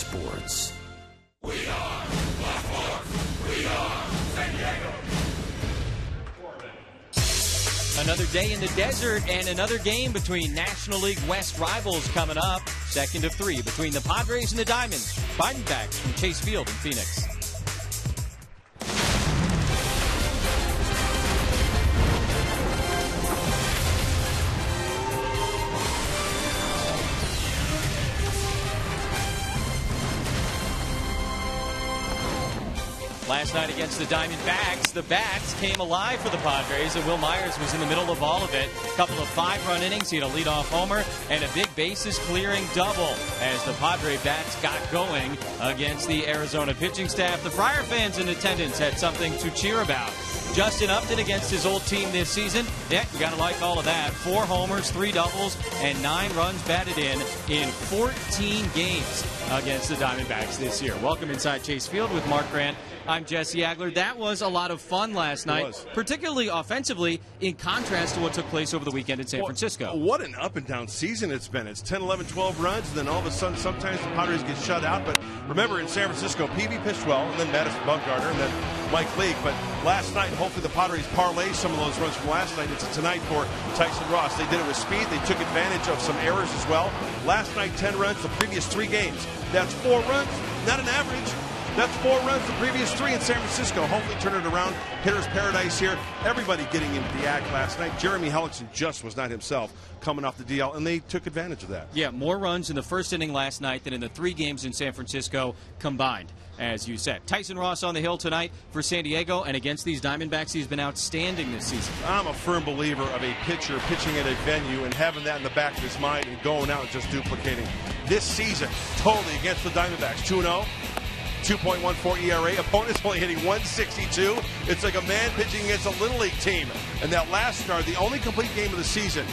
sports. We are Baltimore. We are San Diego. Another day in the desert and another game between National League West rivals coming up. Second of three between the Padres and the Diamondbacks from Chase Field in Phoenix. Last night against the Diamondbacks, the bats came alive for the Padres, and Will Myers was in the middle of all of it. A couple of 5-run innings, he had a leadoff homer, and a big bases-clearing double as the Padre bats got going against the Arizona pitching staff. The Friar fans in attendance had something to cheer about. Justin Upton against his old team this season. Yeah, you got to like all of that. 4 homers, 3 doubles, and 9 runs batted in 14 games against the Diamondbacks this year. Welcome inside Chase Field with Mark Grant. I'm Jesse Agler. That was a lot of fun last night, particularly offensively, in contrast to what took place over the weekend in San Francisco. What an up-and-down season it's been. It's 10, 11, 12 runs, and then all of a sudden, sometimes the Padres get shut out. But remember, in San Francisco, Peavy pitched well, and then Madison Bumgarner, and then Mike Leake. But last night, hopefully the Padres parlay some of those runs from last night into tonight for Tyson Ross. They did it with speed. They took advantage of some errors as well. Last night, 10 runs. The previous 3 games, that's 4 runs, not an average. That's 4 runs the previous 3 in San Francisco. Hopefully turn it around. Hitter's paradise here. Everybody getting into the act last night. Jeremy Hellickson just was not himself coming off the DL, and they took advantage of that. Yeah, more runs in the first inning last night than in the 3 games in San Francisco combined, as you said. Tyson Ross on the hill tonight for San Diego, and against these Diamondbacks, he's been outstanding this season. I'm a firm believer of a pitcher pitching at a venue and having that in the back of his mind and going out and just duplicating. This season, totally against the Diamondbacks, 2-0. 2.14 ERA. Opponents only hitting 162. It's like a man pitching against a Little League team. And that last start, the only complete game of the season,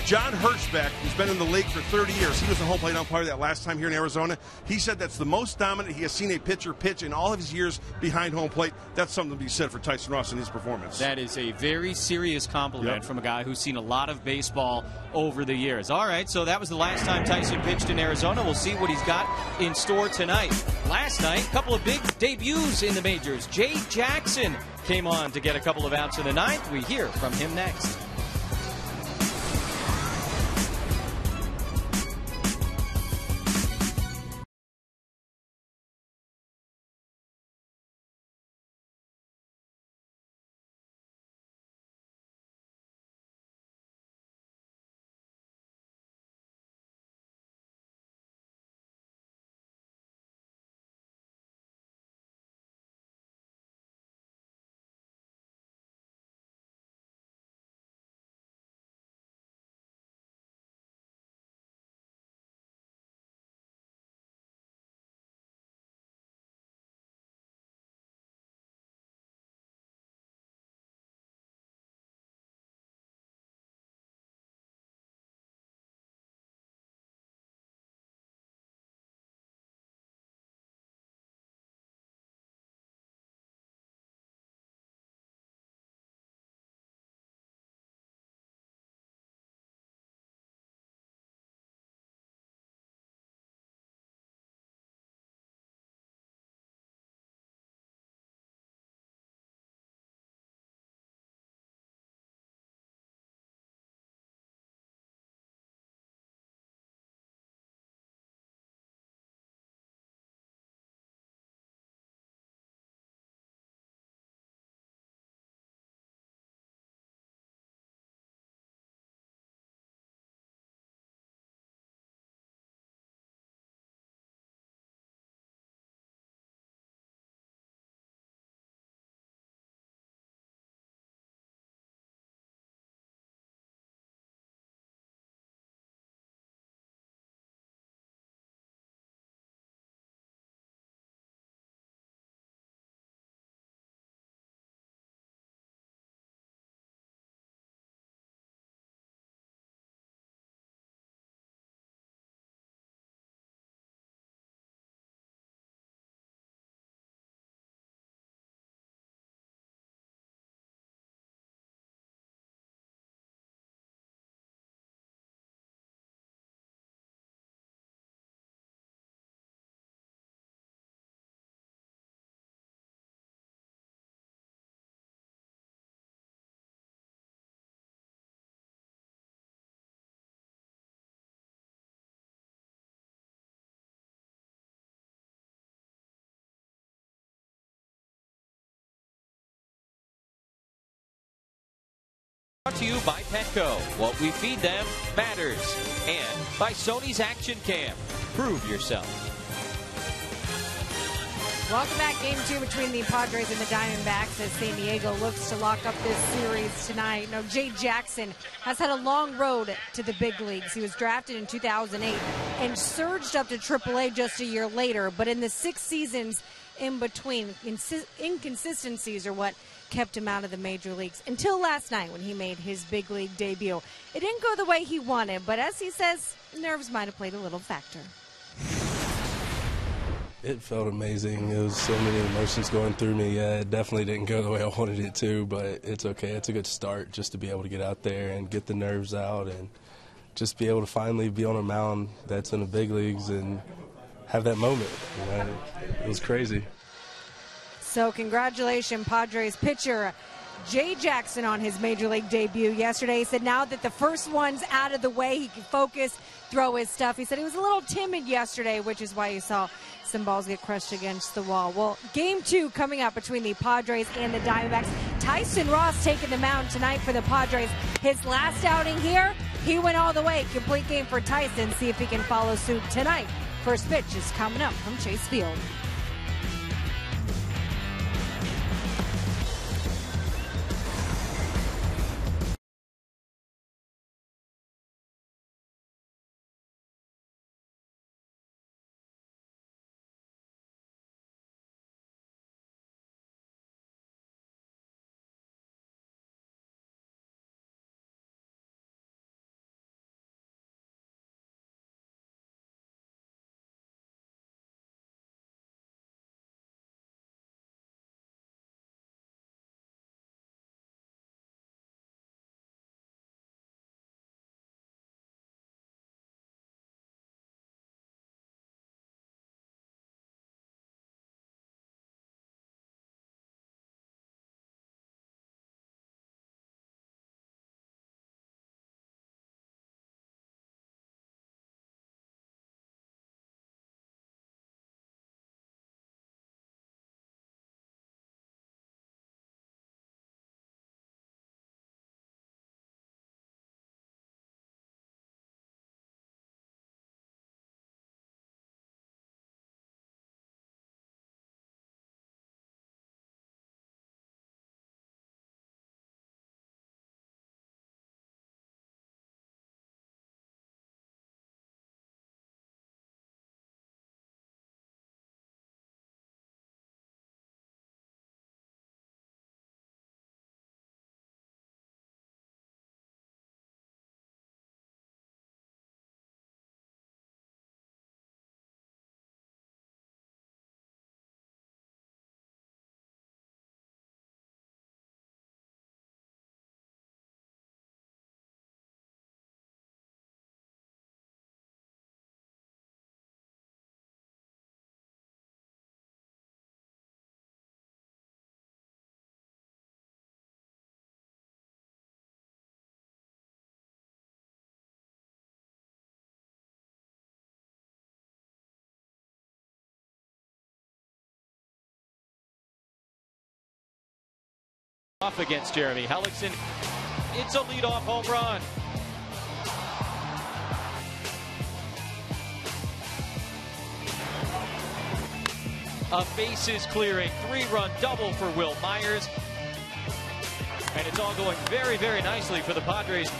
John Hirschbeck, who's been in the league for 30 years, he was a home plate umpire that last time here in Arizona. He said that's the most dominant he has seen a pitcher pitch in all of his years behind home plate. That's something to be said for Tyson Ross and his performance. That is a very serious compliment from a guy who's seen a lot of baseball over the years. All right, so that was the last time Tyson pitched in Arizona. We'll see what he's got in store tonight. Last night, a couple of big debuts in the majors. Jay Jackson came on to get a couple of outs in the 9th. We hear from him next. brought to you by Petco. What we feed them matters. And by Sony's Action Cam. Prove yourself. Welcome back. Game 2 between the Padres and the Diamondbacks as San Diego looks to lock up this series tonight. Now, Jay Jackson has had a long road to the big leagues. He was drafted in 2008 and surged up to AAA just a year later. But in the 6 seasons in between, inconsistencies are what kept him out of the major leagues until last night when he made his big league debut. It didn't go the way he wanted, but as he says, nerves might have played a little factor. It felt amazing. There was so many emotions going through me. It definitely didn't go the way I wanted it to, but it's okay. It's a good start just to be able to get out there and get the nerves out and just be able to finally be on a mound that's in the big leagues and have that moment. You know, it was crazy. So congratulations, Padres pitcher Jay Jackson on his major league debut yesterday. He said now that the first one's out of the way, he can focus, throw his stuff. He said he was a little timid yesterday, which is why you saw some balls get crushed against the wall. Well, game 2 coming up between the Padres and the Diamondbacks. Tyson Ross taking the mound tonight for the Padres. His last outing here, he went all the way. Complete game for Tyson. See if he can follow suit tonight. First pitch is coming up from Chase Field. Off against Jeremy Hellickson. It's a leadoff home run. A bases clearing 3-run double for Will Myers. And it's all going very, very nicely for the Padres.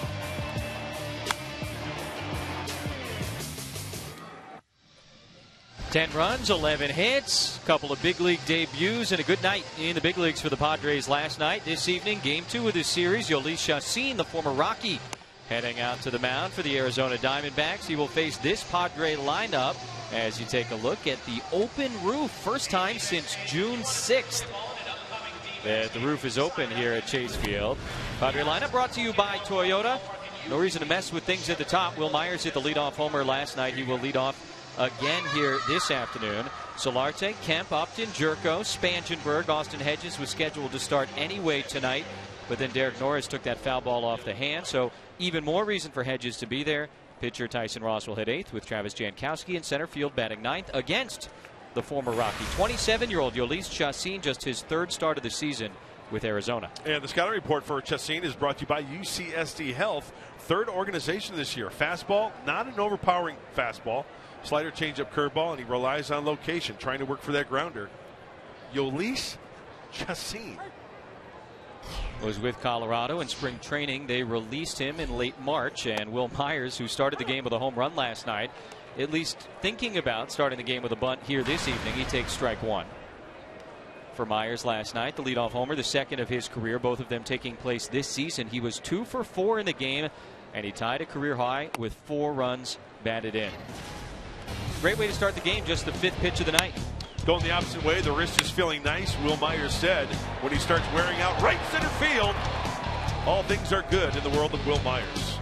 Ten runs, 11 hits, a couple of big league debuts, and a good night in the big leagues for the Padres last night. This evening, game 2 of this series, Yolis Chacin, the former Rocky, heading out to the mound for the Arizona Diamondbacks. He will face this Padre lineup as you take a look at the open roof. First time since June 6th that the roof is open here at Chase Field. Padre lineup brought to you by Toyota. No reason to mess with things at the top. Will Myers hit the leadoff homer last night. He will lead off again here this afternoon. Solarte, Kemp, Upton, Jerko, Spangenberg. Austin Hedges was scheduled to start anyway tonight, but then Derek Norris took that foul ball off the hand, so even more reason for Hedges to be there. Pitcher Tyson Ross will hit 8th with Travis Jankowski in center field batting 9th against the former Rocky. 27-year-old Yolis Chacin, just his 3rd start of the season with Arizona. And the scouting report for Chassin is brought to you by UCSD Health. Third organization this year. Fastball, not an overpowering fastball. Slider, changeup, curveball, and he relies on location, trying to work for that grounder. Yolis Chassin was with Colorado in spring training. They released him in late March, and Will Myers, who started the game with a home run last night, at least thinking about starting the game with a bunt here this evening. He takes strike one. For Myers last night, the leadoff homer, the second of his career, both of them taking place this season. He was 2 for 4 in the game, and he tied a career high with 4 runs batted in. Great way to start the game, just the 5th pitch of the night. Going the opposite way, the wrist is feeling nice, Will Myers said, when he starts wearing out right center field. All things are good in the world of Will Myers.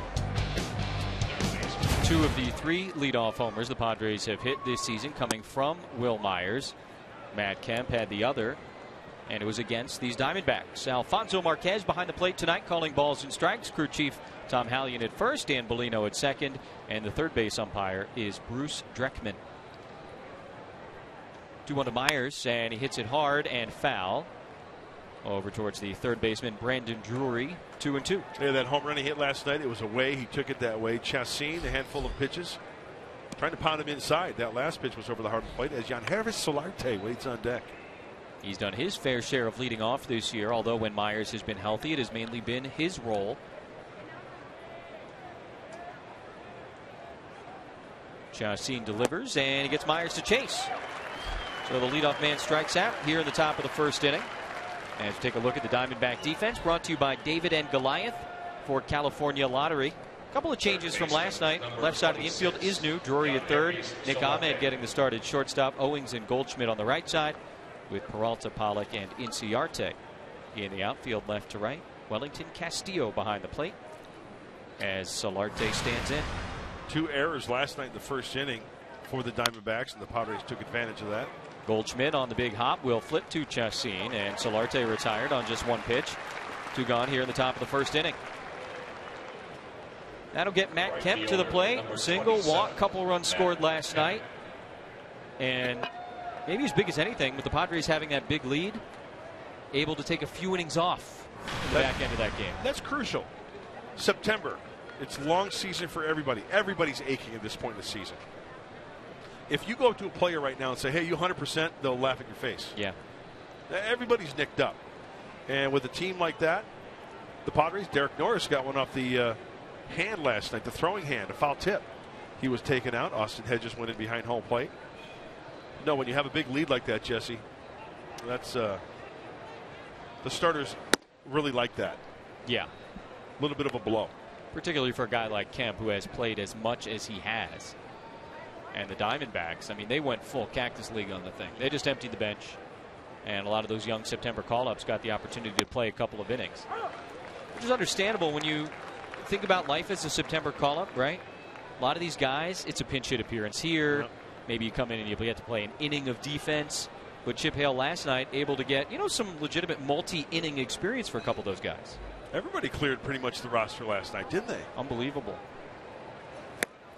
2 of the 3 leadoff homers the Padres have hit this season coming from Will Myers. Matt Kemp had the other, and it was against these Diamondbacks. Alfonso Marquez behind the plate tonight, calling balls and strikes. Crew chief Tom Hallion at first, Dan Bellino at second, and the third base umpire is Bruce Dreckman. 2-1 to Myers, and he hits it hard and foul. Over towards the third baseman, Brandon Drury, 2-2. Yeah, that home run he hit last night, it was away. He took it that way. Chassin, a handful of pitches, trying to pound him inside. That last pitch was over the hard plate as Yangervis Solarte waits on deck. He's done his fair share of leading off this year, although when Myers has been healthy, it has mainly been his role. Chassin delivers, and he gets Myers to chase. So the leadoff man strikes out here in the top of the first inning. As we take a look at the Diamondback defense, brought to you by David and Goliath for California Lottery. A couple of changes from last night. Left side of the infield is new. Drury at third. Nick Ahmed getting the start at shortstop. Owings and Goldschmidt on the right side, with Peralta, Pollock, and Inciarte in the outfield left to right. Wellington Castillo behind the plate as Solarte stands in. 2 errors last night in the first inning for the Diamondbacks, and the Padres took advantage of that. Goldschmidt on the big hop will flip to Chassin, and Solarte retired on just 1 pitch. 2 gone here in the top of the first inning. That'll get Matt Kemp to the plate. Single, walk, couple runs scored last night. And maybe as big as anything, with the Padres having that big lead, able to take a few innings off in the back end of that game. That's crucial. September, it's a long season for everybody. Everybody's aching at this point in the season. If you go up to a player right now and say, hey, you 100%, they'll laugh at your face. Yeah. Everybody's nicked up. And with a team like that, the Padres, Derek Norris got one off the hand last night, the throwing hand, a foul tip. He was taken out. Austin Hedges went in behind home plate. No, when you have a big lead like that, Jesse, that's the starters really like that. Yeah. A little bit of a blow. Particularly for a guy like Kemp, who has played as much as he has. And the Diamondbacks, I mean, they went full Cactus League on the thing. They just emptied the bench. And a lot of those young September call-ups got the opportunity to play a couple of innings. Which is understandable when you think about life as a September call-up, right? A lot of these guys, it's a pinch hit appearance here. Yep. Maybe you come in and you have to play an inning of defense. But Chip Hale last night able to get, some legitimate multi-inning experience for a couple of those guys. Everybody cleared pretty much the roster last night, didn't they? Unbelievable.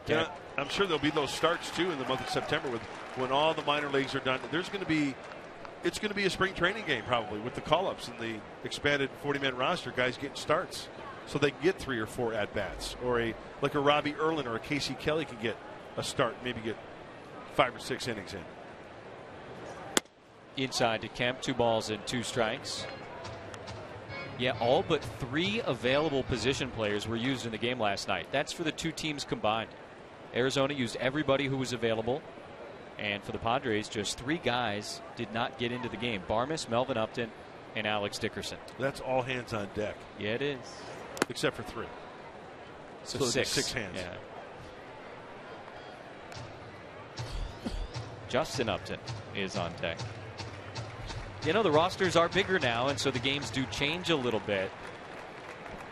Yeah, I'm sure there'll be those starts too in the month of September when all the minor leagues are done. It's going to be a spring training game probably with the call-ups and the expanded 40-man roster. Guys getting starts so they can get 3 or 4 at bats, or like a Robbie Erlin or a Casey Kelly can get a start, maybe get 5 or 6 innings in. Inside to Kemp, 2 balls and 2 strikes. Yeah, all but 3 available position players were used in the game last night. That's for the 2 teams combined. Arizona used everybody who was available. And for the Padres, just 3 guys did not get into the game. Barmes, Melvin Upton, and Alex Dickerson. That's all hands on deck. Yeah, it is. Except for 3. So 6 hands. Yeah. Justin Upton is on deck. The rosters are bigger now, and so the games do change a little bit.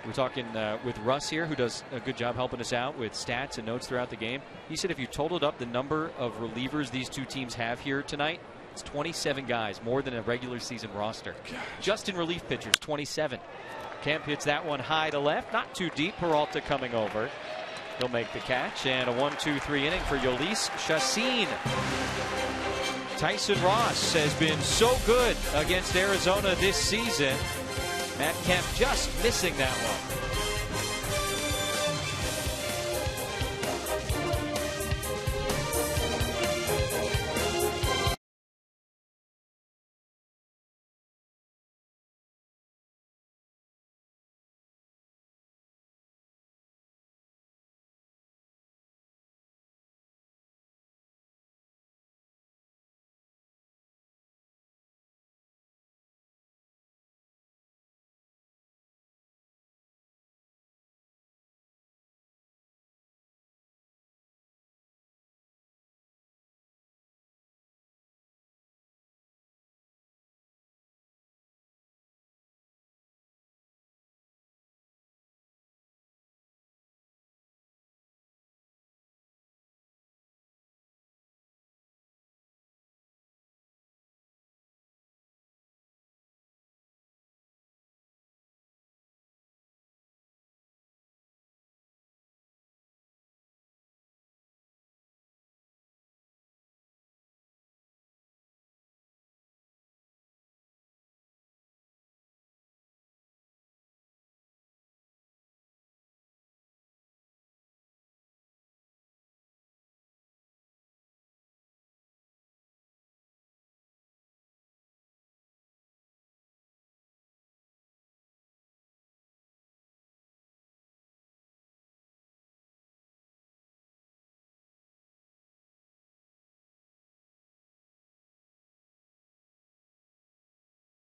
We're talking with Russ here, who does a good job helping us out with stats and notes throughout the game. He said if you totaled up the number of relievers these 2 teams have here tonight, it's 27 guys, more than a regular season roster. Gosh. Just in relief pitchers, 27. Kemp hits that one high to left, not too deep. Peralta coming over. He'll make the catch, and a 1-2-3 inning for Yolis Chacin. Tyson Ross has been so good against Arizona this season. Matt Kemp just missing that one.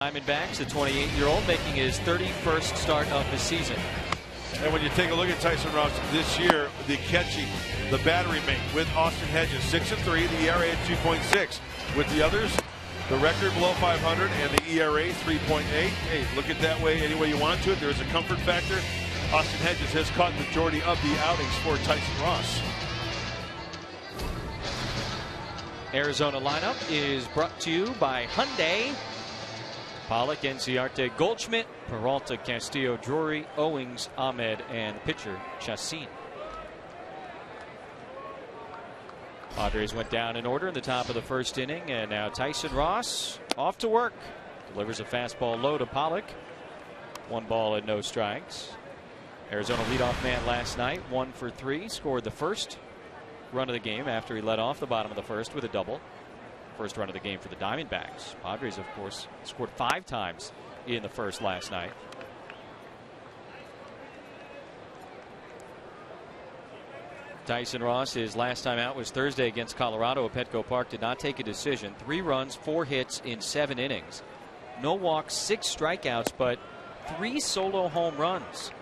Diamondbacks, the 28-year-old, making his 31st start of the season. And when you take a look at Tyson Ross this year, the catching, the battery mate with Austin Hedges, 6-3, the ERA at 2.6. With the others, the record below 500 and the ERA 3.8. Hey, look at that way any way you want to it. There's a comfort factor. Austin Hedges has caught the majority of the outings for Tyson Ross. Arizona lineup is brought to you by Hyundai. Pollock, Enciarte, Goldschmidt, Peralta, Castillo, Drury, Owings, Ahmed, and pitcher Chacin. Padres went down in order in the top of the first inning, and now Tyson Ross off to work. Delivers a fastball low to Pollock. 1 ball and no strikes. Arizona leadoff man last night, 1 for 3, scored the first run of the game after he led off the bottom of the first with a double. First run of the game for the Diamondbacks. Padres, of course, scored 5 times in the first last night. Tyson Ross, his last time out was Thursday against Colorado at Petco Park. Did not take a decision. 3 runs, 4 hits in 7 innings. No walks, 6 strikeouts, but 3 solo home runs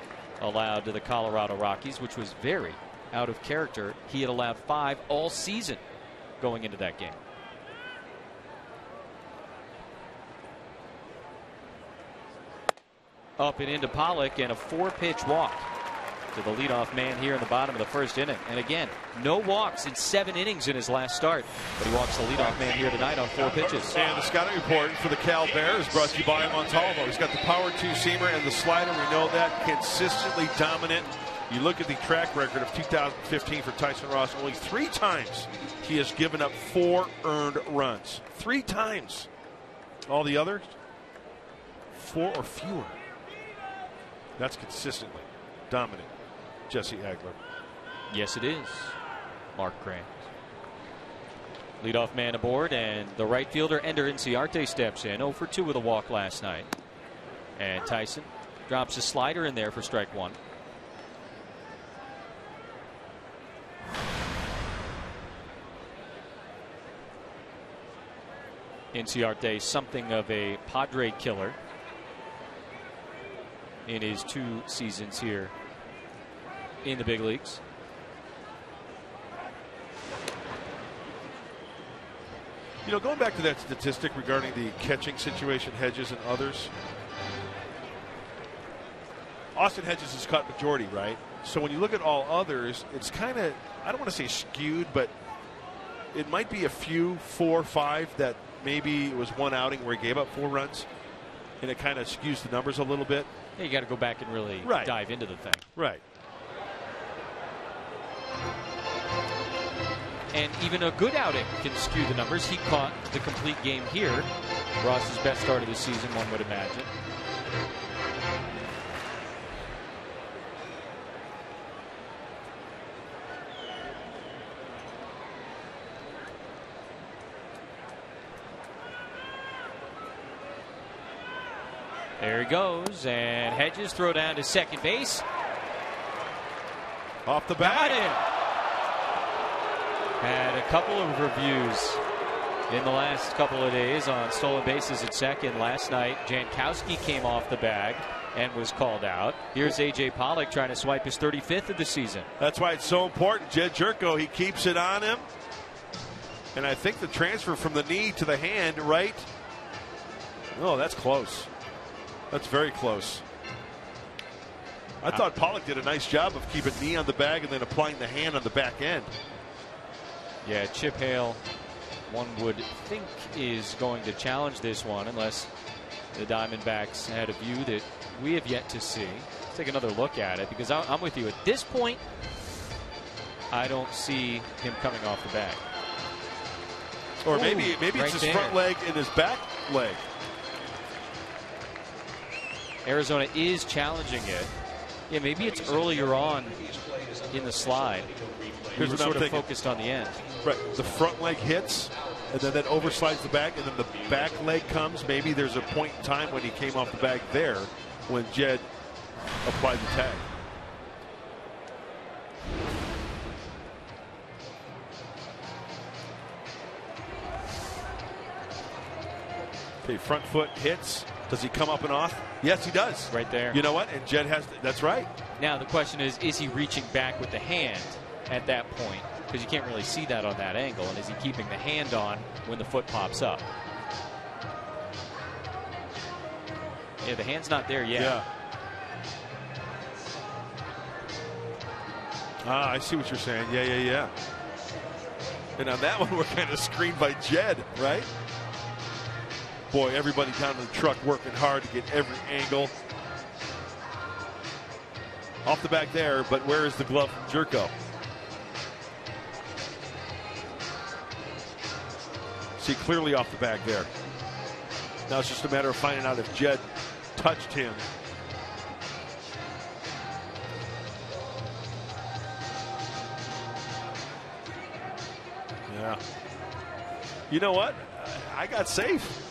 allowed to the Colorado Rockies, which was very out of character. He had allowed 5 all season going into that game. Up and into Pollock, and a 4-pitch walk to the leadoff man here in the bottom of the first inning. And again, no walks in 7 innings in his last start, but he walks the leadoff man here tonight on 4 pitches. And the scouting report for the Cal Bears brought to you by Montalvo. He's got the power 2-seamer and the slider. We know that, consistently dominant. You look at the track record of 2015 for Tyson Ross, only 3 times he has given up 4 earned runs. 3 times. All the others, 4 or fewer. That's consistently dominant. Jesse Agler. Yes, it is. Mark Grant. Leadoff man aboard, and the right fielder Ender Inciarte steps in. 0 for 2 with a walk last night. And Tyson drops a slider in there for strike 1. Inciarte, something of a Padre killer in his 2 seasons here in the big leagues. You know, going back to that statistic regarding the catching situation, Hedges and others, Austin Hedges has caught majority, right? So when you look at all others, it's kind of, I don't want to say skewed, but it might be a few, 4 or 5 that maybe it was one outing where he gave up 4 runs, and it kind of skews the numbers a little bit. You got to go back and really dive into the thing. Right. And even a good outing can skew the numbers. He caught the complete game here. Ross's best start of the season, one would imagine. There he goes, and Hedges throw down to second base. Off the bat. Got him. Had a couple of reviews in the last couple of days on stolen bases at second. Last night, Jankowski came off the bag and was called out. Here's A.J. Pollock trying to swipe his 35th of the season. That's why it's so important. Jed Jerko, he keeps it on him. And I think the transfer from the knee to the hand, right? Oh, that's close. That's very close. I thought Pollock did a nice job of keeping knee on the bag and then applying the hand on the back end. Yeah, Chip Hale, one would think, is going to challenge this one unless the Diamondbacks had a view that we have yet to see. Let's take another look at it, because I'm with you. At this point, I don't see him coming off the bag. Or maybe right it's his there. front leg and his back leg. Arizona is challenging it. Yeah, maybe it's earlier on in the slide. Here's We were what I'm sort of thinking. focused on the end. Right, the front leg hits, and then that overslides the back, and then the back leg comes. Maybe there's a point in time when he came off the bag there when Jed applied the tag. Okay, front foot hits. Does he come up and off? Yes, he does. Right there. You know what? And Jed has. That's right. Now the question is he reaching back with the hand at that point? Because you can't really see that on that angle. And is he keeping the hand on when the foot pops up? Yeah, the hand's not there yet. Yeah. Ah, I see what you're saying. Yeah. And on that one, we're kind of screened by Jed, right? Boy, everybody down in the truck working hard to get every angle. Off the back there, but where is the glove from Jerko? See, clearly off the back there. Now it's just a matter of finding out if Jed touched him. Yeah. You know what? I got safe.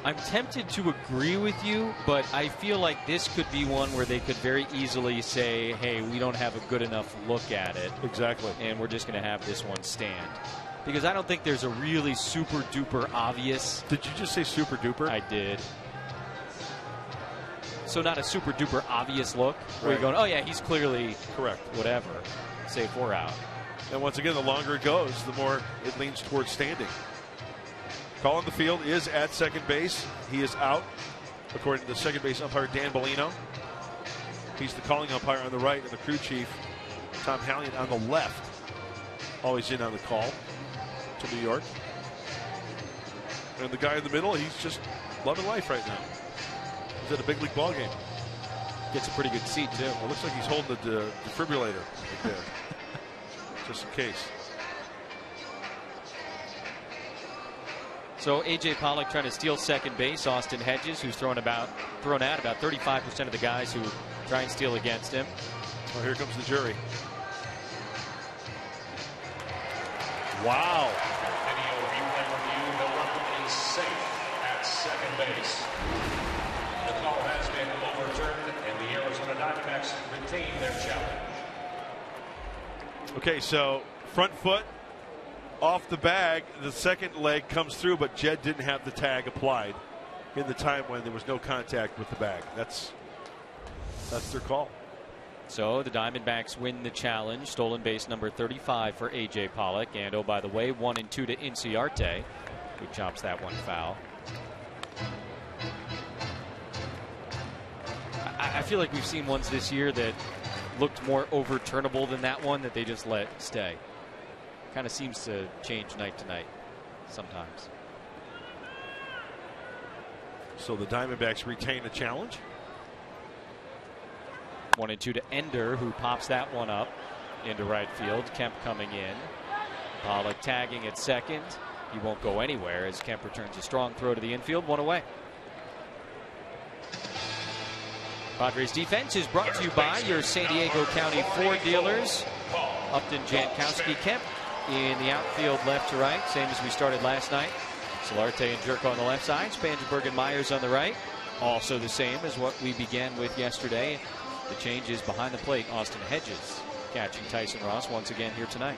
I'm tempted to agree with you, but I feel like this could be one where they could very easily say, hey, we don't have a good enough look at it. Exactly. And we're just going to have this one stand. Because I don't think there's a really super duper obvious. Did you just say super duper? I did. So not a super duper obvious look where Right. you're going, oh yeah, he's clearly Correct. whatever. Say 4 out. And once again, the longer it goes, the more it leans towards standing. Call on the field is at second base. He is out, according to the second base umpire, Dan Bellino. He's the calling umpire on the right, and the crew chief, Tom Hallion, on the left. Always in on the call to New York. And the guy in the middle, he's just loving life right now. He's at a big league ball game. Gets a pretty good seat, too. It looks like he's holding the defibrillator right there, just in case. So A.J. Pollock trying to steal second base. Austin Hedges, who's thrown out about 35% of the guys who try and steal against him. Well, here comes the jury. Wow. Video replay review. The run is safe at second base. The call has been overturned, and the Arizona Diamondbacks retain their challenge. Okay, so front foot off the bag, the second leg comes through, but Jed didn't have the tag applied in the time when there was no contact with the bag. That's their call. So the Diamondbacks win the challenge. Stolen base number 35 for A.J. Pollock. And oh, by the way, 1 and 2 to Inciarte, who chops that one foul. I feel like we've seen ones this year that looked more overturnable than that one that they just let stay. Kind of seems to change night to night sometimes. So the Diamondbacks retain the challenge. 1 and 2 to Ender, who pops that one up. into right field. Kemp coming in. Pollock tagging at second. He won't go anywhere as Kemp returns a strong throw to the infield. One away. Padres defense is brought to you by your San Diego County Ford dealers. Upton, Jankowski, Kemp in the outfield left to right, same as we started last night. Solarte and Jerko on the left side. Spangenberg and Myers on the right. Also the same as what we began with yesterday. The change is behind the plate. Austin Hedges catching Tyson Ross once again here tonight.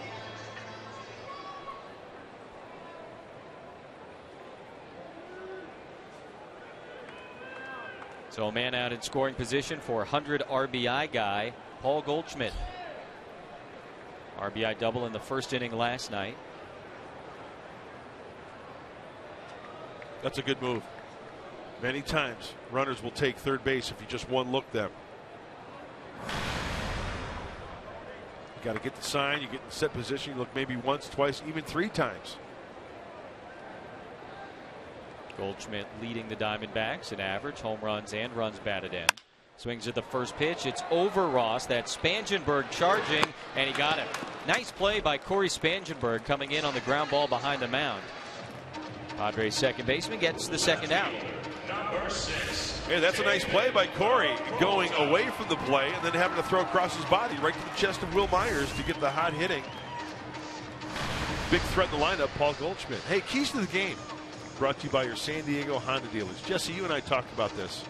So a man out in scoring position for 100 RBI guy, Paul Goldschmidt. RBI double in the first inning last night. That's a good move. Many times runners will take third base if you just one look them. You got to get the sign, you get in set position, you look maybe once, twice, even 3 times. Goldschmidt leading the Diamondbacks in average, home runs and runs batted in. Swings at the first pitch. It's over Ross. That's Spangenberg charging, and he got it. Nice play by Corey Spangenberg coming in on the ground ball behind the mound. Padres second baseman gets the second out. Hey, that's a nice play by Corey, going away from the play and then having to throw across his body right to the chest of Will Myers to get the hot hitting. Big threat in the lineup, Paul Goldschmidt. Hey, keys to the game. Brought to you by your San Diego Honda dealers. Jesse, you and I talked about this.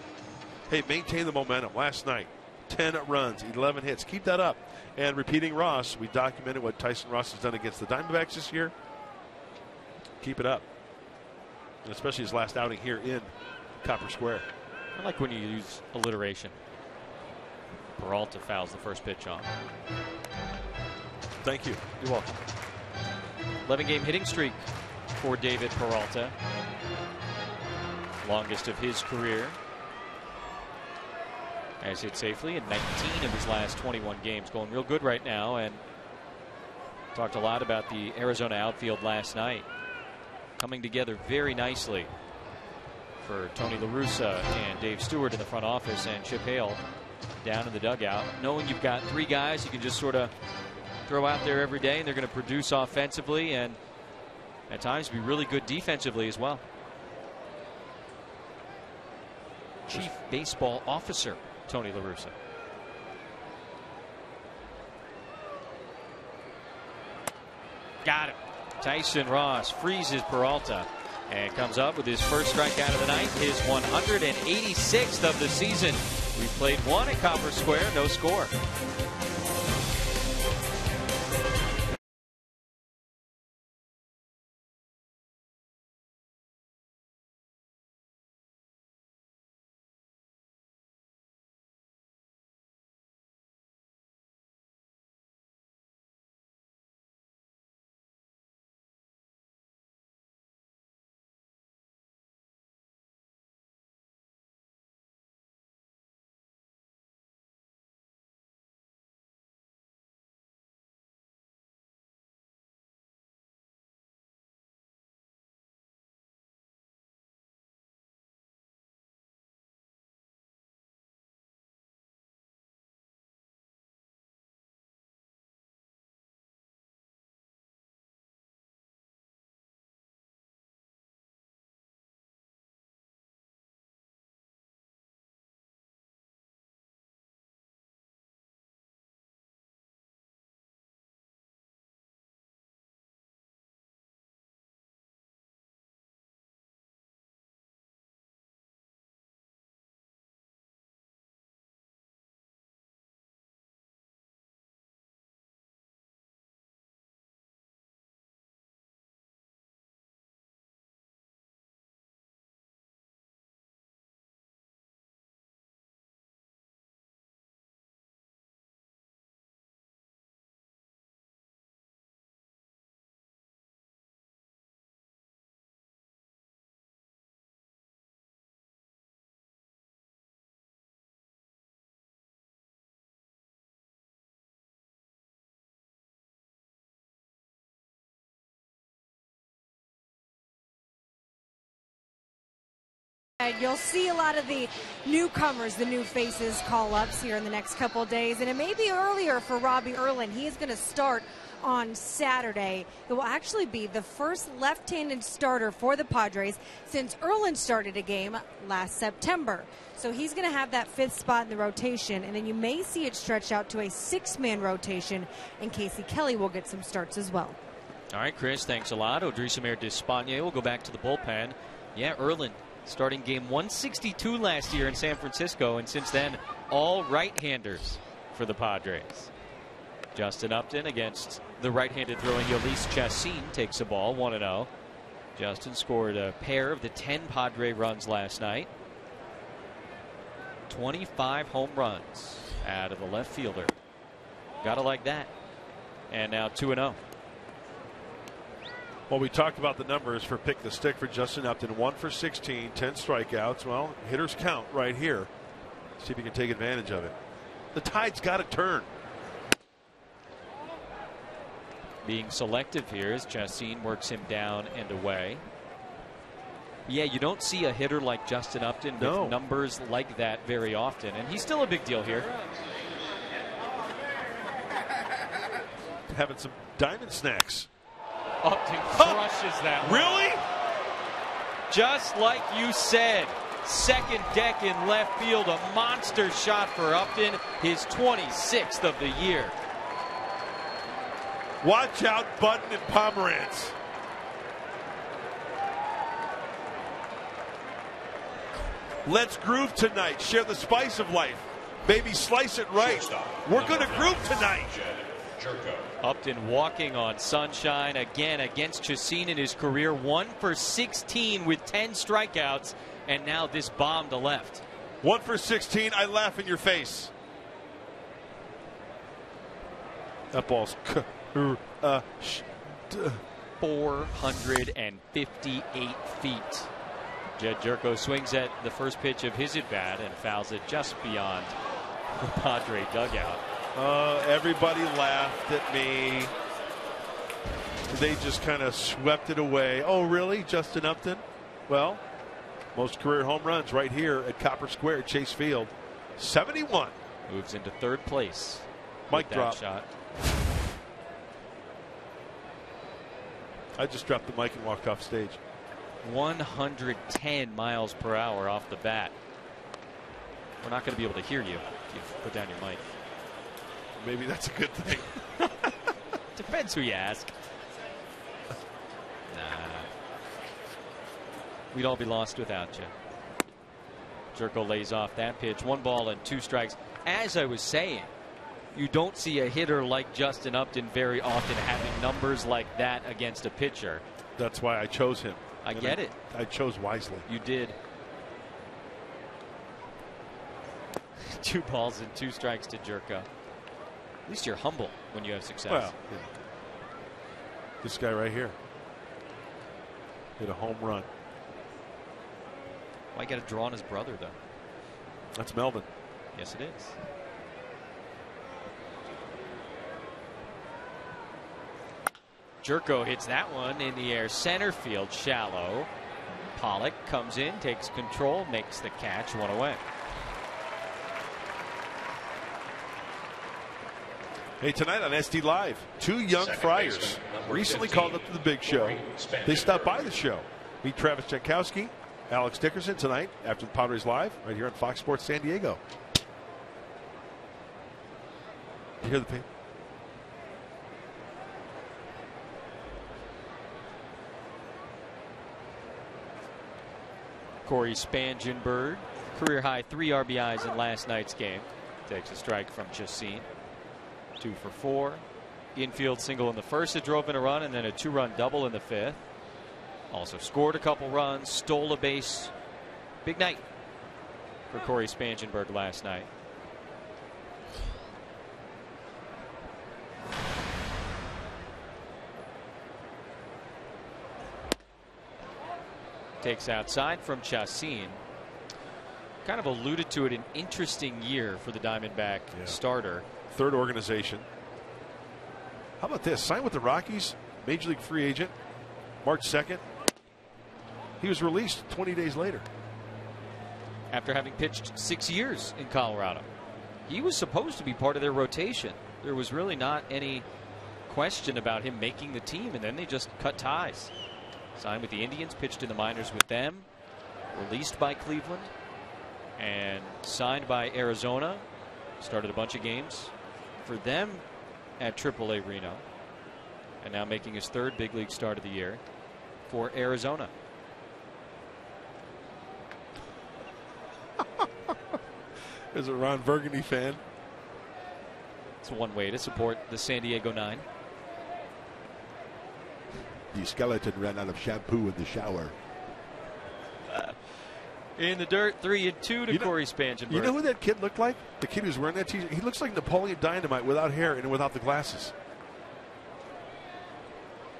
Hey, maintain the momentum. Last night, 10 runs, 11 hits. Keep that up. And repeating Ross, we documented what Tyson Ross has done against the Diamondbacks this year. Keep it up. And especially his last outing here in Copper Square. I like when you use alliteration. Peralta fouls the first pitch off. Thank you. You're welcome. 11-game hitting streak for David Peralta. Longest of his career. Has hit safely in 19 of his last 21 games. Going real good right now, and talked a lot about the Arizona outfield last night. Coming together very nicely for Tony La Russa and Dave Stewart in the front office, and Chip Hale down in the dugout. Knowing you've got 3 guys you can just sort of throw out there every day, and they're going to produce offensively and at times be really good defensively as well. Chief Baseball Officer Tony La Russa. Got it. Tyson Ross freezes Peralta and comes up with his first strikeout of the night, his 186th of the season. We've played 1 at Copper Square, no score. You'll see a lot of the newcomers, the new faces, call-ups here in the next couple of days, and it may be earlier for Robbie Erlin. He is going to start on Saturday. It will actually be the first left-handed starter for the Padres since Erlin started a game last September. So he's going to have that fifth spot in the rotation, and then you may see it stretch out to a six-man rotation, and Casey Kelly will get some starts as well. All right, Chris, thanks a lot. Odrisamer Despaigne will go back to the bullpen. Yeah, Erlin starting game 162 last year in San Francisco, and since then, all right-handers for the Padres. Justin Upton against the right-handed throwing Yolis Chacin takes the ball 1-0. Justin scored a pair of the 10 Padre runs last night. 25 home runs out of the left fielder. Gotta like that. And now 2-0. Well, we talked about the numbers for pick the stick for Justin Upton. 1 for 16, 10 strikeouts. Well, hitters count right here. See if he can take advantage of it. The tide's got to turn. Being selective here as Chacin works him down and away. Yeah, you don't see a hitter like Justin Upton with numbers like that very often, and he's still a big deal here. Having some diamond snacks. Upton crushes that one. Really? Just like you said, second deck in left field, a monster shot for Upton, his 26th of the year. Watch out, Button and Pomerantz. Let's groove tonight. Share the spice of life. Baby, slice it right. We're going to groove tonight. Upton walking on sunshine again against Chacin in his career. 1 for 16 with 10 strikeouts, and now this bomb to left. 1 for 16. I laugh in your face. That ball's 458 feet. Jed Jerko swings at the first pitch of his at bat and fouls it just beyond the Padre dugout. Everybody laughed at me. They just kind of swept it away. Oh, really? Justin Upton? Well, most career home runs right here at Copper Square, Chase Field. 71. Moves into third place. Mic drop. Shot. I just dropped the mic and walked off stage. 110 miles per hour off the bat. We're not going to be able to hear you if you put down your mic. Maybe that's a good thing. Depends who you ask. Nah. We'd all be lost without you. Jerko lays off that pitch. 1 ball and 2 strikes. As I was saying, you don't see a hitter like Justin Upton very often having numbers like that against a pitcher. That's why I chose him. I get it. I chose wisely. You did. 2 balls and 2 strikes to Jerko. At least you're humble when you have success. Well, yeah. This guy right here hit a home run. Why got to draw on his brother, though? That's Melvin. Yes, it is. Jerko hits that one in the air, center field, shallow. Pollock comes in, takes control, makes the catch, 1 away. Hey, tonight on SD Live, 2 young Friars recently called up to the big show. They stopped by the show. Meet Travis Jankowski, Alex Dickerson tonight after the Padres Live right here on Fox Sports San Diego. You hear the pain? Corey Spangenberg, career high 3 RBIs in last night's game. Takes a strike from Chacin. 2 for 4. Infield single in the first that drove in a run, and then a 2-run double in the 5th. Also scored a couple runs, stole a base. Big night for Corey Spangenberg last night. Takes outside from Chacin. Kind of alluded to it, an interesting year for the Diamondback starter. 3rd organization. How about this? Signed with the Rockies, Major League free agent, March 2nd. He was released 20 days later. after having pitched 6 years in Colorado. He was supposed to be part of their rotation. There was really not any question about him making the team, and then they just cut ties. Signed with the Indians, pitched in the minors with them, released by Cleveland, and signed by Arizona. Started a bunch of games for them at AAA Reno, and now making his 3rd big league start of the year for Arizona. As a Ron Burgundy fan. It's one way to support the San Diego Nine. The skeleton ran out of shampoo in the shower. In the dirt, 3-2 to Corey Spangenberg. You know who that kid looked like? The kid who's wearing that t-shirt? He looks like Napoleon Dynamite without hair and without the glasses.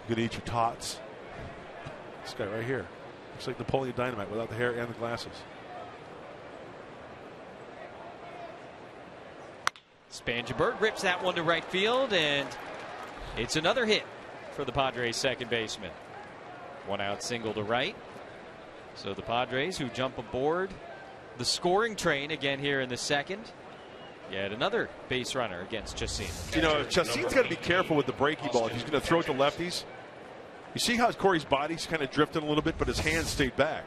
You gonna eat your tots? This guy right here. Looks like Napoleon Dynamite without the hair and the glasses. Spangenberg rips that one to right field, and it's another hit for the Padres second baseman. 1 out single to right. So the Padres, who jump aboard the scoring train again here in the second. Yet another base runner against Chacin. You know, Chacin's got to be careful with the breaky ball if he's going to throw it to lefties. You see how Corey's body's kind of drifting a little bit, but his hands stayed back.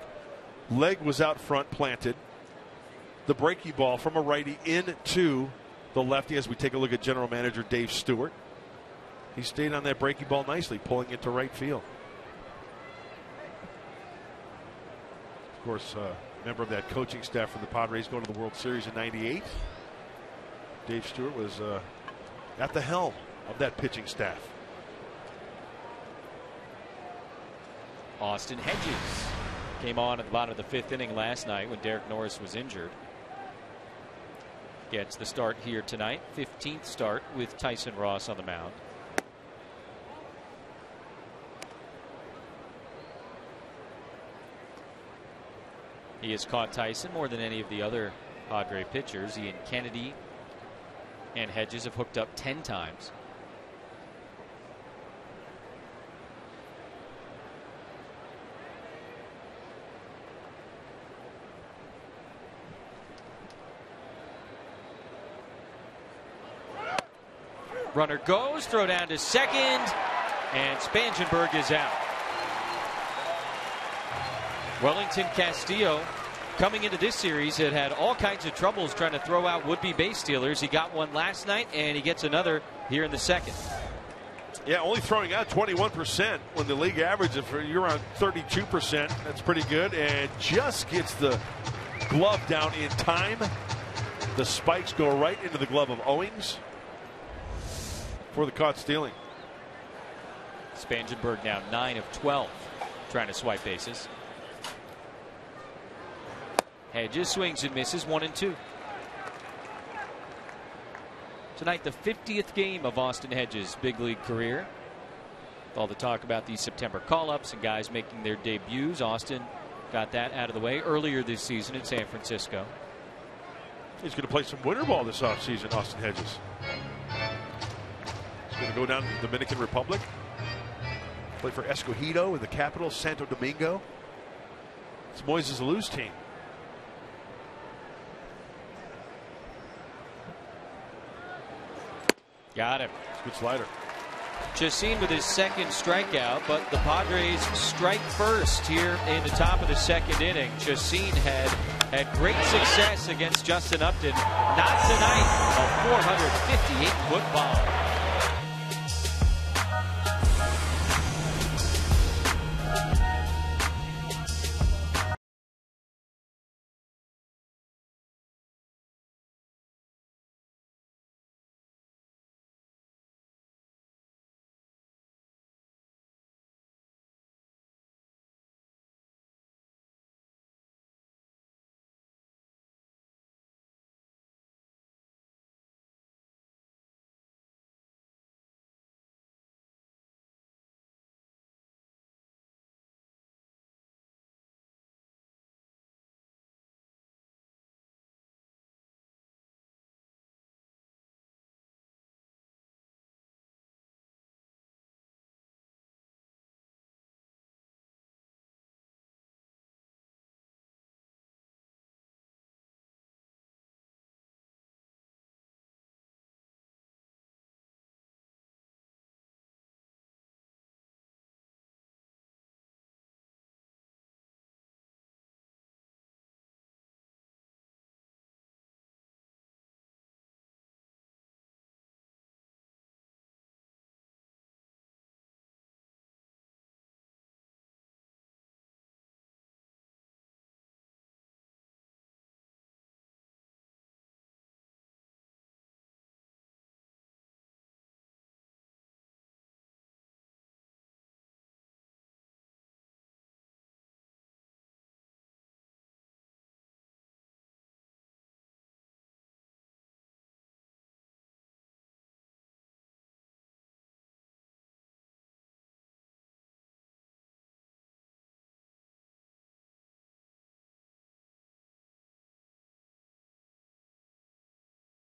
Leg was out front, planted. The breaky ball from a righty into the lefty as we take a look at general manager Dave Stewart. He stayed on that breaky ball nicely, pulling it to right field. Of course, member of that coaching staff for the Padres going to the World Series in '98. Dave Stewart was at the helm of that pitching staff. Austin Hedges came on at the bottom of the 5th inning last night when Derek Norris was injured. Gets the start here tonight. 15th start with Tyson Ross on the mound. He has caught Tyson more than any of the other Padre pitchers. He and Kennedy and Hedges have hooked up 10 times. Runner goes, throw down to second, and Spangenberg is out. Wellington Castillo, coming into this series, had all kinds of troubles trying to throw out would-be base stealers. He got one last night, and he gets another here in the second. Yeah, only throwing out 21% when the league average, if you're around 32%, that's pretty good. And just gets the glove down in time. The spikes go right into the glove of Owings for the caught stealing. Spangenberg now 9 of 12 trying to swipe bases. Hedges swings and misses, 1-2. Tonight, the 50th game of Austin Hedges' big league career. With all the talk about these September call-ups and guys making their debuts, Austin got that out of the way earlier this season in San Francisco. He's going to play some winter ball this offseason, Austin Hedges. He's going to go down to the Dominican Republic, play for Escogido in the capital, Santo Domingo. It's Moises Alou's team. Got him. Good slider. Chacin with his second strikeout, but the Padres strike first here in the top of the second inning. Chacin had great success against Justin Upton. Not tonight. A 458-foot bomb.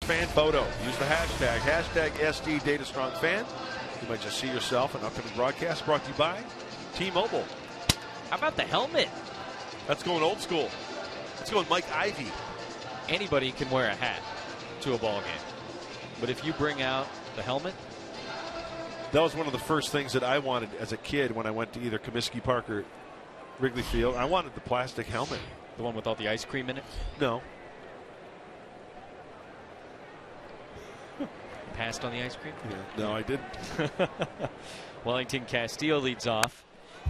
Fan photo. Use the hashtag SD Data Strong Fan. You might just see yourself in an upcoming broadcast brought to you by T-Mobile. How about the helmet? That's going old school. Let's go with Mike Ivy. Anybody can wear a hat to a ball game, but if you bring out the helmet, that was one of the first things that I wanted as a kid when I went to either Comiskey Park or Wrigley Field. I wanted the plastic helmet. The one with all the ice cream in it? No. Passed on the ice cream? Yeah, no, I didn't. Wellington Castillo leads off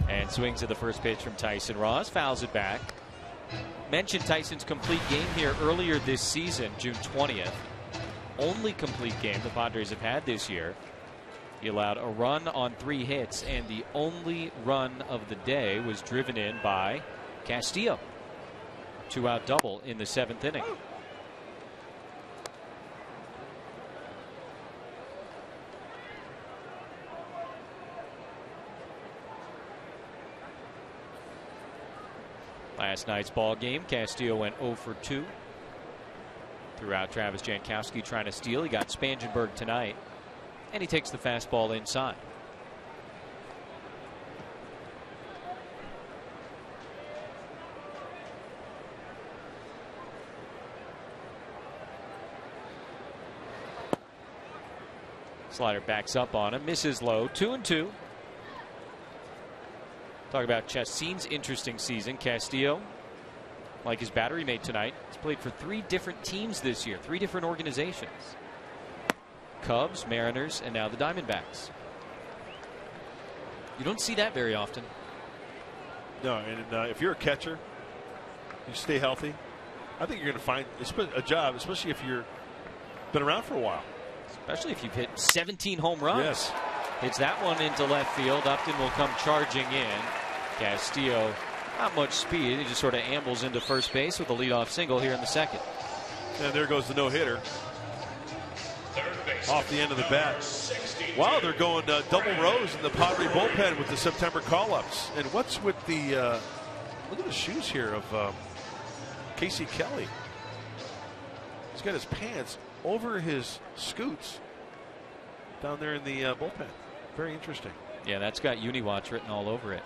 and swings at the first pitch from Tyson Ross. Fouls it back. Mentioned Tyson's complete game here earlier this season, June 20th. Only complete game the Padres have had this year. He allowed a run on 3 hits, and the only run of the day was driven in by Castillo. 2-out double in the 7th inning. Last night's ball game, Castillo went 0 for 2. Threw out Travis Jankowski trying to steal. He got Spangenberg tonight, and he takes the fastball inside. Slider backs up on him, misses low, 2-2. Talk about Chassin's interesting season. Castillo, like his battery mate tonight, has played for 3 different teams this year, 3 different organizations. Cubs, Mariners, and now the Diamondbacks. You don't see that very often. No, and if you're a catcher, you stay healthy, I think you're going to find a job, especially if you've been around for a while. Especially if you've hit 17 home runs. Yes. Hits that one into left field. Upton will come charging in. Castillo, not much speed. He just sort of ambles into first base with a leadoff single here in the 2nd. And there goes the no-hitter. Off the end of the bat. Wow, they're going double rows in the Padre bullpen with the September call-ups. And what's with the look at the shoes here of Casey Kelly. He's got his pants over his scoots down there in the bullpen. Very interesting. Yeah, that's got Uniwatch written all over it.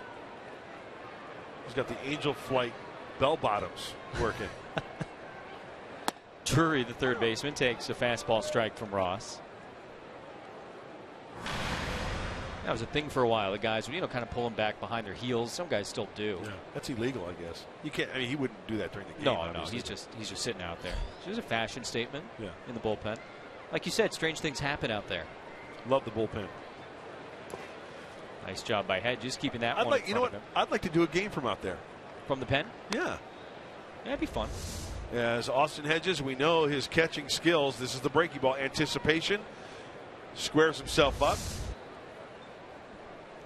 He's got the Angel Flight bell bottoms working. Drury, the third baseman, takes a fastball strike from Ross. That was a thing for a while. The guys would, kind of pull them back behind their heels. Some guys still do. Yeah, that's illegal, I guess. You can't. I mean, he wouldn't do that during the game. No, obviously. he's just sitting out there. So it's a fashion statement. Yeah. In the bullpen. Like you said, strange things happen out there. Love the bullpen. Nice job by Hedges keeping that one. You know what? I'd like to do a game from out there. From the pen? Yeah. That'd be fun. As Austin Hedges, we know his catching skills. This is the breaking ball. Anticipation. Squares himself up.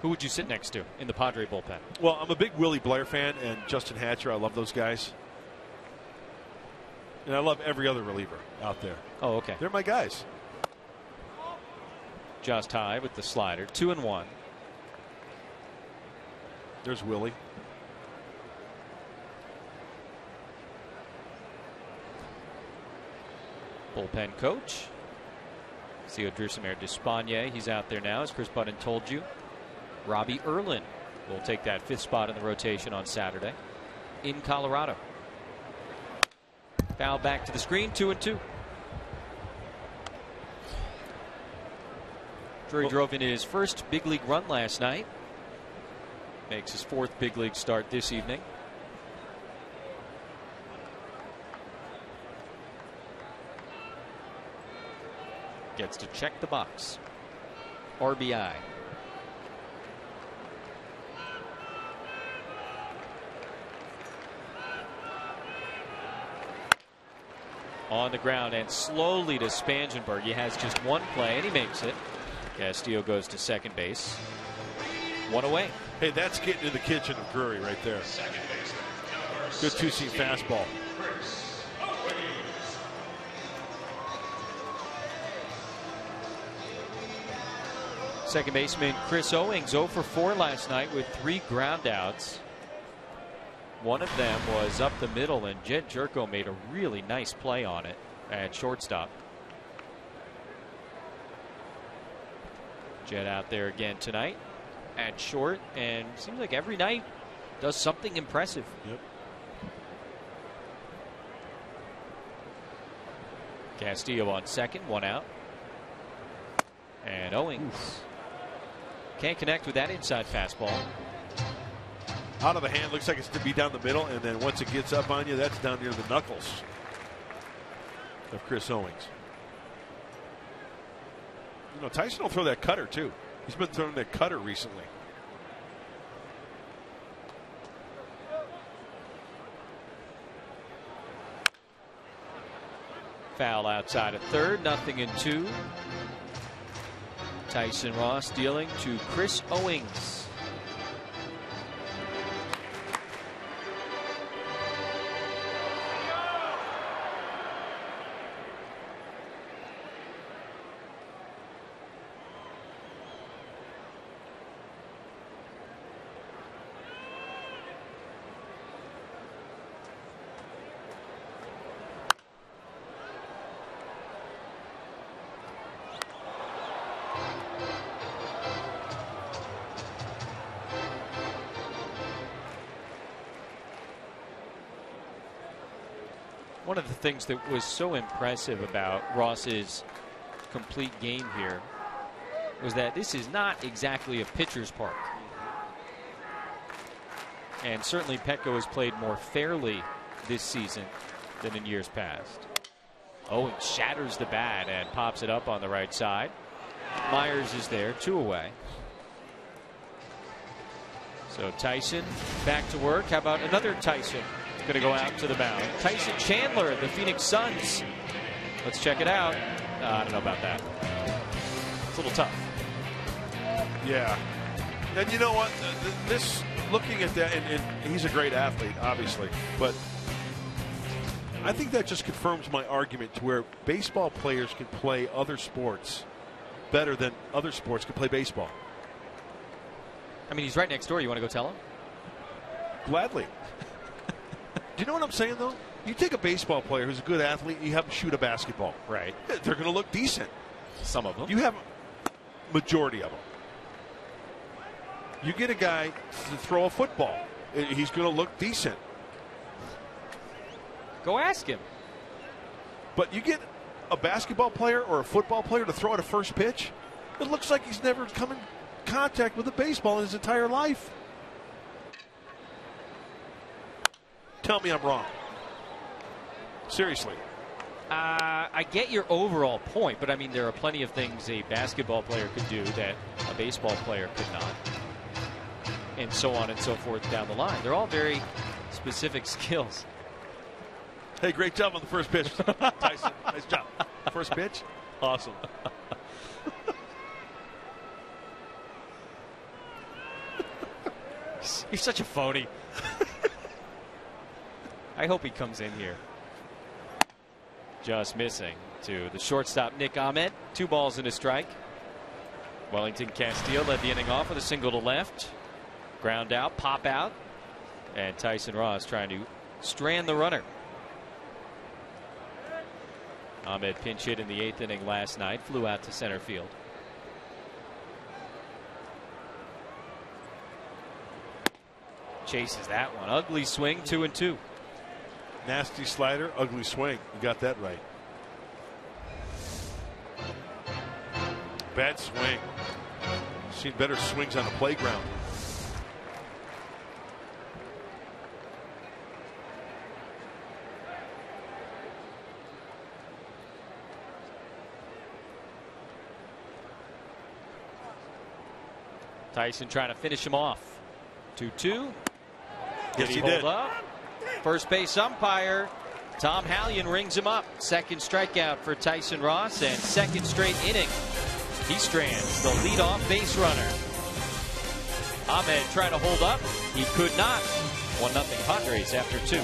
Who would you sit next to in the Padre bullpen? Well, I'm a big Willie Blair fan and Justin Hatcher. I love those guys. And I love every other reliever out there. Oh, okay. They're my guys. Just high with the slider. 2-1. There's Willie. Bullpen coach. Theodrusimer Despagne. He's out there now, as Chris Button told you. Robbie Erlin will take that 5th spot in the rotation on Saturday in Colorado. Foul back to the screen. 2-2. Drury drove in his first big league run last night. Makes his 4th big league start this evening. Gets to check the box. RBI. On the ground and slowly to Spangenberg. He has just one play and he makes it. Castillo goes to second base. 1 away. Hey, that's getting in the kitchen of Drury right there. Good 2-seam fastball. Second baseman Chris Owings 0 for 4 last night with 3 groundouts. One of them was up the middle, and Jed Jerko made a really nice play on it at shortstop. Jed out there again tonight at short, and seems like every night does something impressive. Yep. Castillo on second, 1 out. And Owings can't connect with that inside fastball. Out of the hand, looks like it's to be down the middle, and then once it gets up on you, that's down near the knuckles of Chris Owings. You know, Tyson will throw that cutter too. He's been throwing that cutter recently. Foul outside of third, 0-2. Tyson Ross dealing to Chris Owings. One of the things that was so impressive about Ross's complete game here was that this is not exactly a pitcher's park. And certainly Petco has played more fairly this season than in years past. Owens shatters the bat and pops it up on the right side. Myers is there, 2 away. So Tyson back to work. How about another Tyson? Going to go out to the mound. Tyson Chandler, the Phoenix Suns. Let's check it out. I don't know about that. It's a little tough. Yeah. And you know what? This, looking at that, and he's a great athlete, obviously, but I think that just confirms my argument to where baseball players can play other sports better than other sports can play baseball. I mean, he's right next door. You want to go tell him? Gladly. Do you know what I'm saying, though? You take a baseball player who's a good athlete, you have them shoot a basketball. Right. They're going to look decent. Some of them. You have a majority of them. You get a guy to throw a football, he's going to look decent. Go ask him. But you get a basketball player or a football player to throw at a first pitch, it looks like he's never come in contact with a baseball in his entire life. Tell me I'm wrong. Seriously. I get your overall point, but I mean, there are plenty of things a basketball player could do that a baseball player could not. And so on and so forth down the line. They're all very specific skills. Hey, great job on the first pitch, Tyson. Nice job. First pitch? Awesome. You're such a phony. I hope he comes in here. Just missing to the shortstop, Nick Ahmed. 2 balls and a strike. Wellington Castillo led the inning off with a single to left. Ground out, pop out. And Tyson Ross trying to strand the runner. Ahmed pinch hit in the 8th inning last night. Flew out to center field. Chases that one. Ugly swing, 2-2. Nasty slider, ugly swing. You got that right. Bad swing. Seen better swings on the playground. Tyson trying to finish him off. 2-2. Yes, he hold did. up? First base umpire Tom Hallion rings him up. Second strikeout for Tyson Ross, and second straight inning he strands the leadoff base runner. Ahmed trying to hold up. He could not. 1-0 Padres after 2.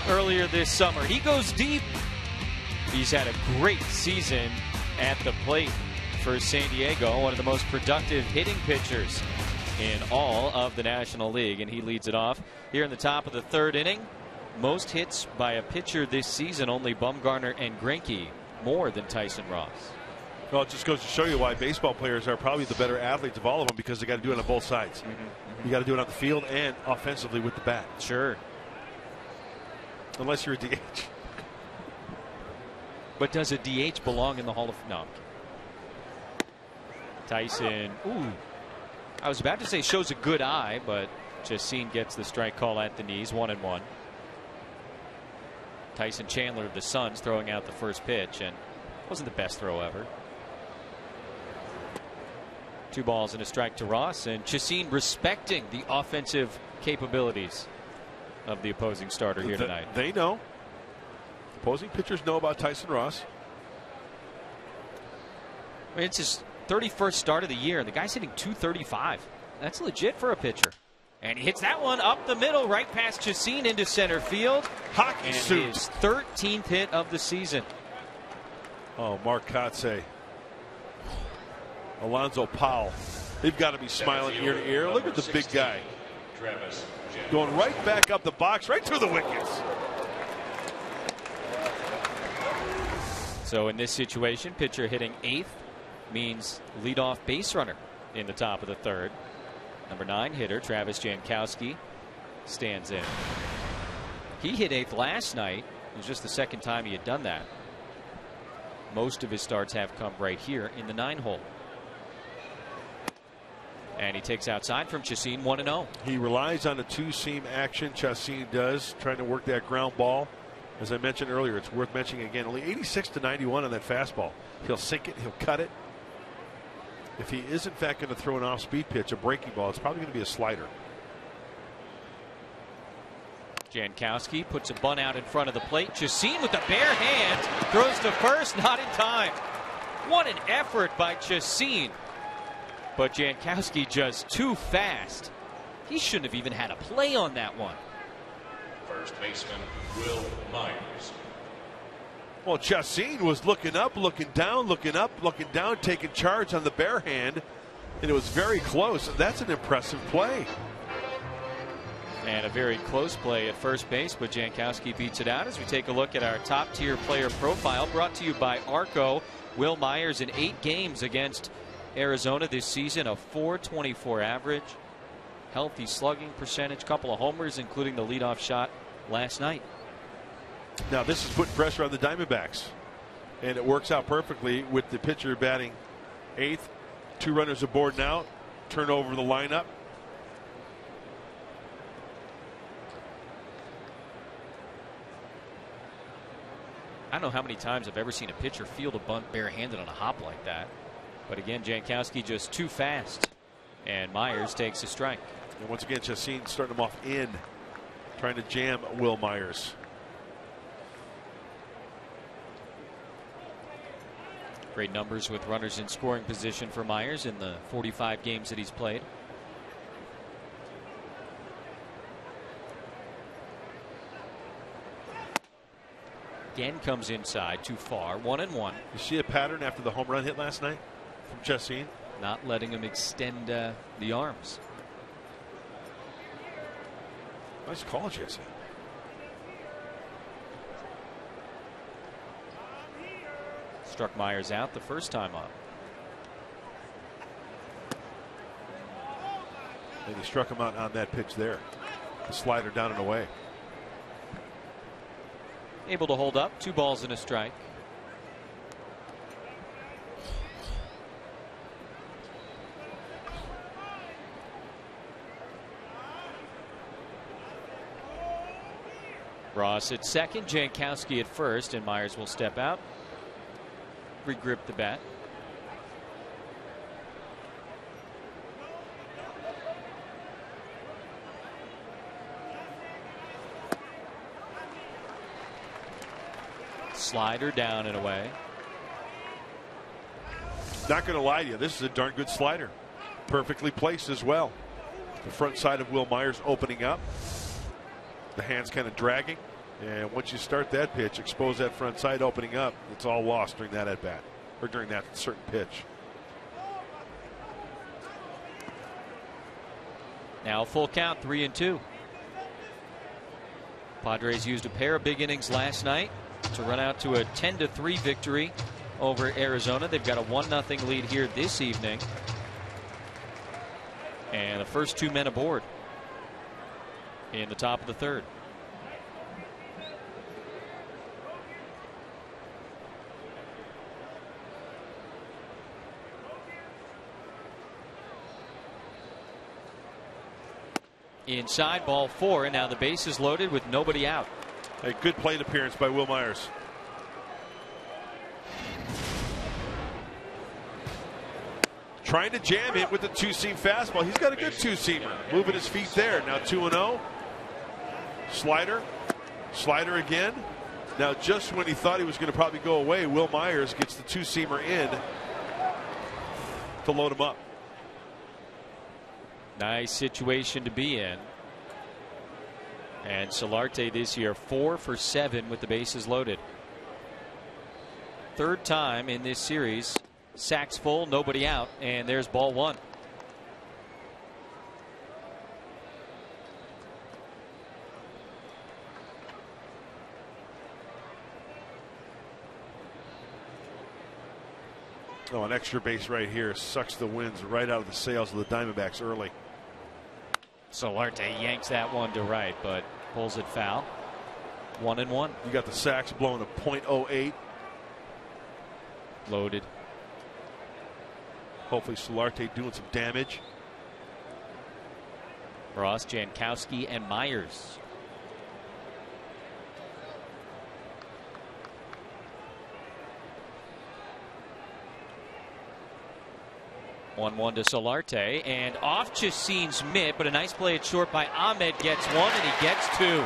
earlier this summer. He goes deep. He's had a great season at the plate for San Diego, one of the most productive hitting pitchers in all of the National League, and he leads it off here in the top of the third inning. Most hits by a pitcher this season, only Bumgarner and Greinke, more than Tyson Ross. Well, it just goes to show you why baseball players are probably the better athletes of all of them, because they got to do it on both sides. You got to do it on the field and offensively with the bat. Sure. Unless you're a DH. But does a DH belong in the Hall of Fame? No. Tyson, ooh. I was about to say shows a good eye, but Chacin gets the strike call at the knees, 1-1. Tyson Chandler of the Suns throwing out the first pitch, and wasn't the best throw ever. 2 balls and a strike to Ross, and Chacin respecting the offensive capabilities of the opposing starter here tonight. They know. Opposing pitchers know about Tyson Ross. I mean, it's his 31st start of the year, and the guy's hitting .235. That's legit for a pitcher. And he hits that one up the middle, right past Chacin into center field. Hockey suit. His 13th hit of the season. Oh, Mark Kotze. Alonzo Powell. They've got to be smiling ear to ear. Look at the big guy. Going right back up the box, right through the wickets. So in this situation, pitcher hitting 8th means leadoff base runner in the top of the third. Number 9 hitter Travis Jankowski stands in. He hit 8th last night. It was just the second time he had done that. Most of his starts have come right here in the 9-hole. And he takes outside from Chacin, 1-0. He relies on a 2-seam action. Chacin does, trying to work that ground ball. As I mentioned earlier, it's worth mentioning again, only 86 to 91 on that fastball. He'll sink it, he'll cut it. If he is in fact going to throw an off-speed pitch, a breaking ball, it's probably going to be a slider. Jankowski puts a bunt out in front of the plate. Chacin with the bare hand throws to first, not in time. What an effort by Chacin. But Jankowski just too fast. He shouldn't have even had a play on that one. First baseman Will Myers. Well, Chacin was looking up, looking down, looking up, looking down, taking charge on the bare hand, and it was very close. That's an impressive play. And a very close play at first base, but Jankowski beats it out as we take a look at our top tier player profile, brought to you by Arco. Will Myers in 8 games against Arizona this season, a .424 average, healthy slugging percentage, couple of homers, including the leadoff shot last night. Now this is putting pressure on the Diamondbacks, and it works out perfectly with the pitcher batting 8th. 2 runners aboard now. Turn over the lineup. I don't know how many times I've ever seen a pitcher field a bunt barehanded on a hop like that. But again, Jankowski just too fast, and Myers takes a strike. And once again, Chacin starting him off in, trying to jam Will Myers. Great numbers with runners in scoring position for Myers in the 45 games that he's played. Again comes inside too far, 1-1. You see a pattern after the home run hit last night from Chacin? Not letting him extend the arms. Nice call, Jesse. Struck Myers out the first time up. And he struck him out on that pitch there. The slider down and away. Able to hold up, 2 balls and a strike. Ross at second, Jankowski at first, and Myers will step out. Regrip the bat. Slider down and away. Not going to lie to you, this is a darn good slider. Perfectly placed as well. The front side of Will Myers opening up. The hands kind of dragging. And once you start that pitch, expose that front side opening up, it's all lost during that at bat or during that certain pitch. Now full count, 3-2. Padres used a pair of big innings last night to run out to a 10-3 victory over Arizona. They've got a 1-0 lead here this evening. And the first 2 men aboard in the top of the third. Inside, ball 4, and now the base is loaded with nobody out. A good plate appearance by Will Myers. Trying to jam it with the 2-seam fastball. He's got a good 2-seamer. Moving his feet there. Now 2-0. Slider. Slider again. Now just when he thought he was going to probably go away, Will Myers gets the 2-seamer in to load him up. Nice situation to be in. And Solarte this year 4 for 7 with the bases loaded. Third time in this series. Sacks full, nobody out, and there's ball 1. Oh, an extra base right here sucks the winds right out of the sails of the Diamondbacks early. Solarte yanks that one to right, but pulls it foul. 1-1. You got the sacks blowing a .08. Loaded. Hopefully Solarte doing some damage. Ross, Jankowski, and Myers. One to Solarte, and off Chacin's mitt, but a nice play at short by Ahmed. Gets 1, and he gets 2.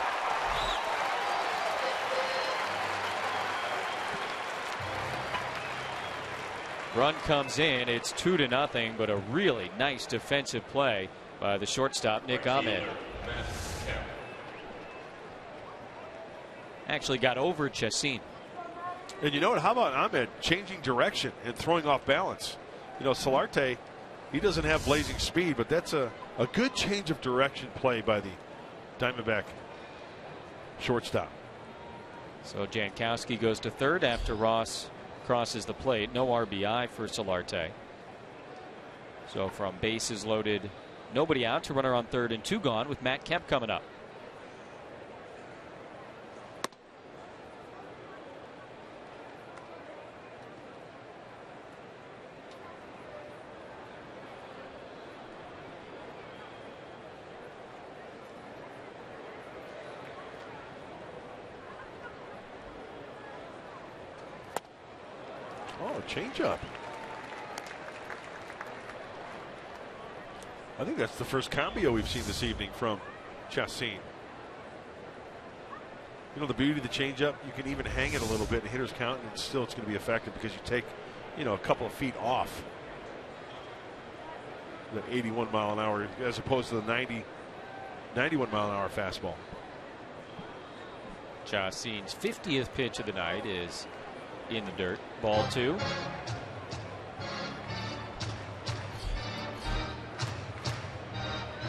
Run comes in. It's 2-0, but a really nice defensive play by the shortstop, Nick Ahmed. Actually got over Chacin. And you know what? How about Ahmed changing direction and throwing off balance? You know, Solarte, he doesn't have blazing speed, but that's a good change of direction play by the Diamondback shortstop. So Jankowski goes to third after Ross crosses the plate. No RBI for Solarte. So from bases loaded, nobody out to runner on third and 2 gone with Matt Kemp coming up. Oh, changeup. I think that's the first cambio we've seen this evening from Chacin. You know, the beauty of the changeup, you can even hang it a little bit and hitters count, and still it's going to be effective because you take, you know, a couple of feet off the 81 mile an hour as opposed to the 91 mile an hour fastball. Chacin's 50th pitch of the night is in the dirt. Ball 2.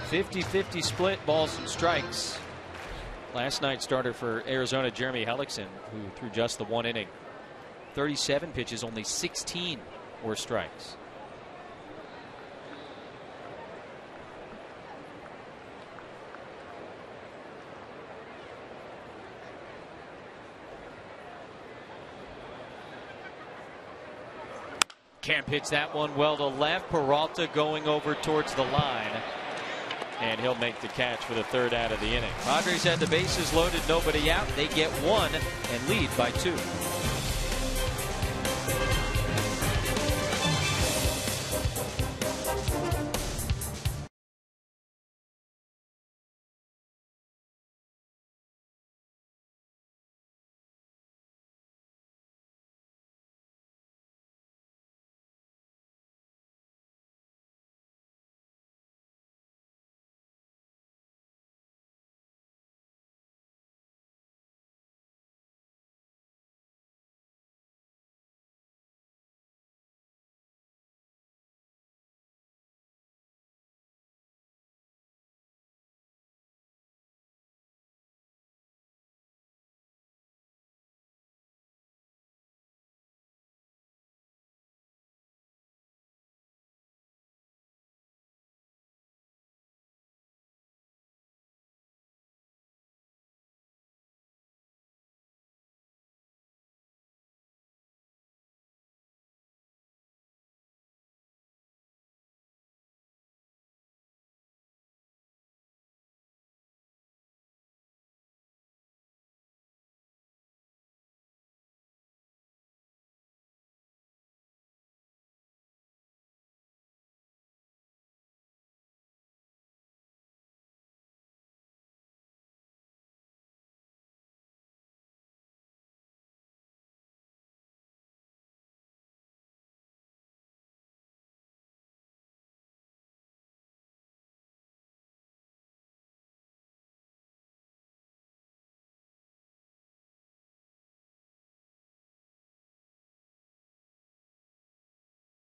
.50-50 split, balls and strikes. Last night's starter for Arizona, Jeremy Hellickson, who threw just the 1 inning. 37 pitches, only 16 were strikes. Can't pitch that one well to left. Peralta going over towards the line. And he'll make the catch for the third out of the inning. Padres had the bases loaded, nobody out. They get 1 and lead by 2.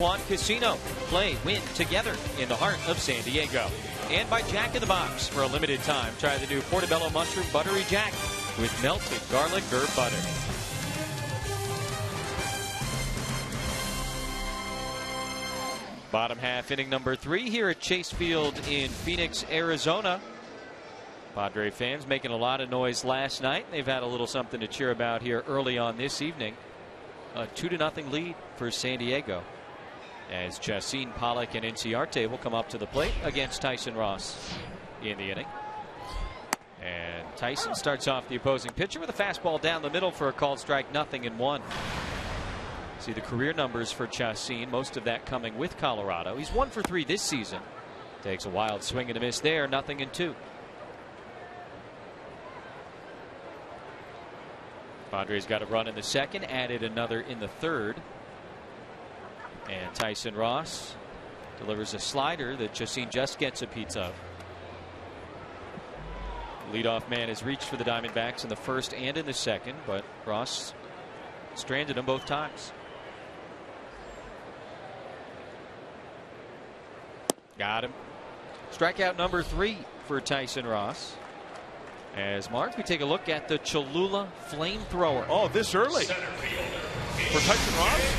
One Casino. Play, win together in the heart of San Diego. And by Jack in the Box. For a limited time, try the new Portobello Mushroom Buttery Jack with melted garlic herb butter. Bottom half, inning number 3 here at Chase Field in Phoenix, Arizona. Padre fans making a lot of noise last night. They've had a little something to cheer about here early on this evening. A 2-0 lead for San Diego, as Chacin, Pollock, and Inciarte will come up to the plate against Tyson Ross in the inning. And Tyson starts off the opposing pitcher with a fastball down the middle for a called strike, 0-1. See the career numbers for Chacin, most of that coming with Colorado. He's 1 for 3 this season. Takes a wild swing and a miss there, 0-2. Padres got a run in the second, added another in the third. And Tyson Ross delivers a slider that Chacin just gets a piece of. Leadoff man has reached for the Diamondbacks in the first and in the second, but Ross stranded them both times. Got him. Strikeout number 3 for Tyson Ross. As Mark, we take a look at the Cholula flamethrower. Oh, this early for Tyson Ross?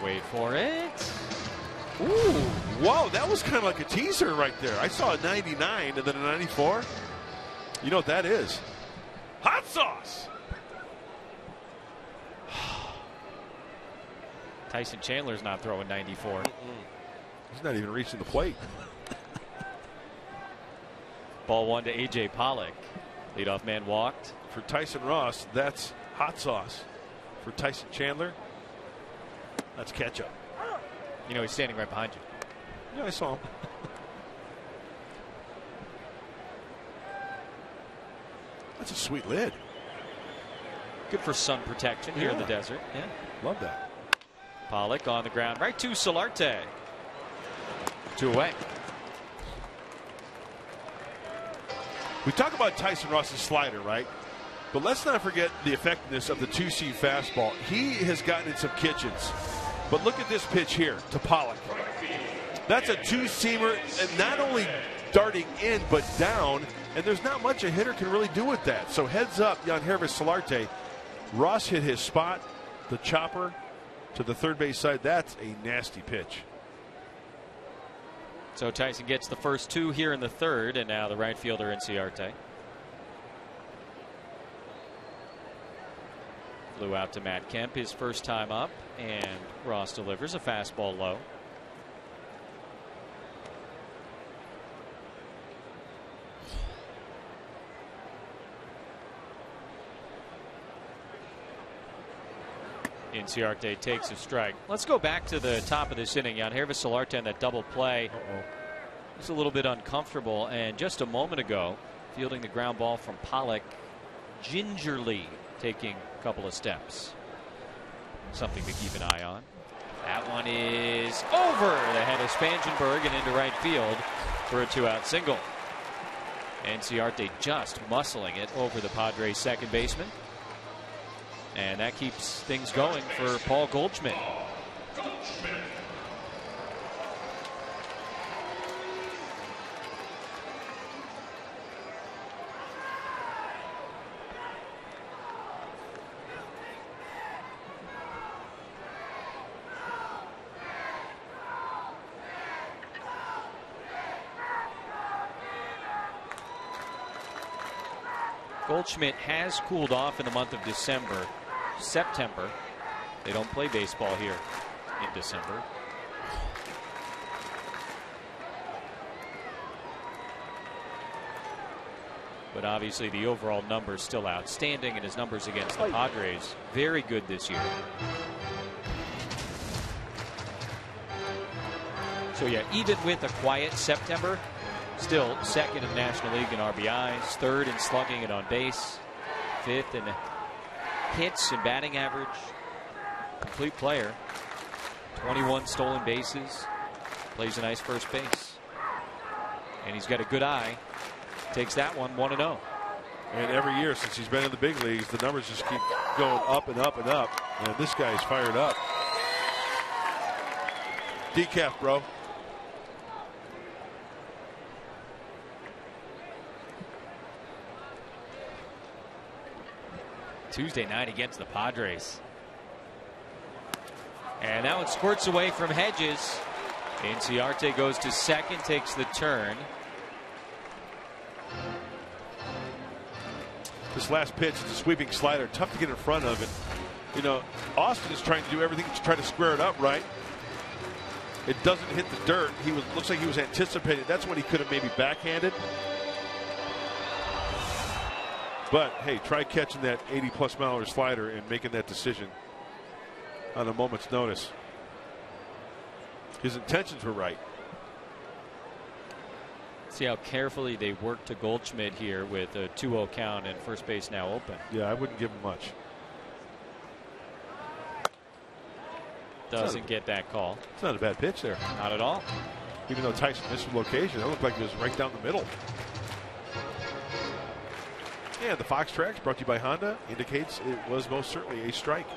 Wait for it. Ooh, wow, that was kind of like a teaser right there. I saw a 99 and then a 94. You know what that is? Hot sauce. Tyson Chandler's not throwing 94. He's not even reaching the plate. Ball 1 to A.J. Pollock. Leadoff man walked. For Tyson Ross, that's hot sauce. For Tyson Chandler, that's ketchup. You know, he's standing right behind you. Yeah, I saw him. That's a sweet lid. Good for sun protection here in the desert. Yeah. Love that. Pollock on the ground, right to Solarte. 2 away. We talk about Tyson Ross's slider, right? But let's not forget the effectiveness of the 2-seam fastball. He has gotten in some kitchens. But look at this pitch here to Pollock. That's a 2-seamer, and not only darting in, but down. And there's not much a hitter can really do with that. So heads up, Yangervis Solarte. Ross hit his spot, the chopper to the third base side. That's a nasty pitch. So Tyson gets the first 2 here in the third, and now the right fielder Inciarte. Flew out to Matt Kemp his first time up, and Ross delivers a fastball low. Inciarte takes a strike. Let's go back to the top of this inning. Yangervis Solarte on that double play. It's a little bit uncomfortable, and just a moment ago, fielding the ground ball from Pollock, gingerly taking a couple of steps. Something to keep an eye on. That one is over the head of Spangenberg and into right field for a 2-out single. Inciarte just muscling it over the Padres second baseman. And that keeps things going for Paul Goldschmidt. Goldschmidt has cooled off in the month of September. They don't play baseball here in December. But obviously the overall numbers still outstanding, and his numbers against the Padres very good this year. So yeah, even with a quiet September, still second in the National League in RBIs, third in slugging and on base, fifth in hits and batting average. Complete player. 21 stolen bases. Plays a nice first base. And he's got a good eye. Takes that one 1-0. And every year since he's been in the big leagues, the numbers just keep going up and up and up. And this guy's fired up. Decaf, bro. Tuesday night against the Padres. And that one squirts away from Hedges. Inciarte goes to second, takes the turn. This last pitch is a sweeping slider. Tough to get in front of it. You know, Austin is trying to do everything to try to square it up right. It doesn't hit the dirt. Looks like he was anticipating. That's when he could have maybe backhanded. But, hey, try catching that 80-plus mile an hour slider and making that decision on a moment's notice. His intentions were right. See how carefully they work to Goldschmidt here with a 2-0 count and first base now open. Yeah, I wouldn't give him much. Doesn't get that call. It's not a bad pitch there. Not at all. Even though Tyson missed the location, it looked like it was right down the middle. And the Fox Tracks, brought to you by Honda, indicates it was most certainly a strike.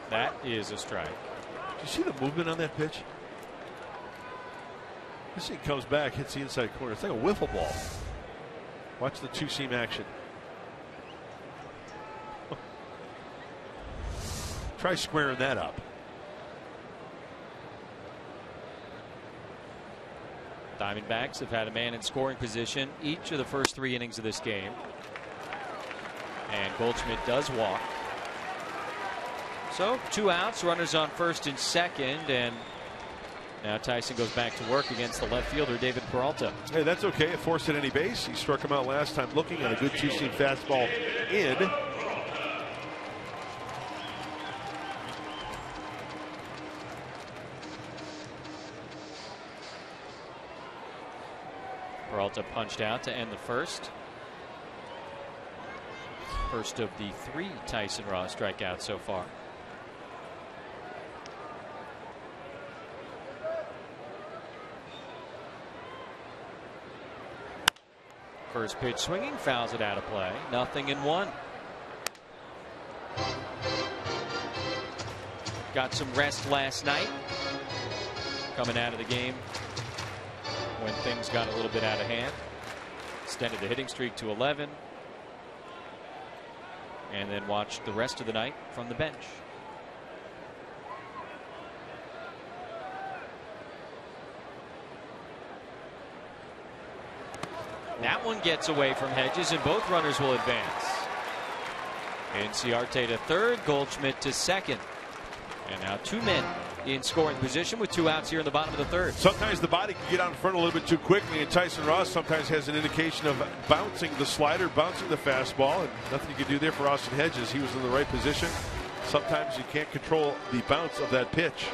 That is a strike. Do you see the movement on that pitch? This thing comes back, hits the inside corner. It's like a wiffle ball. Watch the two-seam action. Try squaring that up. Diamondbacks have had a man in scoring position each of the first 3 innings of this game. And Goldschmidt does walk. So 2 outs, runners on first and second, and now Tyson goes back to work against the left fielder David Peralta. Hey, that's okay. A force at any base. He struck him out last time looking at a good two-seam fastball in. Peralta punched out to end the first. First of the 3 Tyson Ross strikeouts so far. First pitch swinging, fouls it out of play. 0-1. Got some rest last night. Coming out of the game when things got a little bit out of hand. Extended the hitting streak to 11. And then watched the rest of the night from the bench. That one gets away from Hedges, and both runners will advance. Inciarte to third, Goldschmidt to second. And now 2 men in scoring position with 2 outs here in the bottom of the third. Sometimes the body can get out in front a little bit too quickly, and Tyson Ross sometimes has an indication of bouncing the slider, bouncing the fastball, and nothing you can do there for Austin Hedges. He was in the right position. Sometimes you can't control the bounce of that pitch.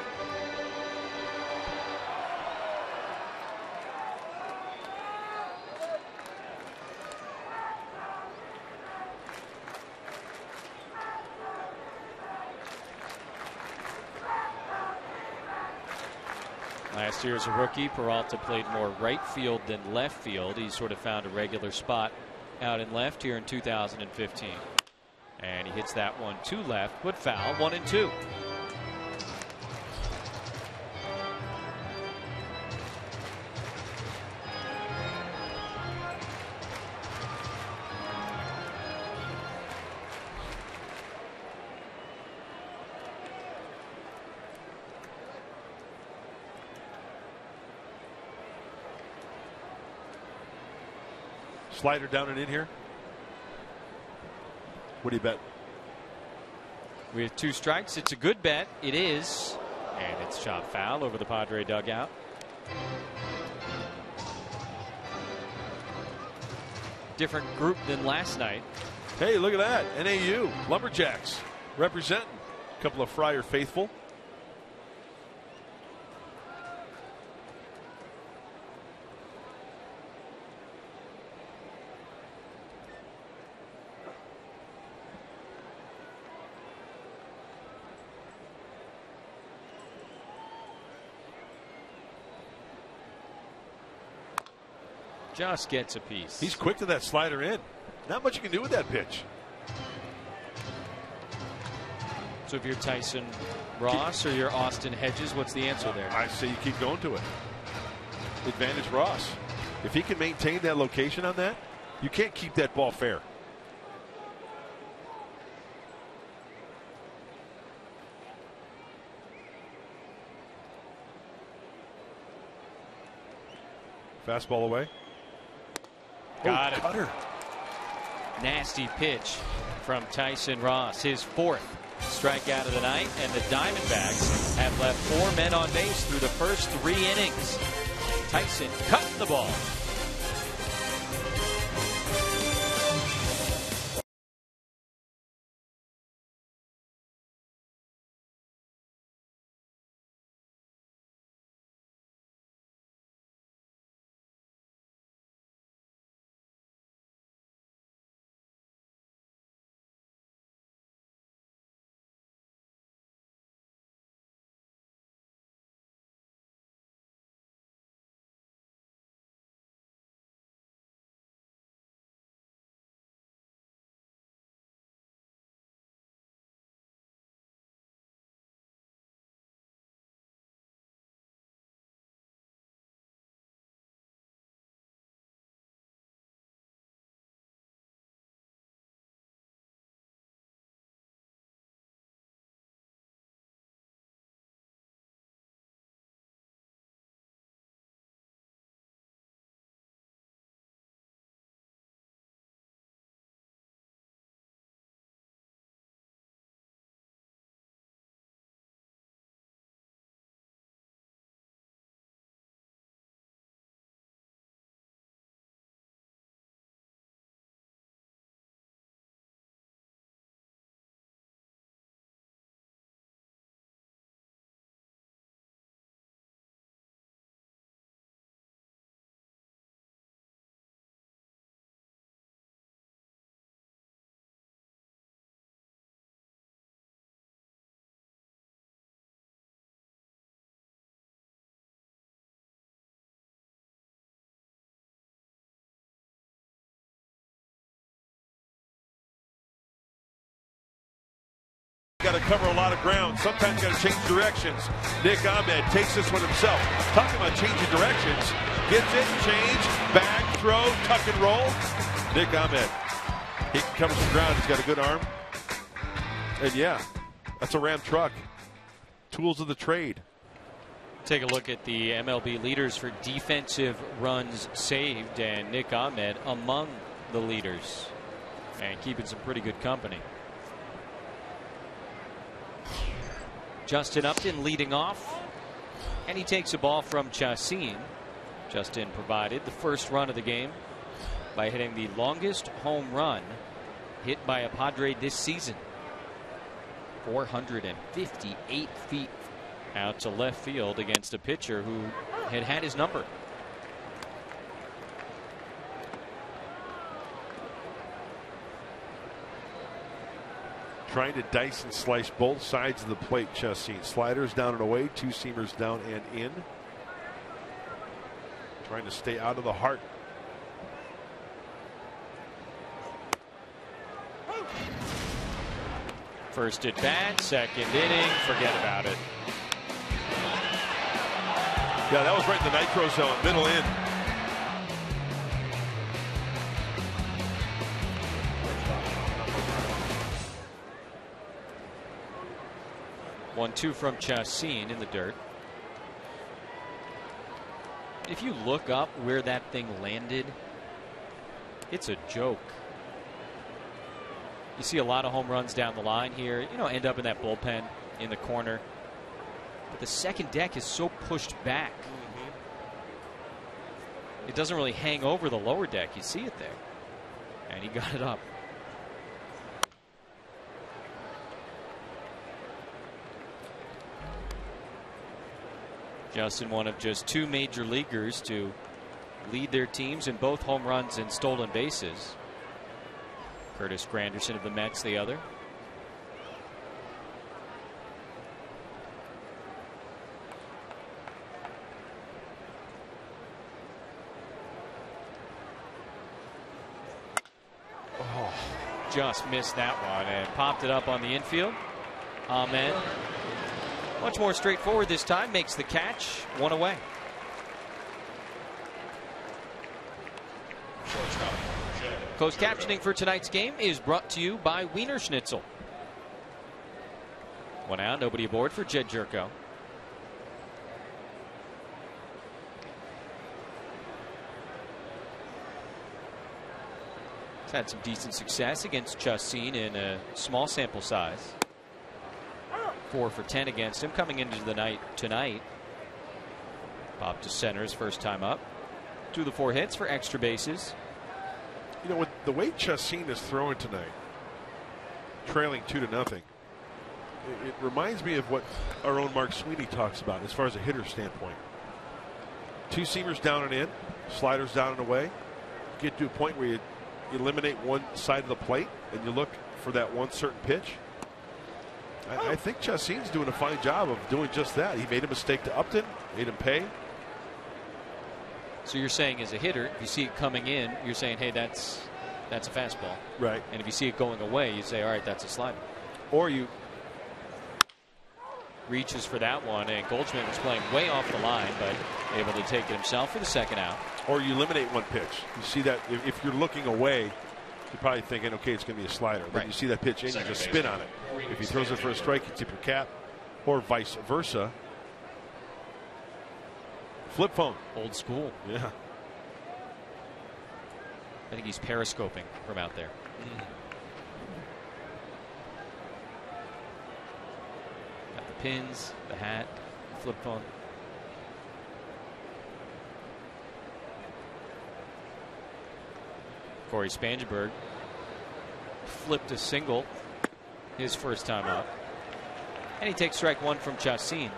Last year as a rookie, Peralta played more right field than left field. He sort of found a regular spot out in left here in 2015. And he hits that one to left, but foul, 1-2. Slider down and in here. What do you bet? We have 2 strikes. It's a good bet. It is. And it's shot foul over the Padre dugout. Different group than last night. Hey, look at that. NAU Lumberjacks representing a couple of Friar faithful. Just gets a piece. He's quick to that slider in. Not much you can do with that pitch. So if you're Tyson Ross or you're Austin Hedges, what's the answer there? I say you keep going to it. Advantage Ross. If he can maintain that location on that, you can't keep that ball fair. Fastball away. Got it. Cutter. Nasty pitch from Tyson Ross. His 4th strikeout of the night, and the Diamondbacks have left 4 men on base through the first 3 innings. Tyson cut the ball. Got to cover a lot of ground. Sometimes got to change directions. Nick Ahmed takes this one himself. Talking about changing directions. Gets it, change, back, throw, tuck and roll. Nick Ahmed. He can cover some ground. He's got a good arm. And yeah, that's a Ram truck. Tools of the trade. Take a look at the MLB leaders for defensive runs saved, and Nick Ahmed among the leaders and keeping some pretty good company. Justin Upton leading off, and he takes a ball from Chacin. Justin provided the first run of the game by hitting the longest home run hit by a Padre this season. 458 feet out to left field against a pitcher who had his number. Trying to dice and slice both sides of the plate. Chacin. Sliders down and away, 2-seamers down and in. Trying to stay out of the heart. First at bat, second inning, forget about it. Yeah, that was right in the nitro zone, middle in. One-two from Chacin in the dirt. If you look up where that thing landed, it's a joke. You see a lot of home runs down the line here, end up in that bullpen in the corner. But the second deck is so pushed back. It doesn't really hang over the lower deck. You see it there. And he got it up. Justin, one of just 2 major leaguers to lead their teams in both home runs and stolen bases. Curtis Granderson of the Mets, the other. just missed that one and popped it up on the infield. Ahmed, much more straightforward this time, makes the catch, one away. Closed captioning for tonight's game is brought to you by Wiener Schnitzel. One out, nobody aboard for Jed Jerko. He's had some decent success against Chassin in a small sample size. 4 for 10 against him coming into the night tonight. Bob to center his first time up. 2 of the 4 hits for extra bases. You know, with the way Chassin is throwing tonight, trailing 2-0, it reminds me of what our own Mark Sweeney talks about as far as a hitter standpoint. 2 seamers down and in, sliders down and away. Get to a point where you eliminate one side of the plate and you look for that one certain pitch. I think Chassin's doing a fine job of doing just that. He made a mistake to Upton, made him pay. So you're saying as a hitter, if you see it coming in, you're saying, hey, that's a fastball. Right. And if you see it going away, you say, all right, that's a slider. Or you reaches for that one, and Goldschmidt was playing way off the line, but able to take it himself for the second out. Or you eliminate one pitch. You see that if you're looking away, you're probably thinking, okay, it's going to be a slider. But right. You see that pitch in, you just spin on it. If he throws it for a strike, you tip your cap, or vice versa. Flip phone. Old school. Yeah. I think he's periscoping from out there. Got the pins, the hat, flip phone. Corey Spangenberg flipped a single his first time up. And he takes strike 1 from Chassin.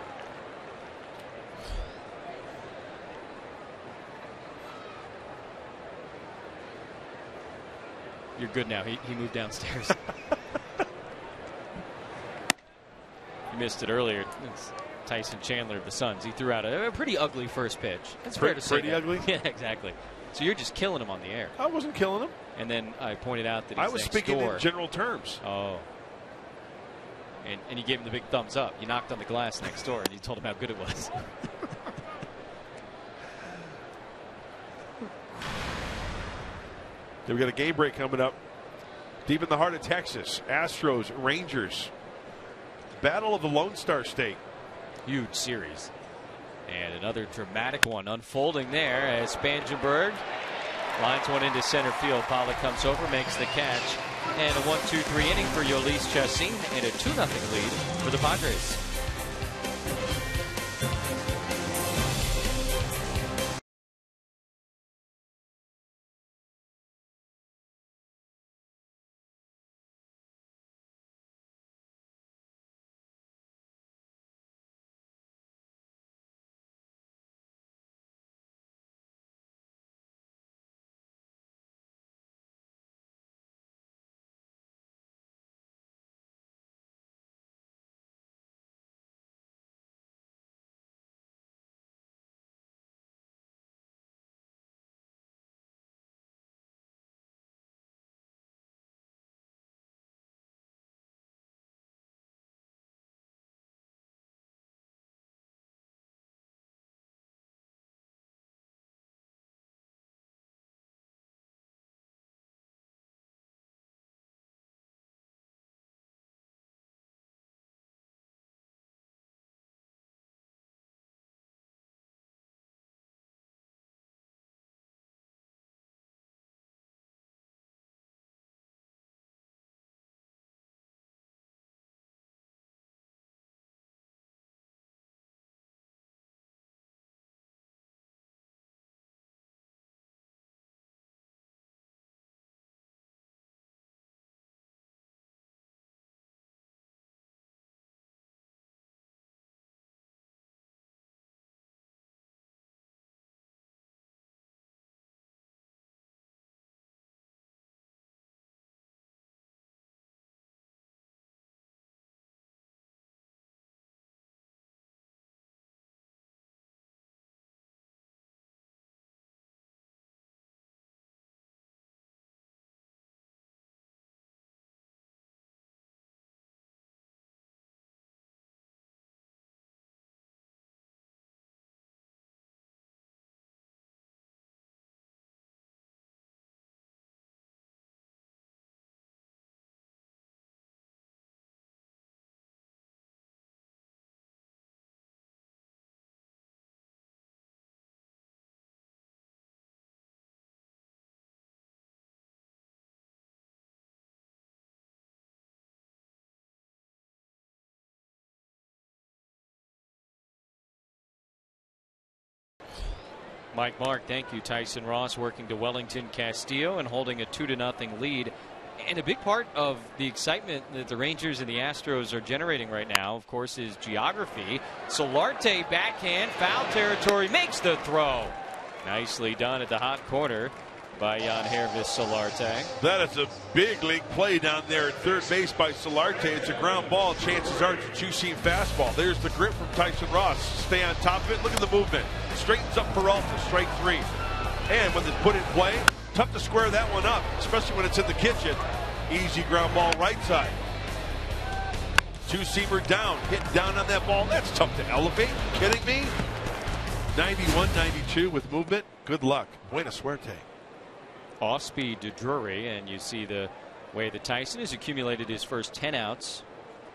You're good now. He moved downstairs. You missed it earlier. It's Tyson Chandler of the Suns. He threw out a pretty ugly first pitch. That's fair to say. Pretty ugly? Yeah, exactly. So you're just killing him on the air. I wasn't killing him. And then I pointed out that he's I was next speaking door. in general terms. Oh. And you gave him the big thumbs up. You knocked on the glass next door and you told him how good it was. We've got a game break coming up deep in the heart of Texas. Astros, Rangers. Battle of the Lone Star State. Huge series. And another dramatic one unfolding there as Spangenberg lines one into center field. Pollock comes over, makes the catch. And a 1-2-3 inning for Yolis Chassin and a 2-0 lead for the Padres. Mike Mark, thank you. Tyson Ross working to Wellington Castillo and holding a 2-0 lead. And a big part of the excitement that the Rangers and the Astros are generating right now, of course, is geography. Solarte backhand, foul territory, makes the throw. Nicely done at the hot corner by Yangervis Solarte. That is a big league play down there at third base by Solarte. It's a ground ball. Chances are it's a two-seam fastball. There's the grip from Tyson Ross. Stay on top of it. Look at the movement. Straightens up Peralta. Strike three. And when it's put in play, tough to square that one up, especially when it's in the kitchen. Easy ground ball right side. Two-seamer down. Hit down on that ball. That's tough to elevate. Kidding me? 91-92 with movement. Good luck. Buena suerte. Off speed to Drury, and you see the way that Tyson has accumulated his first 10 outs.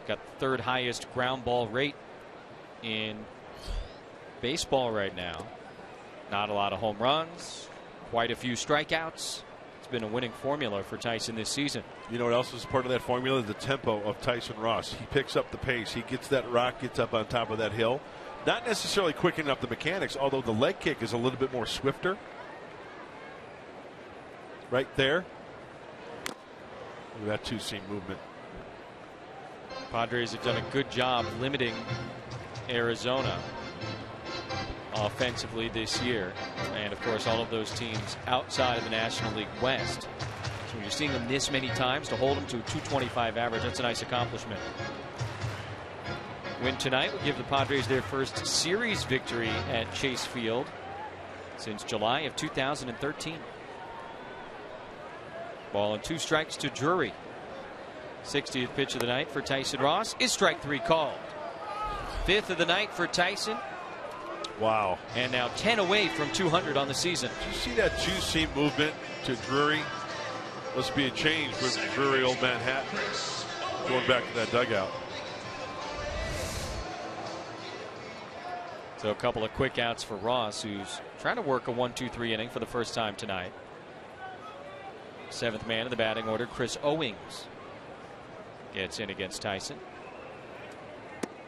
Got the third highest ground ball rate in baseball right now. Not a lot of home runs, quite a few strikeouts. It's been a winning formula for Tyson this season. You know what else is part of that formula? The tempo of Tyson Ross. He picks up the pace. He gets that rock, gets up on top of that hill. Not necessarily quickening up the mechanics, although the leg kick is a little bit more swifter. Right there. Look at that two-seam movement. Padres have done a good job limiting Arizona offensively this year. And, of course, all of those teams outside of the National League West. So when you're seeing them this many times, to hold them to a 225 average, that's a nice accomplishment. Win tonight would give the Padres their first series victory at Chase Field since July of 2013. Ball and 2 strikes to Drury. 60th pitch of the night for Tyson Ross is strike 3 called. 5th of the night for Tyson. Wow. And now 10 away from 200 on the season. Did you see that two-seam movement to Drury? Must be a change with Drury, old Manhattan, going back to that dugout. So a couple of quick outs for Ross, who's trying to work a 1-2-3 inning for the first time tonight. 7th man in the batting order, Chris Owings, gets in against Tyson.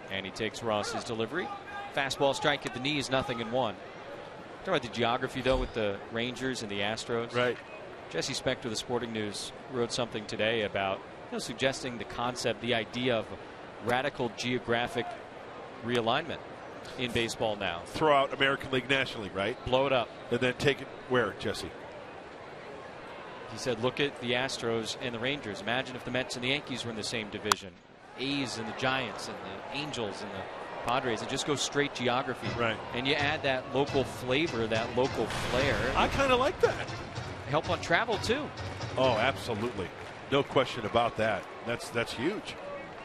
And he takes Ross's delivery. Fastball strike at the knee is 0-1. Talk about the geography, though, with the Rangers and the Astros. Right. Jesse Spector of the Sporting News wrote something today about suggesting the concept, the idea of radical geographic realignment in baseball now. Throw out American League, National League, right? Blow it up. And then take it where, Jesse? He said, look at the Astros and the Rangers. Imagine if the Mets and the Yankees were in the same division. A's and the Giants and the Angels and the Padres. And just go straight geography. Right. And you add that local flavor, that local flair. I kind of like that. Help on travel, too. Oh, absolutely. No question about that. That's huge.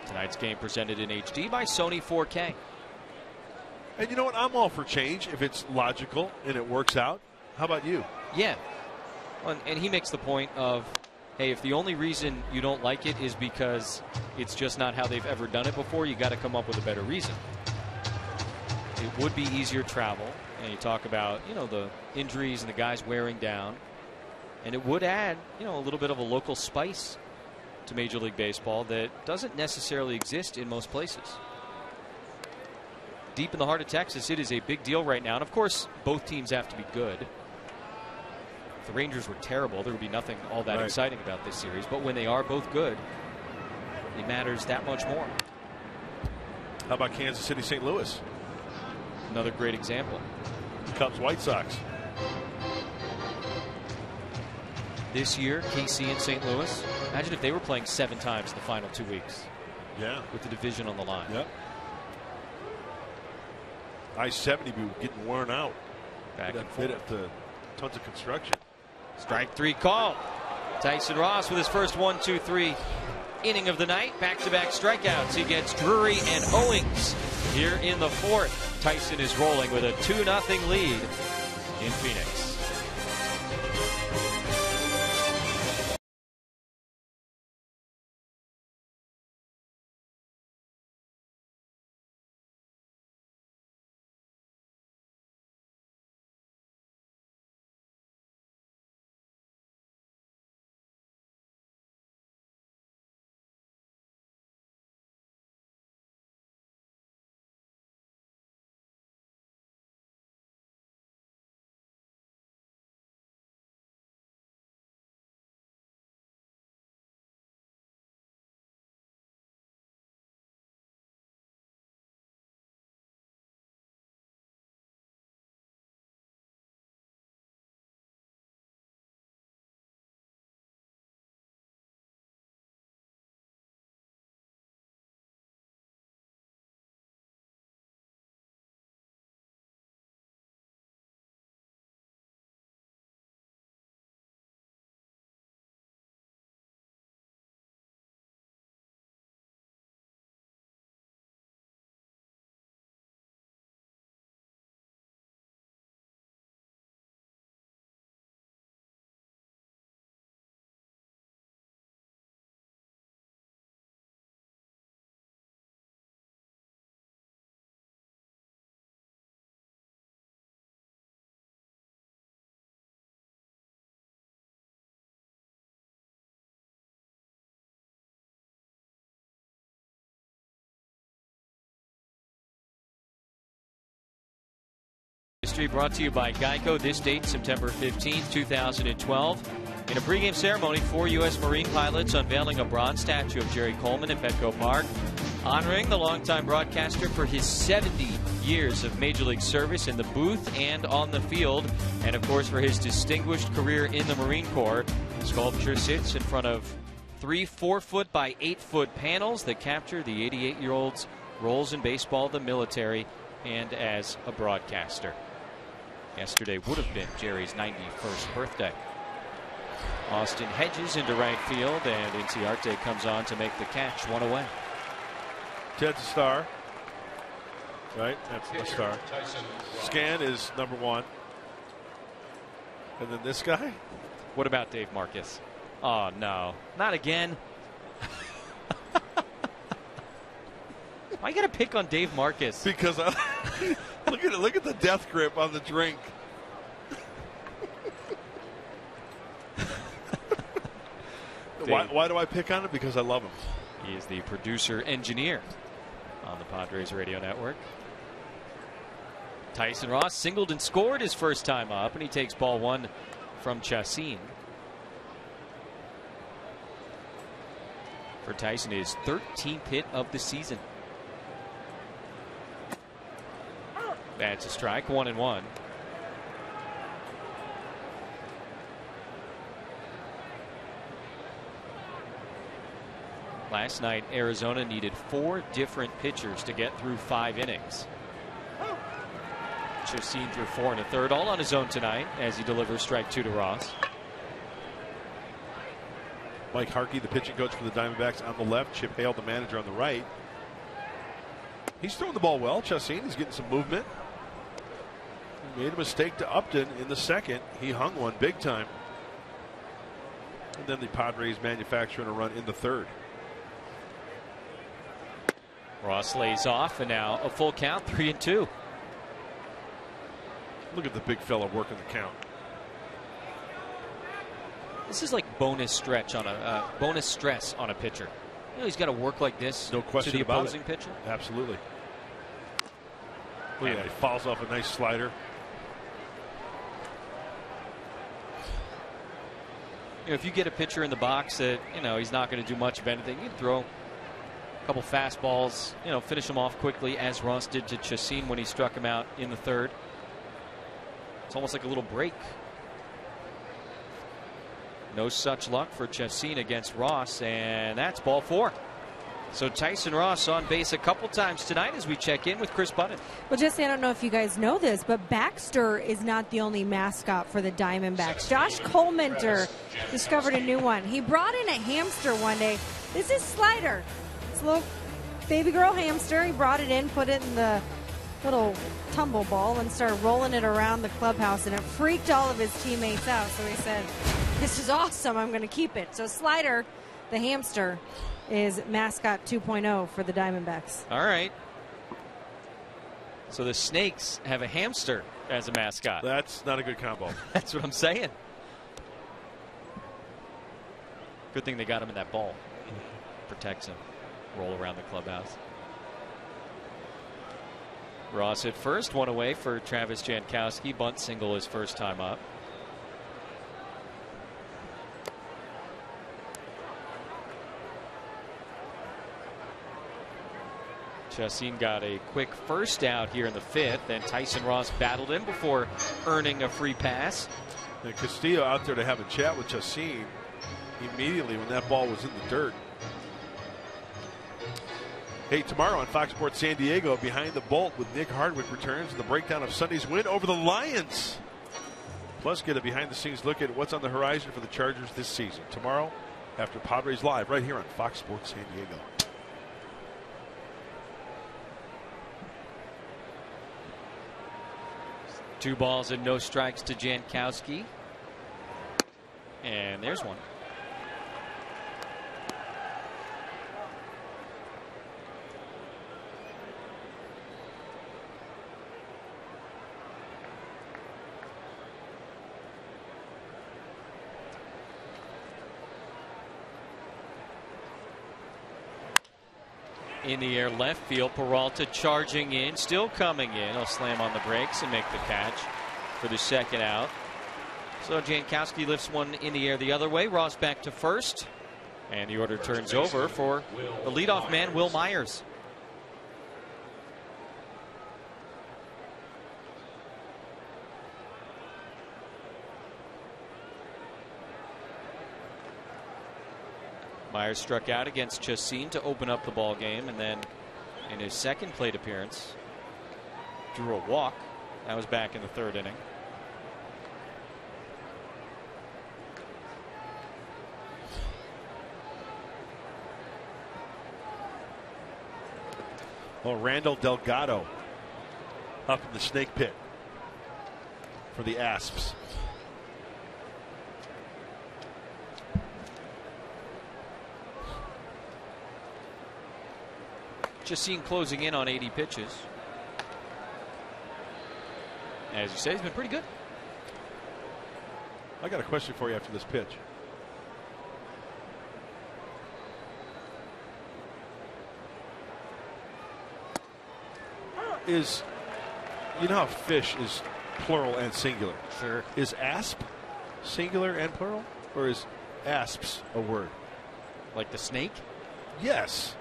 Tonight's game presented in HD by Sony 4K. And you know what? I'm all for change if it's logical and it works out. How about you? Yeah. And he makes the point of, hey, if the only reason you don't like it is because it's just not how they've ever done it before, you got to come up with a better reason. It would be easier travel. And you talk about, the injuries and the guys wearing down. And it would add, a little bit of a local spice to Major League Baseball that doesn't necessarily exist in most places. Deep in the heart of Texas, it is a big deal right now. And, of course, both teams have to be good. If the Rangers were terrible, there would be nothing all that exciting about this series. But when they are both good, it matters that much more. How about Kansas City, St. Louis? Another great example. Cubs, White Sox. This year, KC and St. Louis. Imagine if they were playing 7 times in the final 2 weeks. Yeah. With the division on the line. Yep. I-70 be getting worn out. Back and fit forth. at the tons of construction. Strike 3 call. Tyson Ross with his first 1-2-3 inning of the night. Back-to-back strikeouts. He gets Drury and Owings here in the 4th. Tyson is rolling with a 2-0 lead in Phoenix. History brought to you by Geico. This date, September 15th, 2012. In a pregame ceremony, 4 U.S. Marine pilots unveiling a bronze statue of Jerry Coleman in Petco Park, honoring the longtime broadcaster for his 70 years of Major League service in the booth and on the field, and of course for his distinguished career in the Marine Corps. The sculpture sits in front of 3 4-foot by 8-foot panels that capture the 88-year-old's roles in baseball, the military, and as a broadcaster. Yesterday would have been Jerry's 91st birthday. Austin Hedges into right field, and Inciarte comes on to make the catch, 1 away. Ted's a star. Right? That's a star. Scan is number 1. And then this guy? What about Dave Marcus? Oh, no. Not again. Why you got to pick on Dave Marcus? Because look at the death grip on the drink. Why do I pick on him? Because I love him. He is the producer engineer on the Padres radio network. Tyson Ross singled and scored his first time up, and he takes ball 1 from Chacin. For Tyson, his 13th hit of the season. That's a strike, 1-1. Last night, Arizona needed 4 different pitchers to get through 5 innings. Chacin threw 4 1/3, all on his own tonight as he delivers strike 2 to Ross. Mike Harkey, the pitching coach for the Diamondbacks, on the left. Chip Hale, the manager, on the right. He's throwing the ball well. Chacin is getting some movement. He made a mistake to Upton in the second. He hung one big time. And then the Padres manufacturing a run in the third. Ross lays off, and now a full count, 3-2. Look at the big fella working the count. This is like bonus stress on a pitcher. You know, he's got to work like this, no question, to the about opposing it. pitcher. Absolutely. Look at that. He fouls off a nice slider. You know, if you get a pitcher in the box that he's not going to do much of anything, you can throw a couple fastballs, finish him off quickly, as Ross did to Chacin when he struck him out in the third. It's almost like a little break. No such luck for Chacin against Ross, and that's ball 4. So Tyson Ross on base a couple times tonight as we check in with Chris Button. Well, Jesse, I don't know if you guys know this, but Baxter is not the only mascot for the Diamondbacks. Josh Coleminter discovered a new one. He brought in a hamster one day. This is Slider. It's a little baby girl hamster. He brought it in, put it in the little tumble ball, and started rolling it around the clubhouse, and it freaked all of his teammates out. So he said, "This is awesome. I'm going to keep it." So Slider, the hamster, is mascot 2.0 for the Diamondbacks. All right. So the Snakes have a hamster as a mascot. That's not a good combo. That's what I'm saying. Good thing they got him in that ball. Protects him. Roll around the clubhouse. Ross at first, 1 away for Travis Jankowski. Bunt single his first time up. Chacin got a quick first out here in the 5th, and Tyson Ross battled him before earning a free pass. And Castillo out there to have a chat with Chacin immediately when that ball was in the dirt. Hey, tomorrow on Fox Sports San Diego, Behind the Bolt with Nick Hardwick returns with the breakdown of Sunday's win over the Lions. Plus, get a behind-the-scenes look at what's on the horizon for the Chargers this season. Tomorrow, after Padres Live, right here on Fox Sports San Diego. Two balls and no strikes to Jankowski. And there's one. in the air left field. Peralta charging in, still coming in. He'll slam on the brakes and make the catch for the second out. So Jankowski lifts one in the air the other way. Ross back to first. And the order turns over for the leadoff man, Will Myers. Myers struck out against Chacin to open up the ball game, and then in his second plate appearance drew a walk. That was back in the third inning. Well, Randall Delgado up in the snake pit for the Asps. Chacin closing in on 80 pitches. As you say, he's been pretty good. I got a question for you after this pitch. You know how fish is plural and singular? Sure. Is asp singular and plural? Or is asps a word? Like the snake? Yes.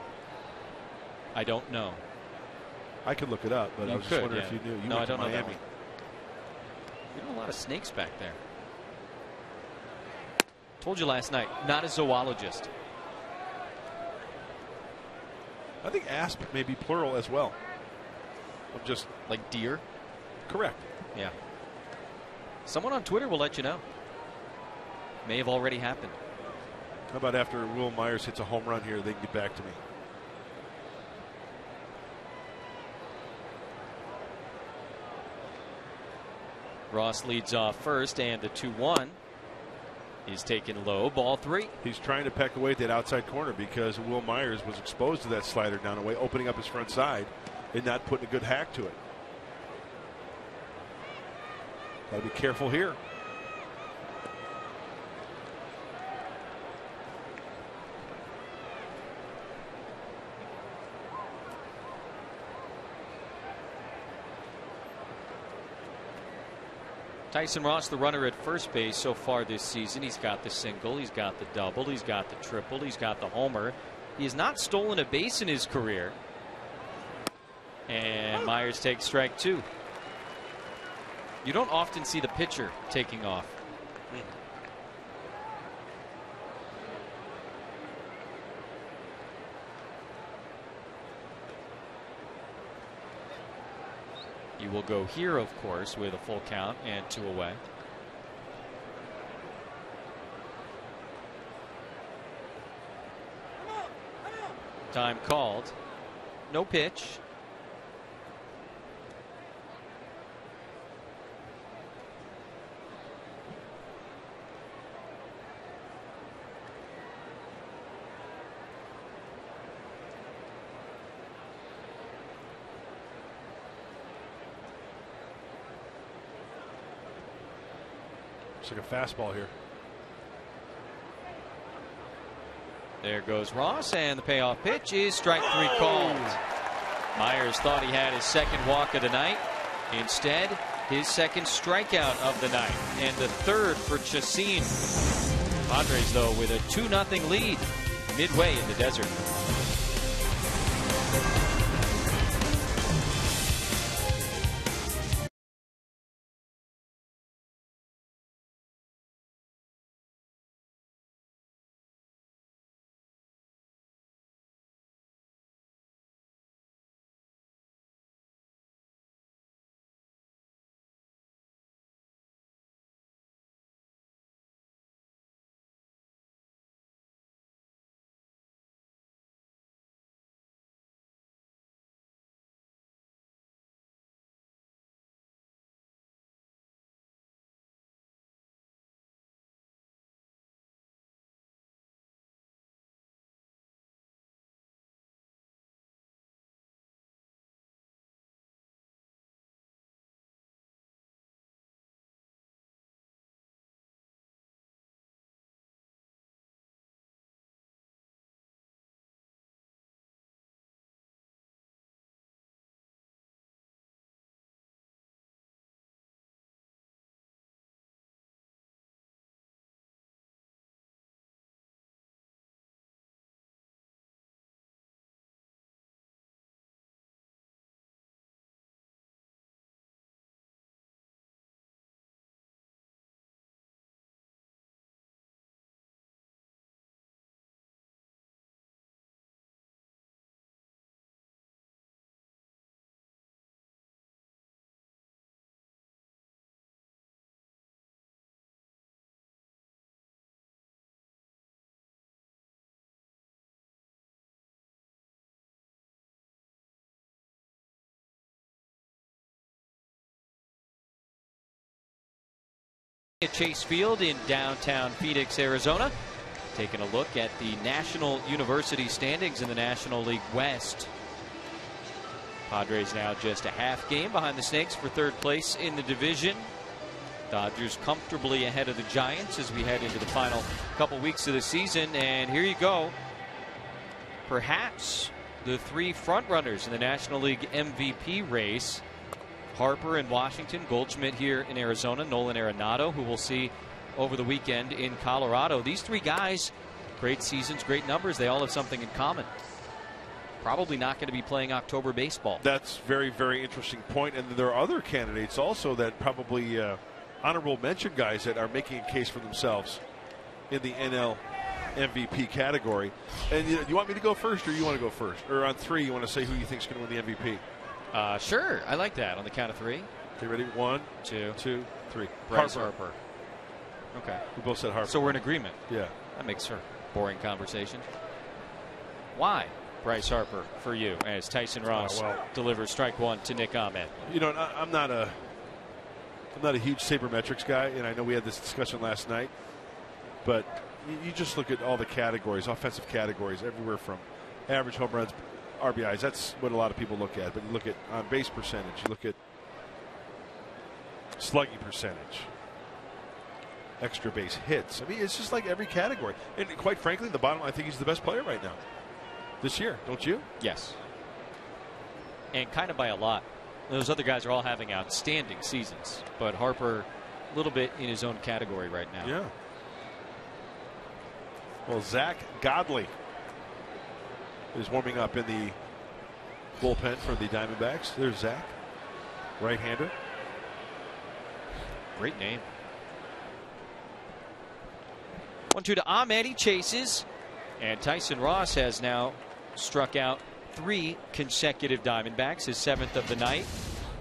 I don't know. I could look it up, but I was just wondering if you knew. You no, went I don't to know that Miami. one. You know a lot of snakes back there. Told you last night, not a zoologist. I think asp may be plural as well. I'm just like deer. Correct. Yeah. Someone on Twitter will let you know. May have already happened. How about after Will Myers hits a home run here, they can get back to me. Ross leads off first, and the 2-1 is taken low. Ball 3. He's trying to peck away at that outside corner because Will Myers was exposed to that slider down away, opening up his front side and not putting a good hack to it. Got to be careful here. Tyson Ross, the runner at first base so far this season. He's got the single, he's got the double, he's got the triple, he's got the homer. He has not stolen a base in his career. And Myers takes strike 2. You don't often see the pitcher taking off. You will go here, of course, with a full count and 2 away. Time called. No pitch. It's like a fastball here. There goes Ross, and the payoff pitch is strike 3 called. Myers thought he had his second walk of the night. Instead, his second strikeout of the night, and the third for Chacin. Padres, though, with a 2-0 lead midway in the desert. At Chase Field in downtown Phoenix, Arizona. Taking a look at the National University standings in the National League West. Padres now just a half game behind the Snakes for third place in the division. Dodgers comfortably ahead of the Giants as we head into the final couple weeks of the season. And here you go. Perhaps the three frontrunners in the National League MVP race. Harper in Washington, Goldschmidt here in Arizona, Nolan Arenado, who we'll see over the weekend in Colorado. These three guys, great seasons, great numbers. They all have something in common. Probably not going to be playing October baseball. That's very, very interesting point. And there are other candidates also that probably honorable mention guys that are making a case for themselves in the NL MVP category. And you want me to go first, or you want to go first? Or on three, you want to say who you think is going to win the MVP? Sure. I like that. On the count of three. Okay, ready? 1, 2, 3. Bryce Harper. Okay. We both said Harper. So we're in agreement. Yeah. That makes for boring conversation. Why Bryce Harper for you as Tyson Ross delivers strike one to Nick Ahmed? You know, I'm not a huge sabermetrics guy, and I know we had this discussion last night, but you just look at all the categories, offensive categories, everywhere from average home runs, RBIs. That's what a lot of people look at. But you look at on base percentage, you look at slugging percentage, extra base hits. I mean, it's just like every category. And quite frankly, the bottom, I think he's the best player right now this year. Don't you? Yes. And kind of by a lot. Those other guys are all having outstanding seasons, but Harper a little bit in his own category right now. Yeah. Well, Zach Godley is warming up in the bullpen for the Diamondbacks. There's Zach, right-hander. Great name. 1-2 to Ahmed. He chases, and Tyson Ross has now struck out 3 consecutive Diamondbacks, his 7th of the night.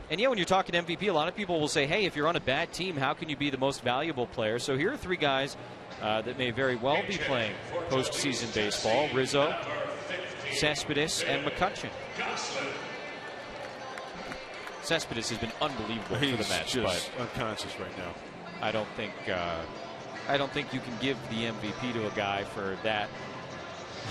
And yeah, when you're talking MVP, a lot of people will say, hey, if you're on a bad team, how can you be the most valuable player? So here are 3 guys that may very well be playing postseason baseball: Rizzo, Cespedes, and McCutchen. Cespedes has been unbelievable for the Mets, just unconscious right now. I don't think you can give the MVP to a guy for that.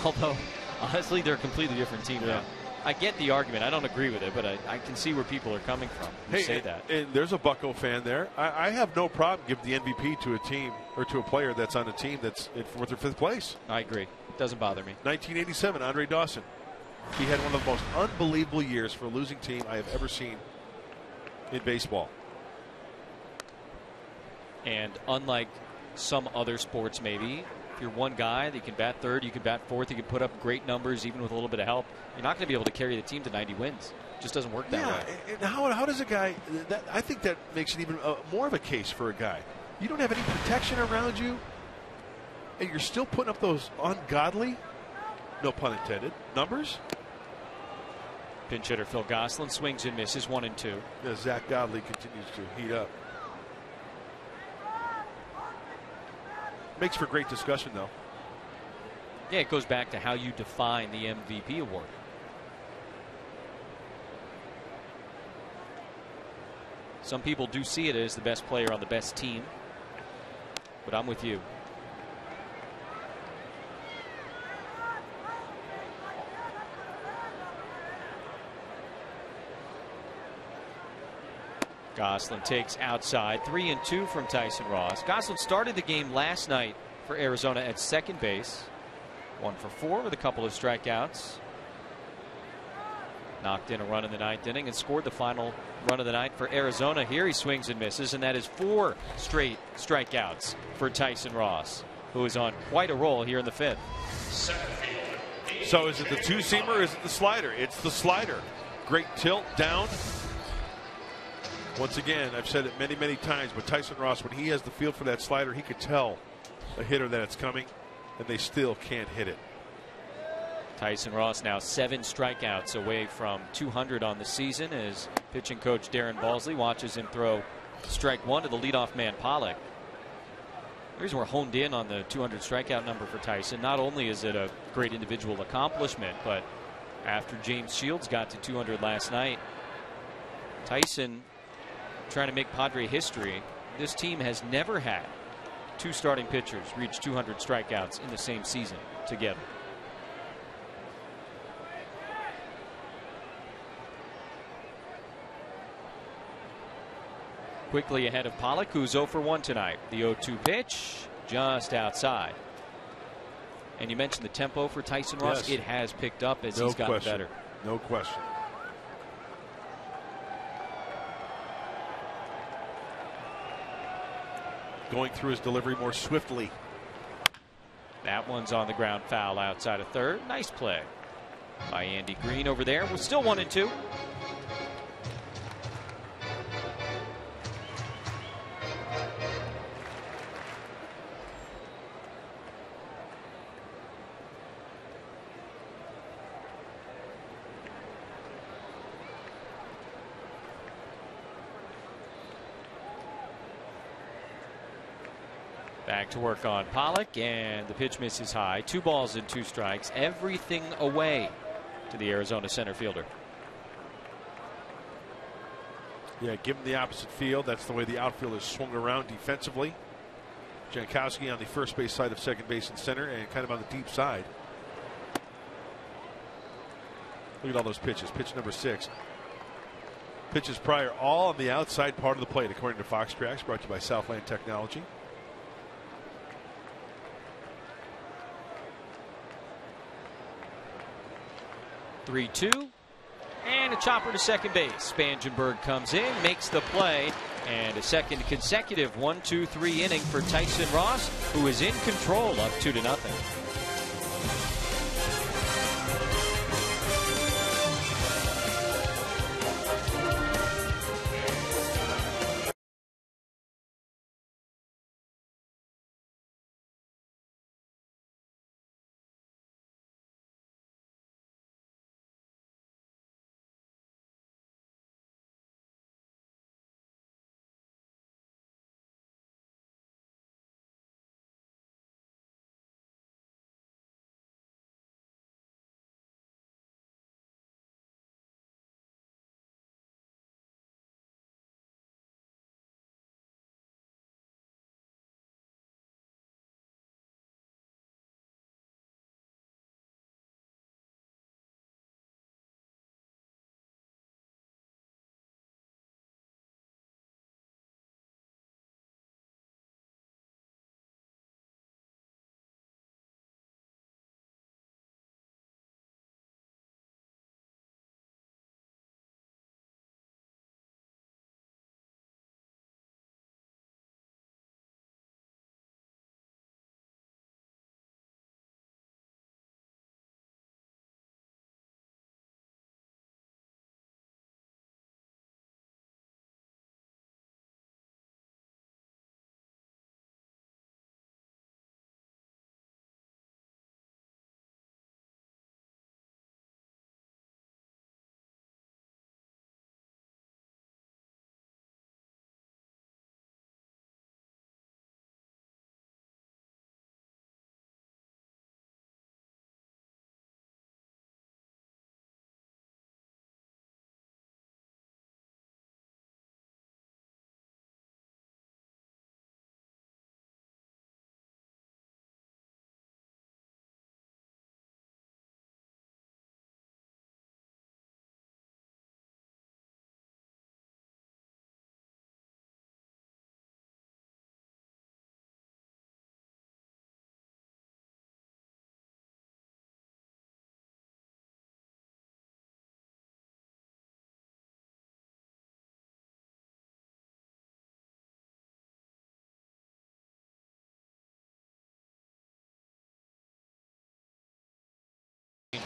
Although, honestly, they're a completely different team now. I get the argument. I don't agree with it, but I can see where people are coming from who say that. And there's a Bucco fan there. I have no problem giving the MVP to a team or to a player that's on a team that's in 4th or 5th place. I agree. It doesn't bother me. 1987, Andre Dawson. He had one of the most unbelievable years for a losing team I have ever seen in baseball. And unlike some other sports, maybe, if you're one guy that you can bat third, you can bat fourth, you can put up great numbers even with a little bit of help, you're not going to be able to carry the team to 90 wins. It just doesn't work that way. And how does a guy, I think that makes it even more of a case for a guy. You don't have any protection around you, and you're still putting up those ungodly, no pun intended, numbers. Pinch hitter Phil Gosselin swings and misses, 1-2. Yeah, Zach Godley continues to heat up. Makes for great discussion, though. Yeah, it goes back to how you define the MVP award. Some people do see it as the best player on the best team, but I'm with you. Gosselin takes outside, 3-2 from Tyson Ross. Gosselin started the game last night for Arizona at second base. 1 for 4 with a couple of strikeouts. Knocked in a run in the 9th inning and scored the final run of the night for Arizona. Here he swings and misses, and that is 4 straight strikeouts for Tyson Ross, who is on quite a roll here in the 5th. So is it the two-seamer or is it the slider? It's the slider. Great tilt down. Once again, I've said it many, many times, but Tyson Ross, when he has the feel for that slider, he could tell a hitter that it's coming, and they still can't hit it. Tyson Ross now 7 strikeouts away from 200 on the season as pitching coach Darren Balsley watches him throw strike 1 to the leadoff man Pollock. The reason we're honed in on the 200 strikeout number for Tyson, not only is it a great individual accomplishment, but after James Shields got to 200 last night, Tyson trying to make Padre history this team has never had 2 starting pitchers reach 200 strikeouts in the same season together. Quickly ahead of Pollock, who's 0 for 1 tonight. The 0-2 pitch just outside. And you mentioned the tempo for Tyson Ross. Yes. It has picked up as he's gotten better. No question. Going through his delivery more swiftly. That one's on the ground, foul outside of third. Nice play by Andy Green over there. We're still 1-2. Back to work on Pollock, and the pitch misses high. 2 balls and 2 strikes. Everything away to the Arizona center fielder. Yeah, give him the opposite field. That's the way the outfield is swung around defensively. Jankowski on the first base side of second base and center, and kind of on the deep side. Look at all those pitches. Pitch number 6. Pitches prior, all on the outside part of the plate, according to Fox Tracks, brought to you by Southland Technology. (3-2) and a chopper to second base. Spangenberg comes in, makes the play, and a second consecutive 1-2-3 inning for Tyson Ross, who is in control up 2-0.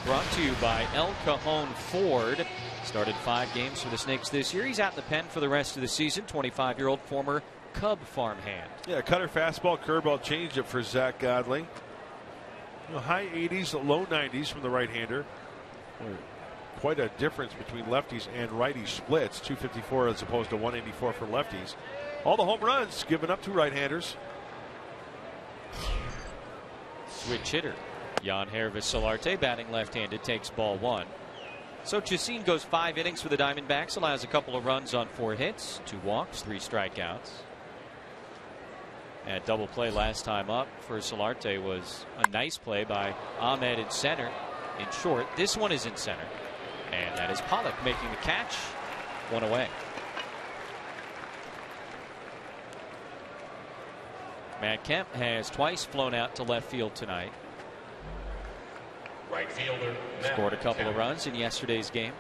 Brought to you by El Cajon Ford. Started 5 games for the Snakes this year. He's out in the pen for the rest of the season. 25-year-old former Cub farmhand. Yeah, cutter, fastball, curveball, changeup for Zach Godley. High 80s, low 90s from the right-hander. Quite a difference between lefties and righty splits. 254 as opposed to 184 for lefties. All the home runs given up to right-handers. Switch hitter Jan Hervis Solarte, batting left-handed, takes ball 1. So Chacin goes 5 innings for the Diamondbacks, allows a couple of runs on 4 hits, 2 walks, 3 strikeouts. And double play last time up for Solarte was a nice play by Ahmed in center. In short, this one is in center. And that is Pollock making the catch. One away. Matt Kemp has twice flown out to left field tonight. Right fielder. Scored a couple of runs in yesterday's game.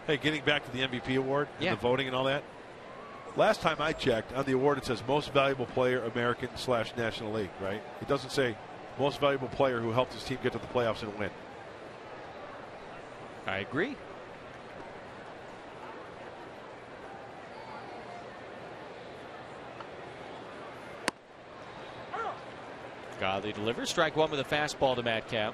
Hey, getting back to the MVP award and Yeah. the voting and all that. Last time I checked, on the award it says most valuable player American / National League, right? It doesn't say most valuable player who helped his team get to the playoffs and win. I agree. Godley delivers. Strike one with a fastball to Matt Kemp.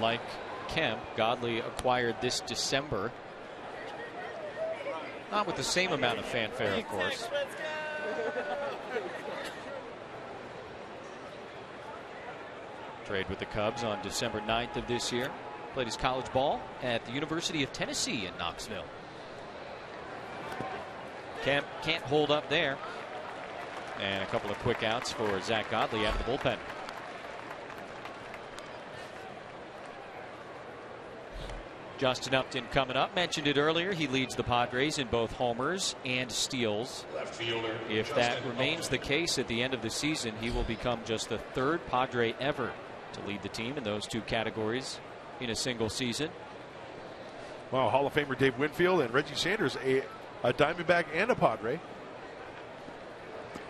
Like Kemp, Godley acquired this December. Not with the same amount of fanfare, of course. Trade with the Cubs on December 9th of this year. Played his college ball at the University of Tennessee in Knoxville. Kemp can't hold up there. And a couple of quick outs for Zach Godley out of the bullpen. Justin Upton coming up. Mentioned it earlier. He leads the Padres in both homers and steals. Left fielder. If that remains the case at the end of the season, he will become just the third Padre ever to lead the team in those two categories in a single season. Wow, Hall of Famer Dave Winfield and Reggie Sanders, a Diamondback and a Padre.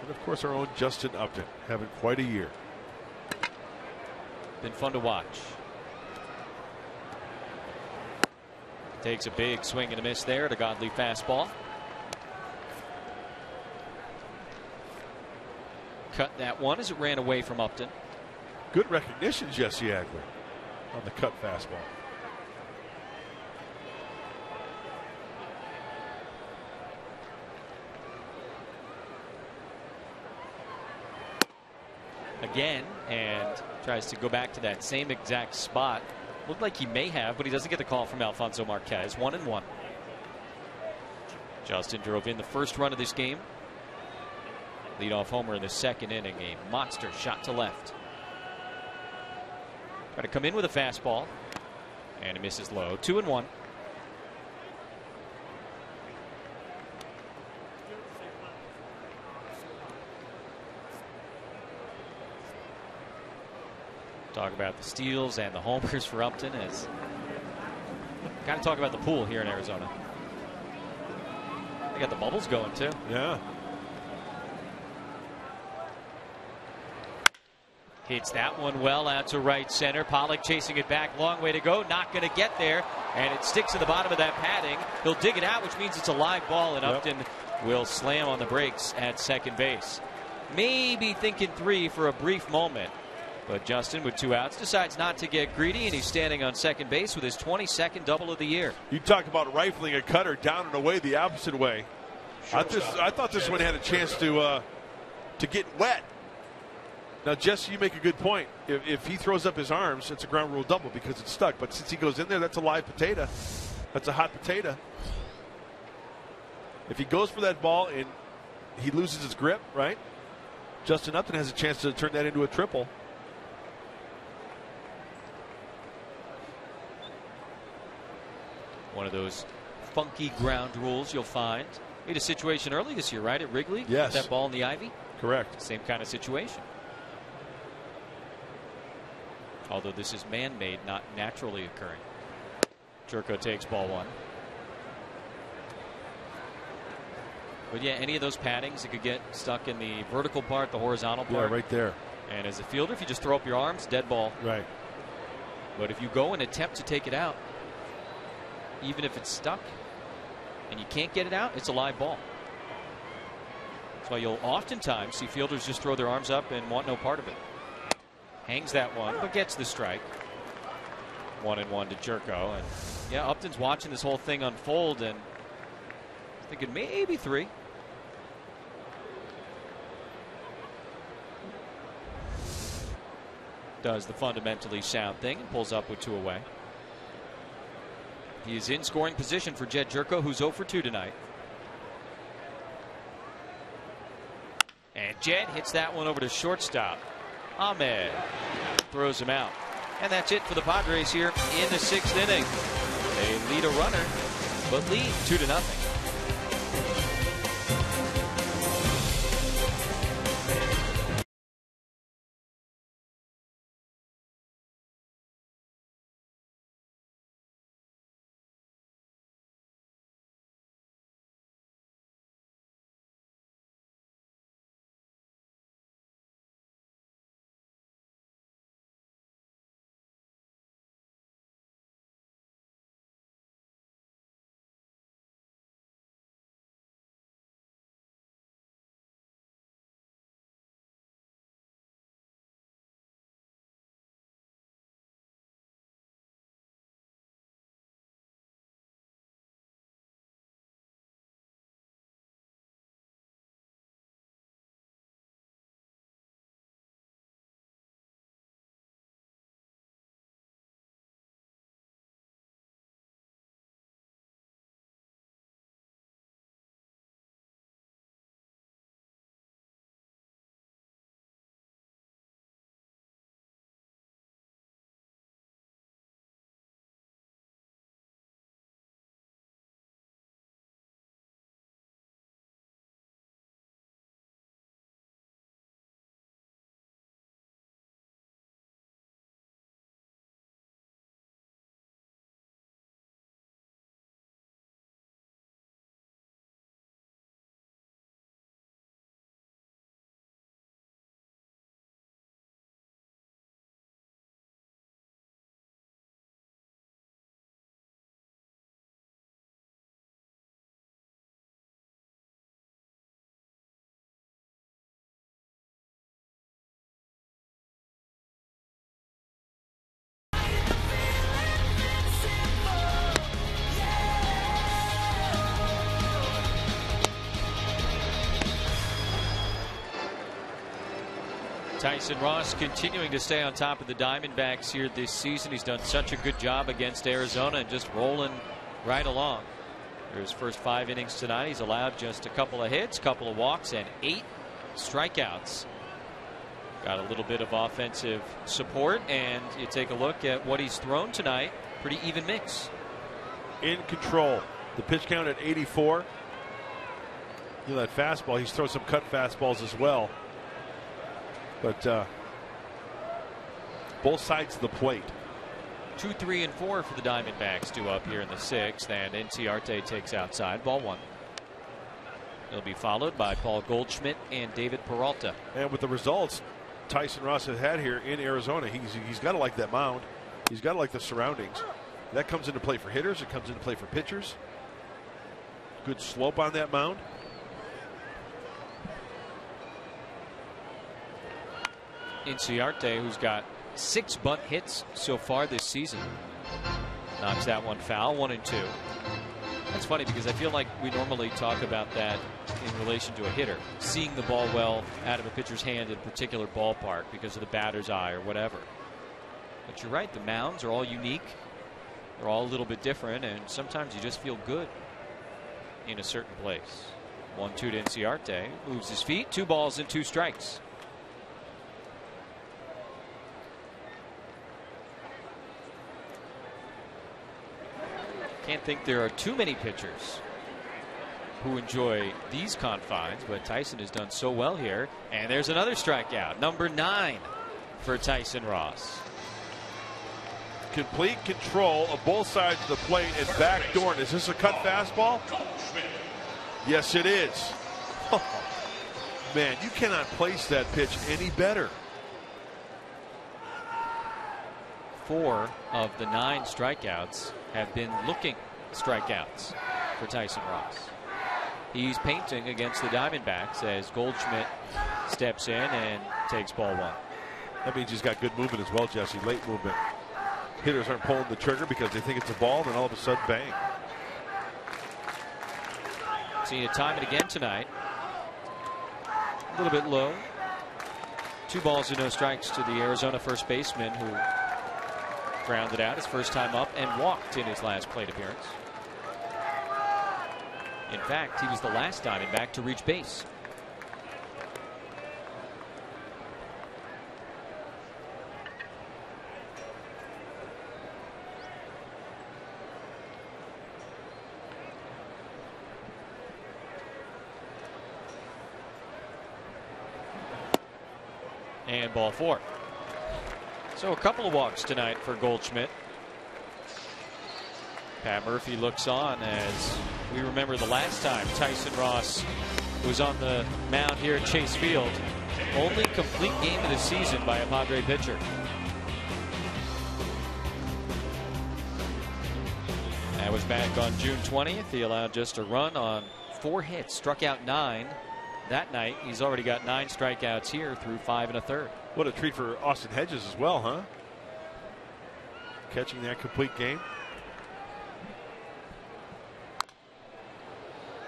And of course our own Justin Upton having quite a year. Been fun to watch. Takes a big swing and a miss there at a Godley fastball. Cut that one as it ran away from Upton. Good recognition, Jesse Agler, on the cut fastball. Again, and tries to go back to that same exact spot. Looked like he may have, but he doesn't get the call from Alfonso Marquez. 1-1. Justin drove in the first run of this game. Leadoff homer in the second inning. A monster shot to left. Try to come in with a fastball. And it misses low. 2-1. Talk about the steals and the homers for Upton. As kind of talk about the pool here in Arizona. They got the bubbles going too. Yeah. Hits that one well out to right center. Pollock chasing it back. Long way to go. Not going to get there. And it sticks to the bottom of that padding. He'll dig it out, which means it's a live ball. And Upton will slam on the brakes at second base. Maybe thinking three for a brief moment. But Justin, with two outs, decides not to get greedy, and he's standing on second base with his 22nd double of the year. You talk about rifling a cutter down and away the opposite way. I thought this one had a chance to get wet. Now, Jesse, you make a good point. If he throws up his arms, it's a ground rule double because it's stuck. But since he goes in there, that's a live potato. That's a hot potato. If he goes for that ball and he loses his grip, right? Justin Upton has a chance to turn that into a triple. One of those funky ground rules you'll find. We had a situation early this year, right, at Wrigley? Yes. That ball in the ivy? Correct. Same kind of situation. Although this is man-made, not naturally occurring. Jerko takes ball one. But yeah, any of those paddings, it could get stuck in the vertical part, the horizontal part. Yeah, right there. And as a fielder, if you just throw up your arms, dead ball. Right. But if you go and attempt to take it out, even if it's stuck and you can't get it out, it's a live ball. That's why you'll oftentimes see fielders just throw their arms up and want no part of it. Hangs that one, but gets the strike. 1-1 to Jerko. And yeah, Upton's watching this whole thing unfold and thinking maybe three. does the fundamentally sound thing and pulls up with 2 away. He is in scoring position for Jed Jerko, who's 0 for 2 tonight. And Jed hits that one over to shortstop. Ahmed throws him out. And that's it for the Padres here in the 6th inning. They lead a runner, but lead 2-0. Tyson Ross continuing to stay on top of the Diamondbacks here this season. He's done such a good job against Arizona and just rolling right along. For his first 5 innings tonight, he's allowed just a couple of hits, couple of walks, and 8 strikeouts. Got a little bit of offensive support, and you take a look at what he's thrown tonight. Pretty even mix. In control. The pitch count at 84. You know, that fastball, he's thrown some cut fastballs as well. But both sides of the plate. 2, 3, and 4 for the Diamondbacks due up here in the 6th, and Inciarte takes outside, ball 1. He'll be followed by Paul Goldschmidt and David Peralta. And with the results Tyson Ross has had here in Arizona, he's got to like that mound. He's got to like the surroundings. That comes into play for hitters. It comes into play for pitchers. Good slope on that mound. Inciarte, who's got 6 bunt hits so far this season, knocks that one foul. 1 and 2. That's funny because I feel like we normally talk about that in relation to a hitter, seeing the ball well out of a pitcher's hand in a particular ballpark because of the batter's eye or whatever. But you're right, the mounds are all unique. They're all a little bit different, and sometimes you just feel good in a certain place. 1-2 to Inciarte, moves his feet. 2 balls and 2 strikes. Can't think there are too many pitchers who enjoy these confines, but Tyson has done so well here. And there's another strikeout, number 9 for Tyson Ross. Complete control of both sides of the plate and backdooring. Is this a cut fastball? Yes, it is. Oh, man, you cannot place that pitch any better. 4 of the 9 strikeouts have been looking strikeouts for Tyson Ross. He's painting against the Diamondbacks as Goldschmidt steps in and takes ball 1. That means he's got good movement as well, Jesse. Late movement. Hitters aren't pulling the trigger because they think it's a ball, and all of a sudden, bang. Seeing it time and again tonight. A little bit low. 2 balls and no strikes to the Arizona first baseman, who grounded out his first time up and walked in his last plate appearance. In fact, he was the last Diamondback to reach base. And ball 4. So a couple of walks tonight for Goldschmidt. Pat Murphy looks on as we remember the last time Tyson Ross was on the mound here at Chase Field. Only complete game of the season by a Padre pitcher. That was back on June 20th. He allowed just a run on 4 hits, struck out 9. That night, he's already got 9 strikeouts here through 5 1/3. What a treat for Austin Hedges as well, huh? Catching that complete game.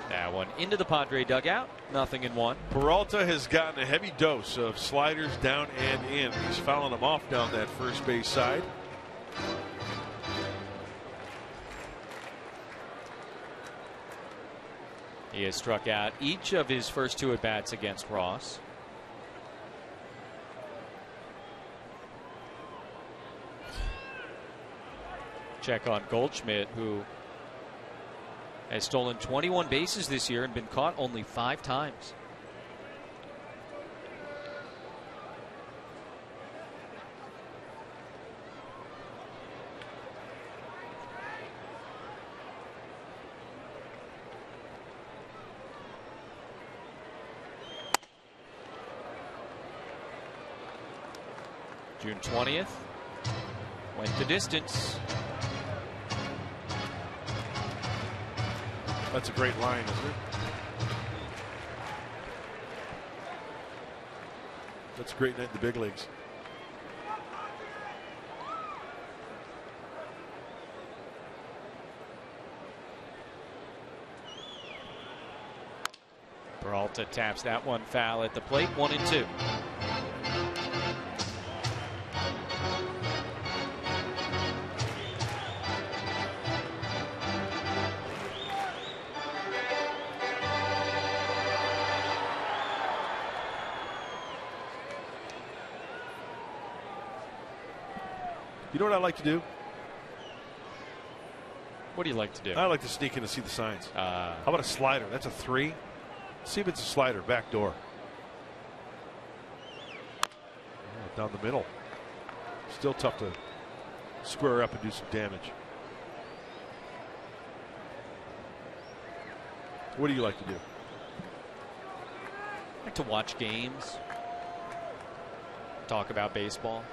That one into the Padre dugout. 0-1. Peralta has gotten a heavy dose of sliders down and in. He's fouling them off down that first base side. He has struck out each of his first 2 at-bats against Ross. Check on Goldschmidt, who has stolen 21 bases this year and been caught only 5 times. June 20th. Went the distance. That's a great line, isn't it? That's a great night in the big leagues. Peralta taps that one foul at the plate. 1-2. You know what I like to do? What do you like to do? I like to sneak in to see the signs. How about a slider? That's a 3. See if it's a slider. Back door. Oh, down the middle. Still tough to square up and do some damage. What do you like to do? I like to watch games. Talk about baseball.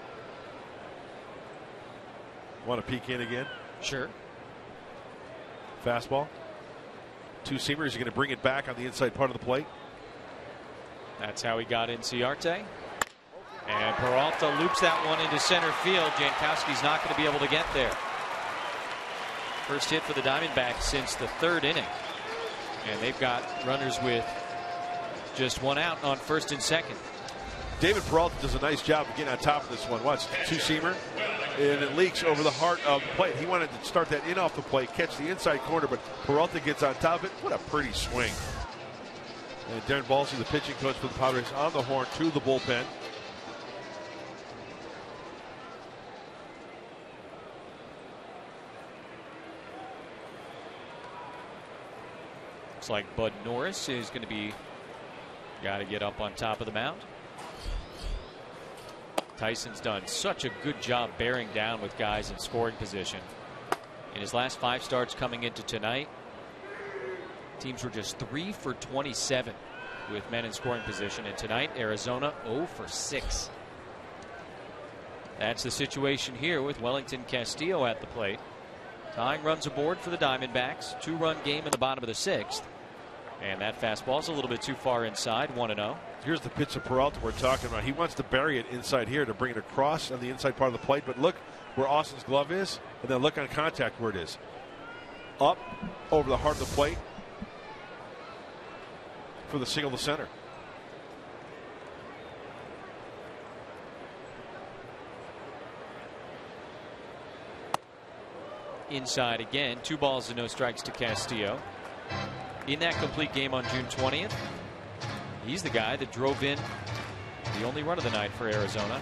Want to peek in again? Sure. Fastball. 2-seamer. Is he going to bring it back on the inside part of the plate? That's how he got in Ciarte. And Peralta loops that one into center field. Jankowski's not going to be able to get there. First hit for the Diamondbacks since the 3rd inning. And they've got runners with just 1 out on 1st and 2nd. David Peralta does a nice job of getting on top of this one. Watch, 2-seamer. And it leaks over the heart of the plate. He wanted to start that in off the plate, catch the inside corner, but Peralta gets on top of it. What a pretty swing. And Darren Balsley, the pitching coach for the Padres, on the horn to the bullpen. Looks like Bud Norris is going to be got to get up on top of the mound. Tyson's done such a good job bearing down with guys in scoring position. In his last 5 starts coming into tonight, teams were just 3 for 27 with men in scoring position. And tonight, Arizona 0 for 6. That's the situation here with Wellington Castillo at the plate. Tying runs aboard for the Diamondbacks. 2-run game in the bottom of the 6th. And that fastball's a little bit too far inside. 1-0. Here's the pitch of Peralta we're talking about. He wants to bury it inside here to bring it across on the inside part of the plate. But look where Austin's glove is, and then look on contact where it is. Up over the heart of the plate for the single to center. inside again. 2 balls and no strikes to Castillo. In that complete game on June 20th, he's the guy that drove in the only run of the night for Arizona.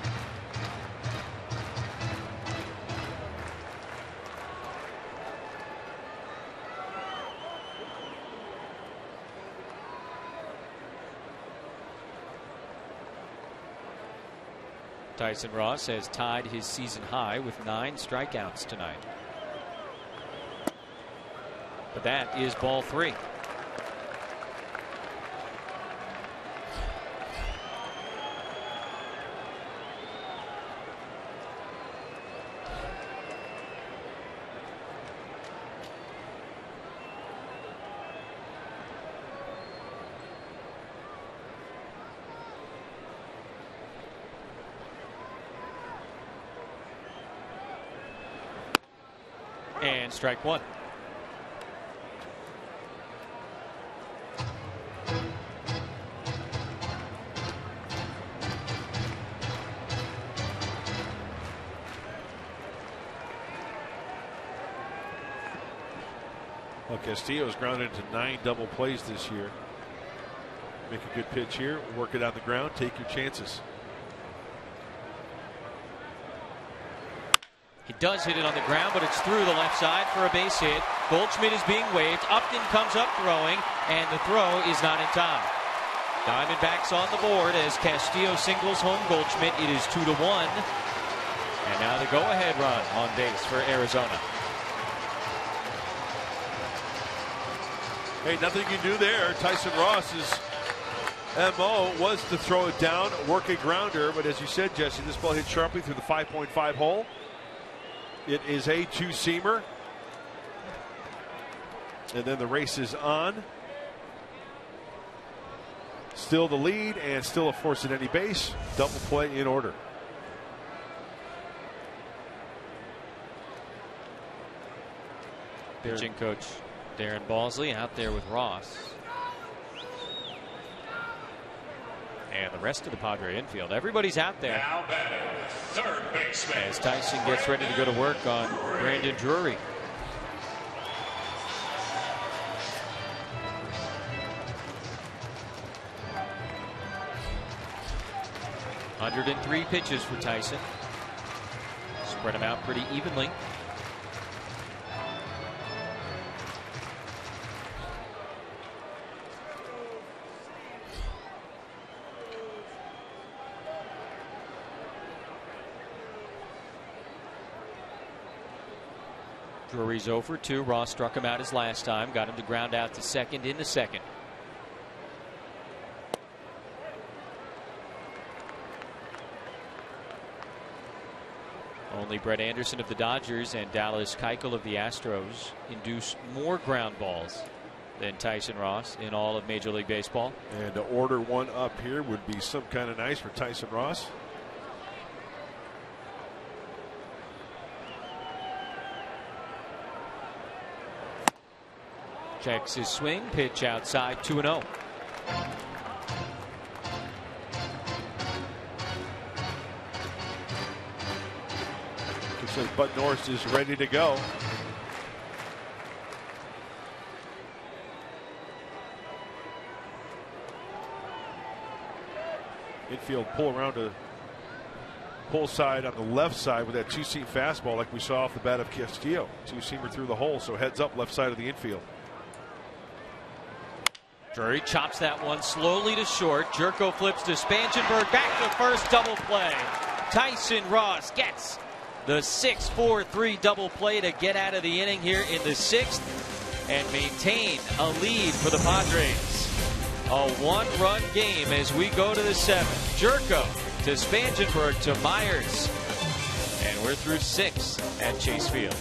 Tyson Ross has tied his season high with 9 strikeouts tonight. But that is ball 3. And strike 1. Well, Castillo's grounded into 9 double plays this year. Make a good pitch here, work it on the ground, take your chances. He does hit it on the ground, but it's through the left side for a base hit. Goldschmidt is being waved. Upton comes up throwing, and the throw is not in time. Diamondbacks on the board as Castillo singles home Goldschmidt. It is 2-1. And now the go-ahead run on base for Arizona. Hey, nothing you can do there. Tyson Ross's MO was to throw it down, work a grounder, but as you said, Jesse, this ball hit sharply through the 5.5 hole. It is a 2-seamer. And then the race is on. Still the lead and still a force at any base. Double play in order. Pitching coach Darren Balsley out there with Ross. And the rest of the Padre infield. Everybody's out there. Now batting, third baseman. As Tyson gets ready to go to work on Brandon Drury. $103 pitches for Tyson. Spread them out pretty evenly. Drury's 0 for 2. Ross struck him out his last time. Got him to ground out to second in the second. Only Brett Anderson of the Dodgers and Dallas Keuchel of the Astros induce more ground balls than Tyson Ross in all of Major League Baseball. And to order one up here would be some kind of nice for Tyson Ross. Checks his swing, pitch outside, 2-0. Looks like Bud Norris is ready to go. Infield pull around to pull side on the left side with that 2-seam fastball like we saw off the bat of Castillo. 2-seamer through the hole, so heads up left side of the infield. Drury chops that one slowly to short. Jerko flips to Spangenberg. Back to first, double play. Tyson Ross gets the 6-4-3 double play to get out of the inning here in the 6th and maintain a lead for the Padres. A 1-run game as we go to the 7th. Jerko to Spangenberg to Myers. And we're through 6 at Chase Field.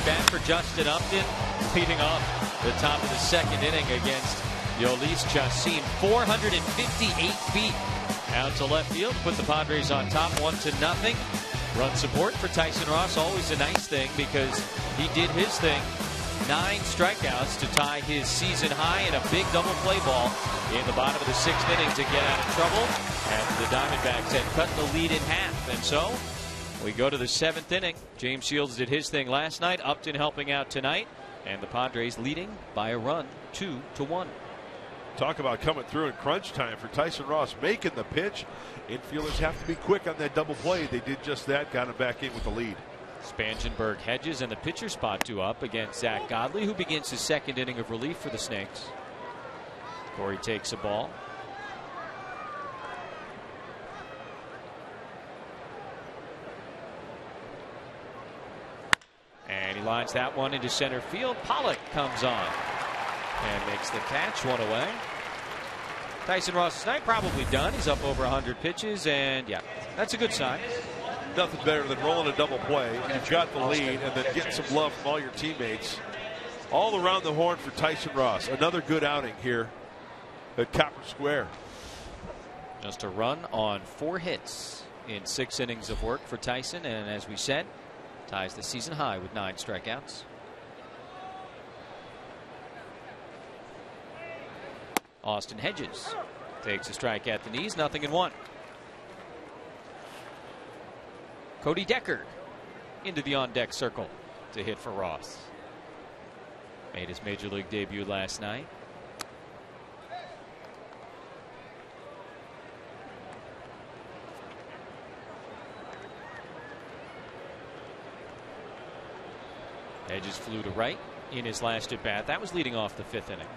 bat for Justin Upton, leading off the top of the second inning against Yolis Chacin. 458 feet out to left field, put the Padres on top 1-0. Run support for Tyson Ross, always a nice thing because he did his thing. 9 strikeouts to tie his season high, and a big double play ball in the bottom of the 6th inning to get out of trouble after the Diamondbacks had cut the lead in half. And so we go to the 7th inning. James Shields did his thing last night, Upton helping out tonight, and the Padres leading by a run, 2-1. Talk about coming through in crunch time for Tyson Ross, making the pitch. Infielders have to be quick on that double play. They did just that, got him back in with the lead. Spangenberg hedges, and the pitcher spot 2 up against Zach Godley, who begins his 2nd inning of relief for the Snakes. Corey takes a ball. And he lines that one into center field. Pollock comes on and makes the catch, 1 away. Tyson Ross tonight probably done. He's up over 100 pitches, and yeah, that's a good sign. Nothing better than rolling a double play. You've got the lead, and then getting some love from all your teammates. All around the horn for Tyson Ross. Another good outing here at Copper Square. Just a run on 4 hits in 6 innings of work for Tyson, and as we said, ties the season high with 9 strikeouts. Austin Hedges takes a strike at the knees, 0-1. Cody Decker into the on-deck circle to hit for Ross. Made his major league debut last night. Hedges flew to right in his last at bat. That was leading off the 5th inning.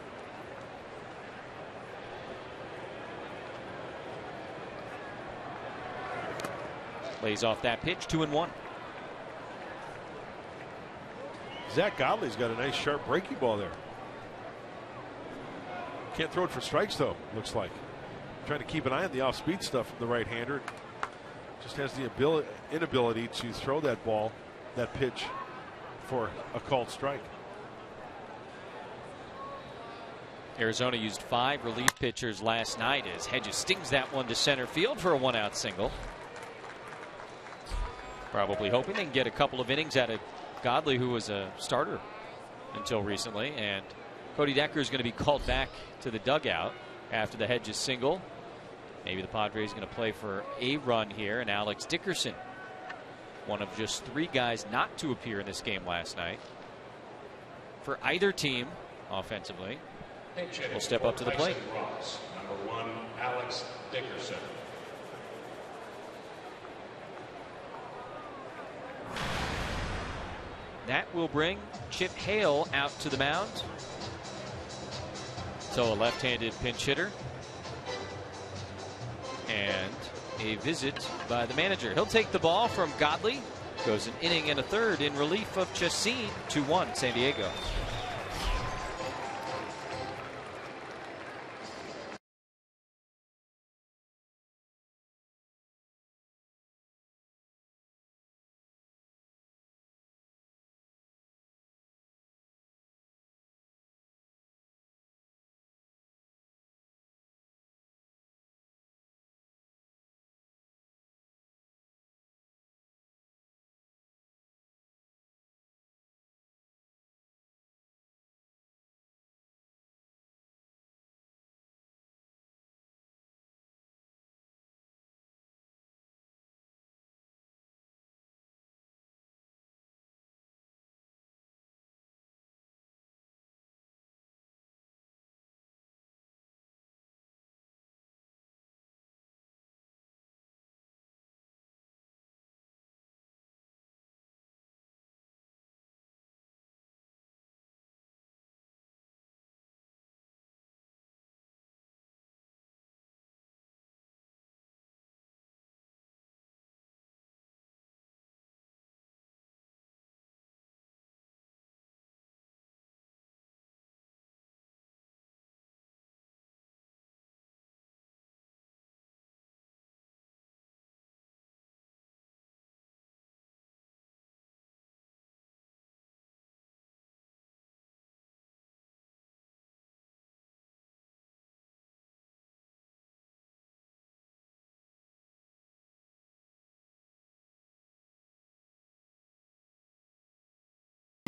Lays off that pitch, 2-1. Zach Godley's got a nice sharp breaking ball there. Can't throw it for strikes though, looks like. Trying to keep an eye on the off-speed stuff from the right-hander. Just has the inability to throw that ball, that pitch, for a called strike. Arizona used 5 relief pitchers last night as Hedges stings that one to center field for a 1-out single. Probably hoping they can get a couple of innings out of Godley, who was a starter until recently. And Cody Decker is going to be called back to the dugout after the Hedges single. Maybe the Padres going to play for a run here. And Alex Dickerson, one of just 3 guys not to appear in this game last night for either team offensively, will step up to the plate. Number 1, Alex Dickerson. That will bring Chip Hale out to the mound. So a left-handed pinch hitter. And a visit by the manager. He'll take the ball from Godley. Goes an inning and a third in relief of Chacin. 2-1 San Diego.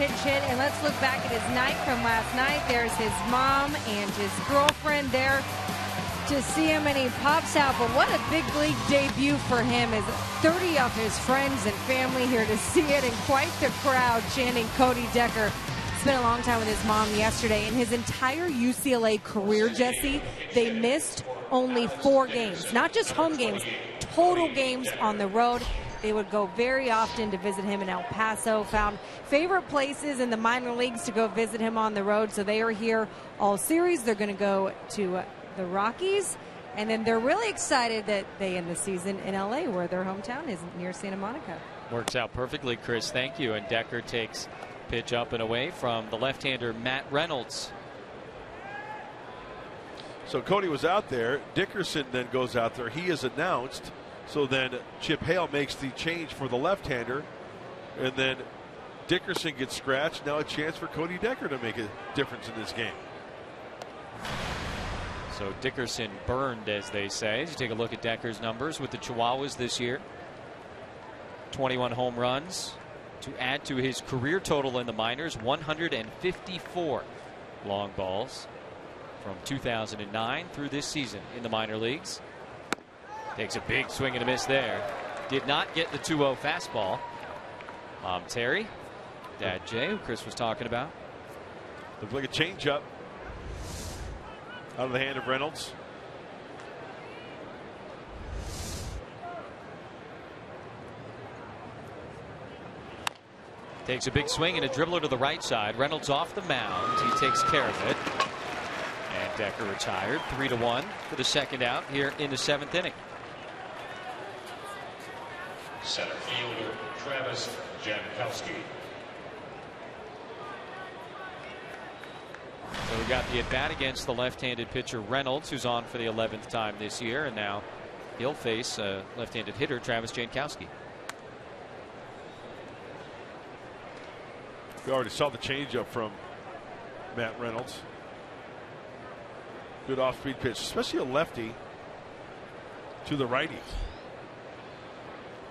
Pitch hit, and let's look back at his night from last night. There's his mom and his girlfriend there to see him, and he pops out. But what a big league debut for him. Is 30 of his friends and family here to see it, and quite the crowd chanting Cody Decker. Spent a long time with his mom yesterday. In his entire UCLA career, Jesse, they missed only 4 games. Not just home games, total games on the road. They would go very often to visit him in El Paso, found favorite places in the minor leagues to go visit him on the road. So they are here all series. They're going to go to the Rockies, and then they're really excited that they end the season in LA, where their hometown is, near Santa Monica. Works out perfectly, Chris. Thank you. And Decker takes pitch up and away from the left-hander Matt Reynolds. So Cody was out there. Dickerson then goes out there. He is announced. So then Chip Hale makes the change for the left-hander, and then Dickerson gets scratched. Now a chance for Cody Decker to make a difference in this game. So Dickerson burned, as they say. As you take a look at Decker's numbers with the Chihuahuas this year, 21 home runs to add to his career total in the minors, 154 long balls from 2009 through this season in the minor leagues. Takes a big swing and a miss there. Did not get the 2-0 fastball. Terry, Dad Jay, who Chris was talking about. Looked like a changeup out of the hand of Reynolds. Takes a big swing and a dribbler to the right side. Reynolds off the mound. He takes care of it. And Decker retired. 3-1 for the second out here in the 7th inning. Center fielder Travis Jankowski. So we got the at-bat against the left-handed pitcher Reynolds, who's on for the 11th time this year, and now he'll face left-handed hitter Travis Jankowski. We already saw the changeup from Matt Reynolds. Good off-speed pitch, especially a lefty to the righty.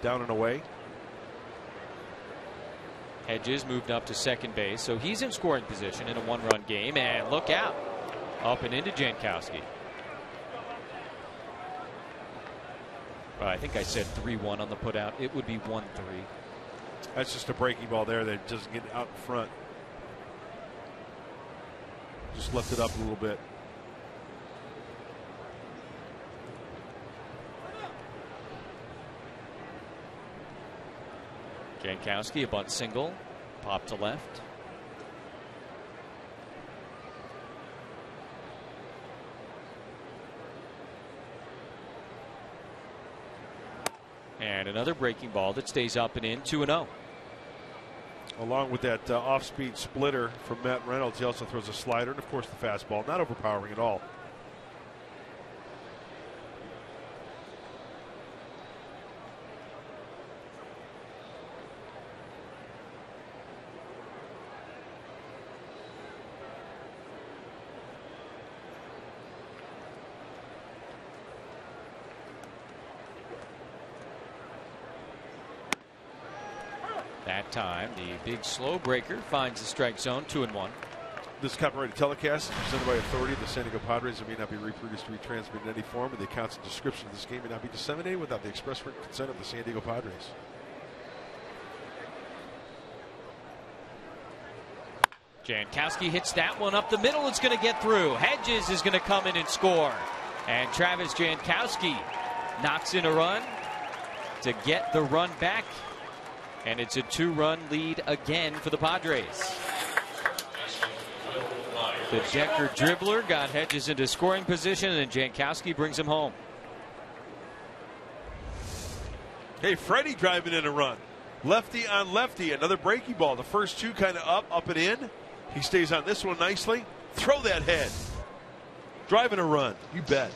Down and away. Hedges moved up to second base, so he's in scoring position in a 1-run game, and look out, up and into Jankowski. Well, I think I said 3-1 on the putout. It would be 1-3. That's just a breaking ball there that doesn't get out in front. Just left it up a little bit. Jankowski, a bunt single, pop to left. And another breaking ball that stays up and in, 2-0. Along with that off-speed splitter from Matt Reynolds, he also throws a slider and, of course, the fastball. Not overpowering at all. That time, the big slow breaker finds the strike zone, 2-1. This copyrighted telecast is presented by authority of the San Diego Padres. It may not be reproduced or retransmitted in any form, and the accounts and description of this game may not be disseminated without the express written consent of the San Diego Padres. Jankowski hits that one up the middle. It's going to get through. Hedges is going to come in and score. And Travis Jankowski knocks in a run to get the run back. And it's a 2-run lead again for the Padres. The Decker dribbler got Hedges into scoring position, and Jankowski brings him home. Hey, Freddie driving in a run. Lefty on lefty, another breaking ball. The first two kind of up and in. He stays on this one nicely. Throw that head. Driving a run. You bet.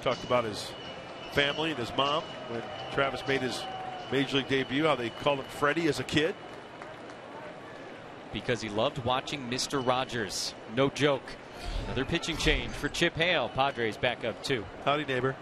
Talked about his family and his mom when Travis made his major league debut, how they called him Freddie as a kid. Because he loved watching Mr. Rogers. No joke. Another pitching change for Chip Hale. Padres back up 2. Howdy, neighbor.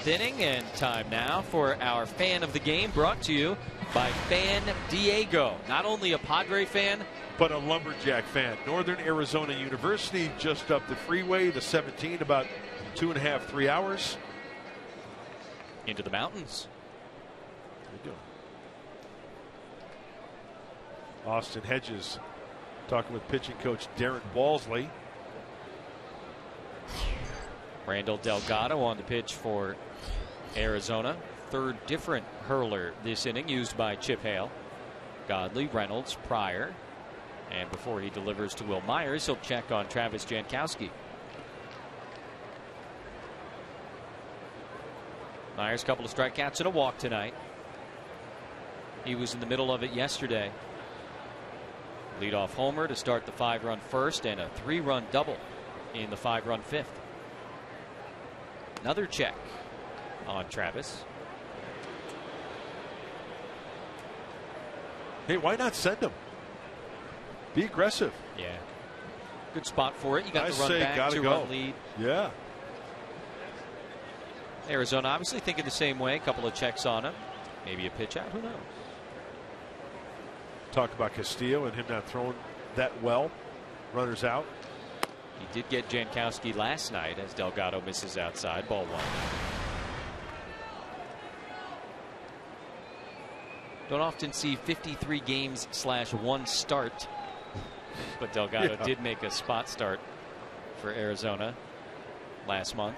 Inning, and time now for our fan of the game, brought to you by Fan Diego. Not only a Padre fan, but a Lumberjack fan. Northern Arizona University, just up the freeway, the 17, about 2.5, 3 hours. Into the mountains. There you go. Austin Hedges talking with pitching coach Darren Walsley. Randall Delgado on the pitch for Arizona. Third different hurler this inning, used by Chip Hale. Godley, Reynolds, Pryor. And before he delivers to Will Myers, he'll check on Travis Jankowski. Myers, couple of strikeouts and a walk tonight. He was in the middle of it yesterday. Leadoff homer to start the 5-run first, and a 3-run double in the 5-run fifth. Another check on Travis. Hey, why not send him? Be aggressive. Yeah. Good spot for it. You got the run back, 2-run lead. Yeah. Arizona obviously thinking the same way. A couple of checks on him. Maybe a pitch out. Who knows? Talk about Castillo and him not throwing that well. Runners out. He did get Jankowski last night as Delgado misses outside. Ball 1. Don't often see 53 games /1 start. But Delgado did make a spot start for Arizona last month.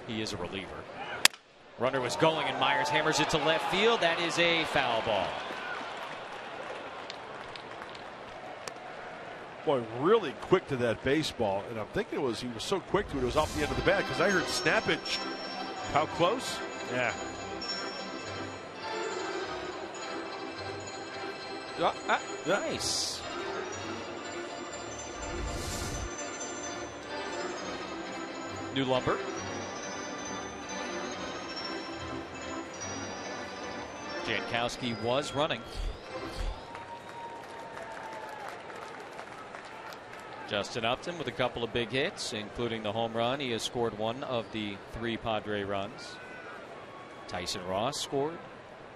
He is a reliever. Runner was going, and Myers hammers it to left field. That is a foul ball. Boy, really quick to that baseball, and I'm thinking he was so quick to it, it was off the end of the bat, because I heard snappage. How close? Yeah. Nice. New lumber. Jankowski was running. Justin Upton with a couple of big hits, including the home run. He has scored one of the 3 Padre runs. Tyson Ross scored.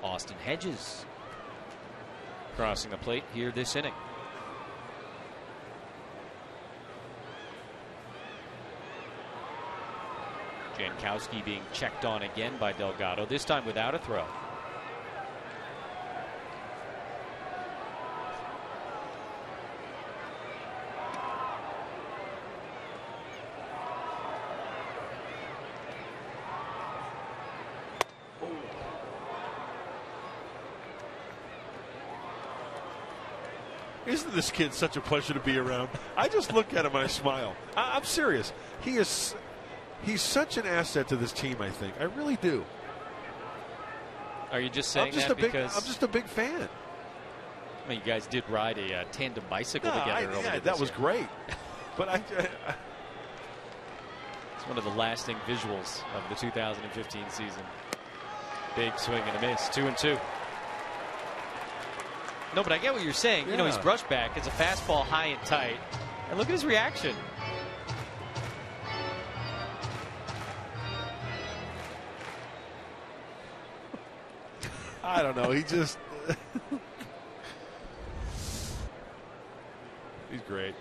Austin Hedges crossing the plate here this inning. Jankowski being checked on again by Delgado, this time without a throw. Isn't this kid such a pleasure to be around? I just look at him and I smile. I'm serious. He's such an asset to this team, I think. I really do. Are you just saying that because I'm just a big fan. I mean, you guys did ride a tandem bicycle together. That was great. But it's one of the lasting visuals of the 2015 season. Big swing and a miss. 2-2. No, but I get what you're saying. Yeah. You know, he's brushed back. It's a fastball high and tight. And look at his reaction. I don't know. He just he's great.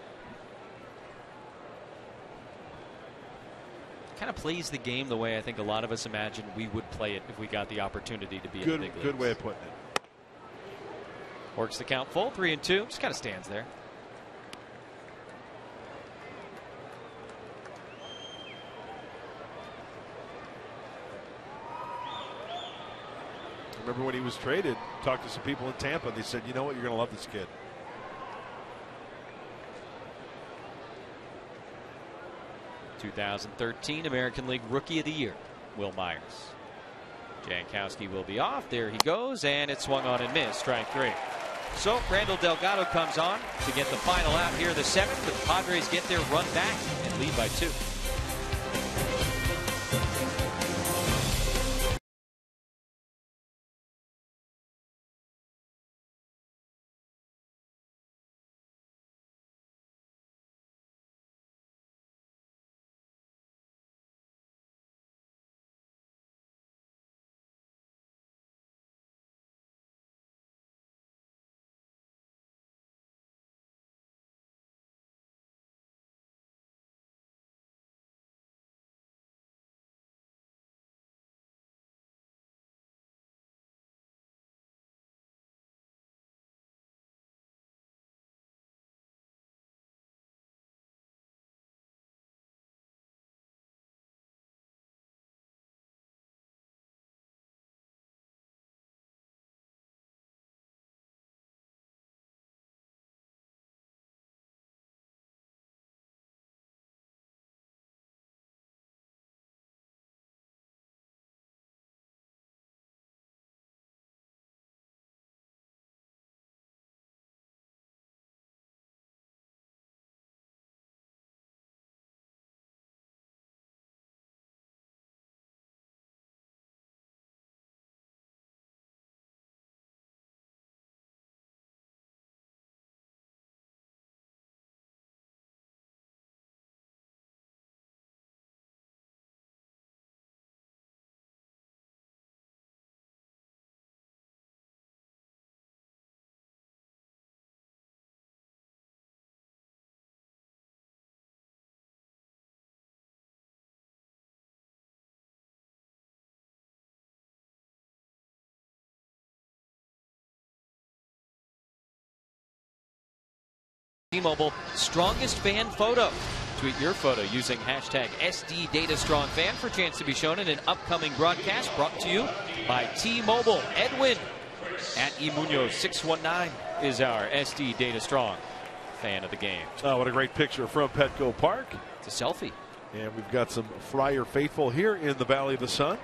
Kind of plays the game the way I think a lot of us imagined we would play it if we got the opportunity to be in the big leagues. Good way of putting it. Works the count full, 3-2. Just kind of stands there. Remember when he was traded, talked to some people in Tampa. They said, you know what, you're going to love this kid. '13 American League Rookie of the Year, Will Myers. Jankowski will be off. There he goes, and it swung on and missed. Strike 3. So Randall Delgado comes on to get the final out here, the 7th. The Padres get their run back and lead by 2. T-Mobile strongest fan photo. Tweet your photo using hashtag SDDataStrongFan for a chance to be shown in an upcoming broadcast brought to you by T-Mobile. Edwin at eMunoz619 is our SD Data Strong fan of the game. Oh, what a great picture from Petco Park. It's a selfie. And we've got some Friar faithful here in the Valley of the Sun,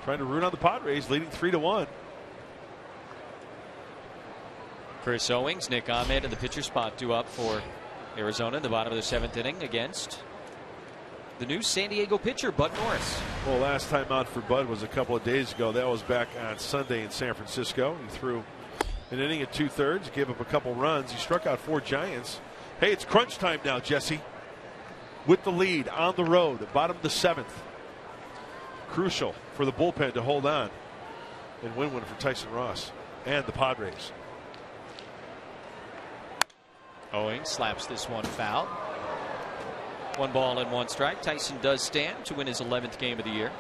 trying to root on the Padres, leading 3-1. Chris Owings, Nick Ahmed in the pitcher spot due up for Arizona in the bottom of the 7th inning against the new San Diego pitcher, Bud Norris. Well, last time out for Bud was a couple of days ago. That was back on Sunday in San Francisco. He threw an inning at 2/3, gave up a couple runs. He struck out 4 Giants. Hey, it's crunch time now, Jesse. With the lead on the road, bottom of the 7th. Crucial for the bullpen to hold on and win one for Tyson Ross and the Padres. Owings slaps this one foul. 1 ball and 1 strike. Tyson does stand to win his 11th game of the year.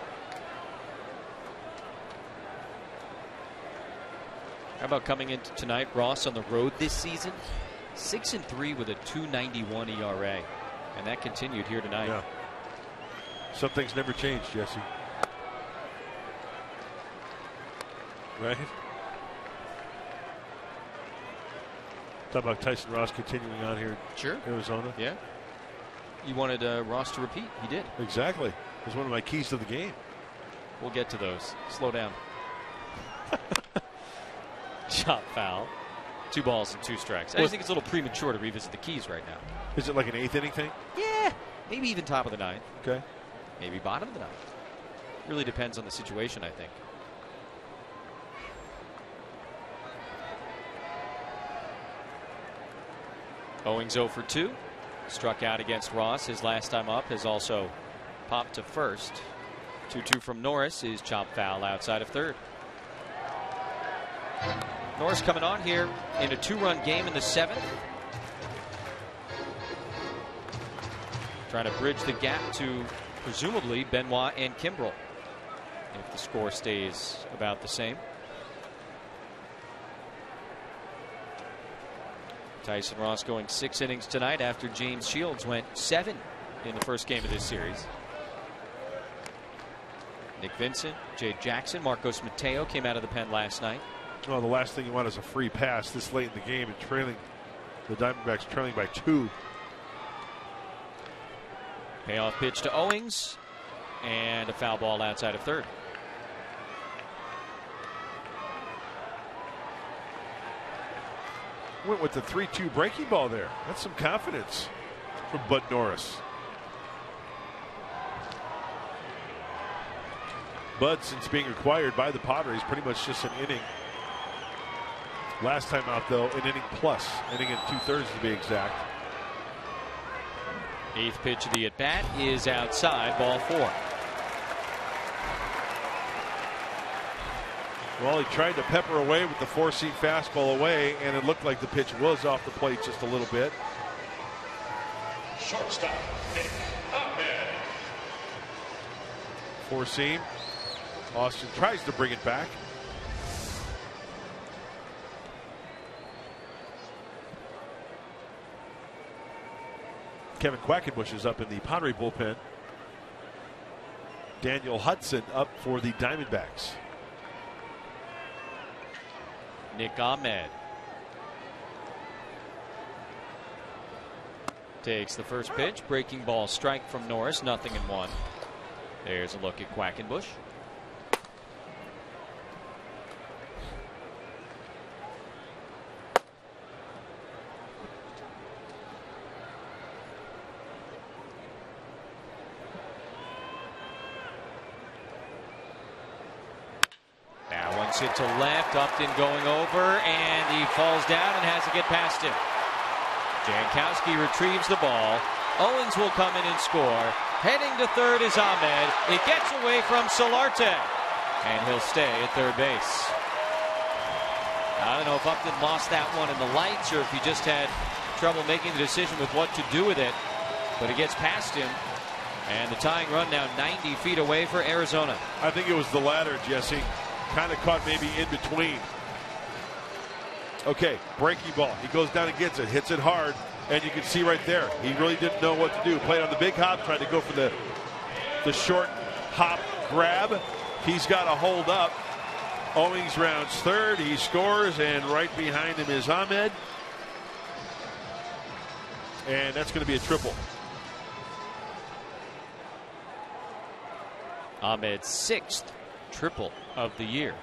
How about coming into tonight, Ross on the road this season? 6-3 with a 2.91 ERA. And that continued here tonight. Yeah. Some things never change, Jesse. Right? Talk about Tyson Ross continuing on here in Arizona. Yeah. You wanted Ross to repeat. He did. Exactly. It was one of my keys to the game. We'll get to those. Slow down. Chop foul. 2 balls and 2 strikes. I just think it's a little premature to revisit the keys right now. Is it like an 8th inning thing? Yeah. Maybe even top of the 9th. Okay. Maybe bottom of the 9th. Really depends on the situation, I think. Owings 0 for 2. Struck out against Ross. His last time up has also popped to first. 2-2 from Norris is chop foul outside of third. Norris coming on here in a 2-run game in the 7th. Trying to bridge the gap to presumably Benoit and Kimbrel if the score stays about the same. Tyson Ross going 6 innings tonight after James Shields went 7 in the first game of this series. Nick Vincent, Jay Jackson, Marcos Mateo came out of the pen last night. Well, the last thing you want is a free pass this late in the game and trailing the Diamondbacks trailing by 2. Payoff pitch to Owings and a foul ball outside of third. Went with the 3-2 breaking ball there. That's some confidence from Bud Norris. Bud, since being acquired by the Padres, pretty much just an inning. Last time out, though, an inning plus. Inning and 2/3 to be exact. 8th pitch of the at-bat is outside, ball 4. Well, he tried to pepper away with the 4-seam fastball away, and it looked like the pitch was off the plate just a little bit. Shortstop, Nick Ahmed. 4-seam. Austin tries to bring it back. Kevin Quackenbush is up in the Padre bullpen. Daniel Hudson up for the Diamondbacks. Nick Ahmed takes the first pitch. Breaking ball strike from Norris. 0-1. There's a look at Quackenbush. Hit to left, Upton going over, and he falls down and has to get past him. Jankowski retrieves the ball. Owings will come in and score. Heading to third is Ahmed. It gets away from Solarte, and he'll stay at third base. I don't know if Upton lost that one in the lights or if he just had trouble making the decision with what to do with it, but it gets past him, and the tying run now 90 feet away for Arizona. I think it was the latter, Jesse. Kind of caught maybe in between. Okay, breaking ball. He goes down and gets it, hits it hard, and you can see right there, he really didn't know what to do. Played on the big hop, tried to go for the short hop grab. He's got a hold up. Owings rounds third. He scores, and right behind him is Ahmed. And that's going to be a triple. Ahmed's 6th triple of the year.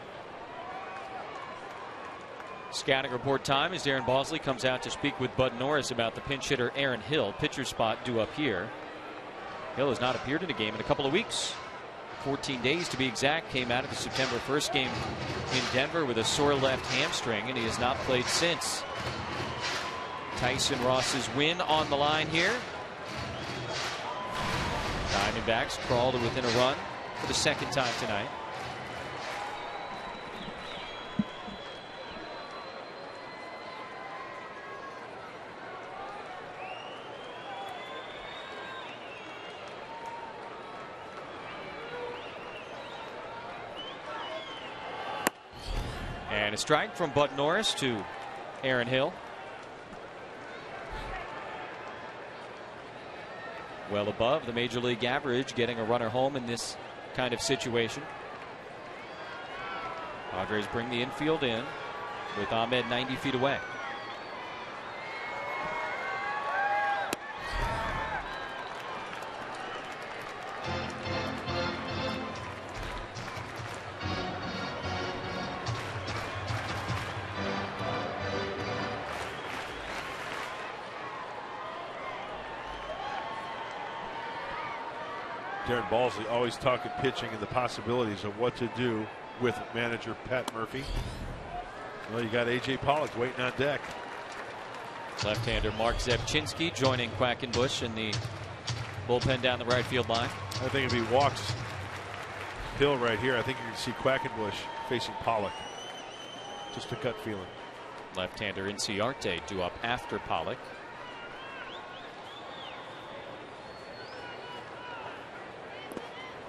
Scouting report time as Darren Balsley comes out to speak with Bud Norris about the pinch hitter Aaron Hill. Pitcher spot due up here. Hill has not appeared in a game in a couple of weeks. 14 days to be exact. Came out of the September 1st game in Denver with a sore left hamstring, and he has not played since. Tyson Ross's win on the line here. Diamondbacks crawl to within a run for the second time tonight. And a strike from Bud Norris to Aaron Hill. Well above the major league average, getting a runner home in this kind of situation. Padres bring the infield in with Ahmed 90 feet away. Darren Balsley always talking pitching and the possibilities of what to do with manager Pat Murphy. Well, you got A.J. Pollock waiting on deck. Left-hander Mark Zebchinski joining Quackenbush in the bullpen down the right field line. I think if he walks Hill right here, I think you can see Quackenbush facing Pollock. Just a gut feeling. Left-hander Inciarte due up after Pollock.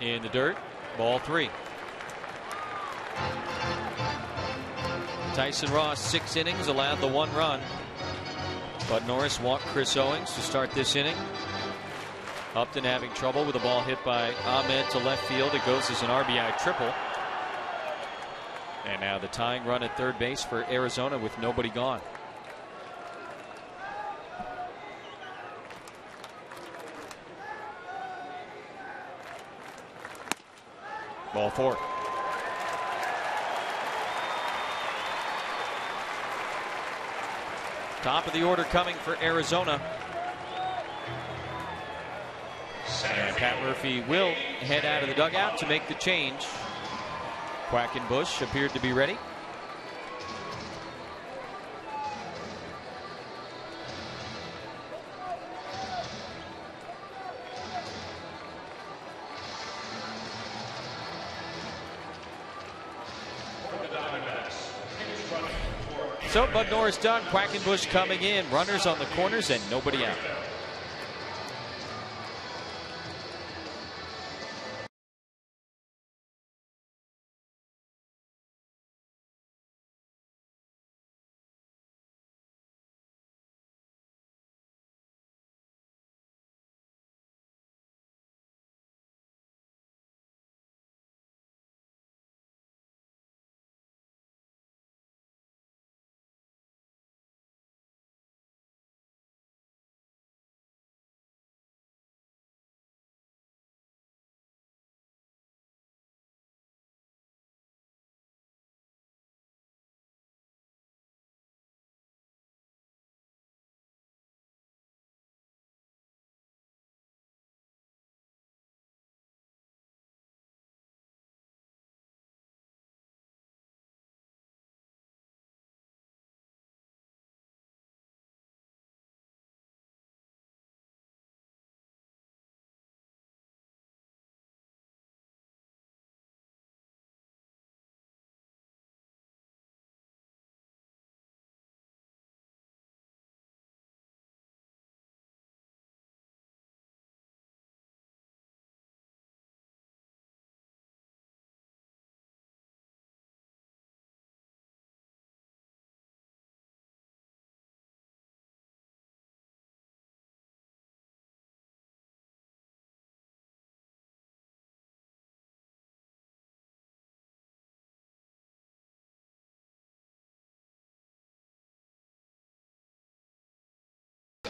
In the dirt, ball 3. Tyson Ross, 6 innings, allowed the 1 run. But Norris walked Chris Owings to start this inning. Upton having trouble with a ball hit by Ahmed to left field. It goes as an RBI triple. And now the tying run at third base for Arizona with nobody gone. Ball 4. Top of the order coming for Arizona. And Pat Murphy will head out of the dugout to make the change. Quackenbush appeared to be ready. So Bud Norris done. Quackenbush coming in. Runners on the corners and nobody out.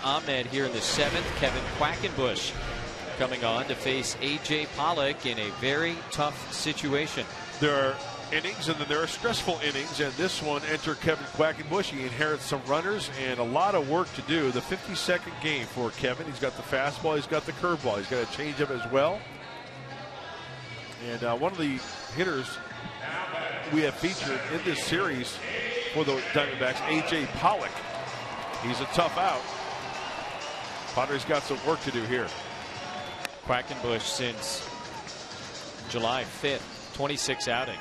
Ahmed here in the 7th. Kevin Quackenbush coming on to face A.J. Pollock in a very tough situation. There are innings and then there are stressful innings, and this one, enter Kevin Quackenbush. He inherits some runners and a lot of work to do. The 52nd game for Kevin. He's got the fastball, he's got the curveball, he's got a changeup as well. And one of the hitters we have featured in this series for the Diamondbacks, A.J. Pollock. He's a tough out. Padres got some work to do here. Quackenbush since July 5th, 26 outings,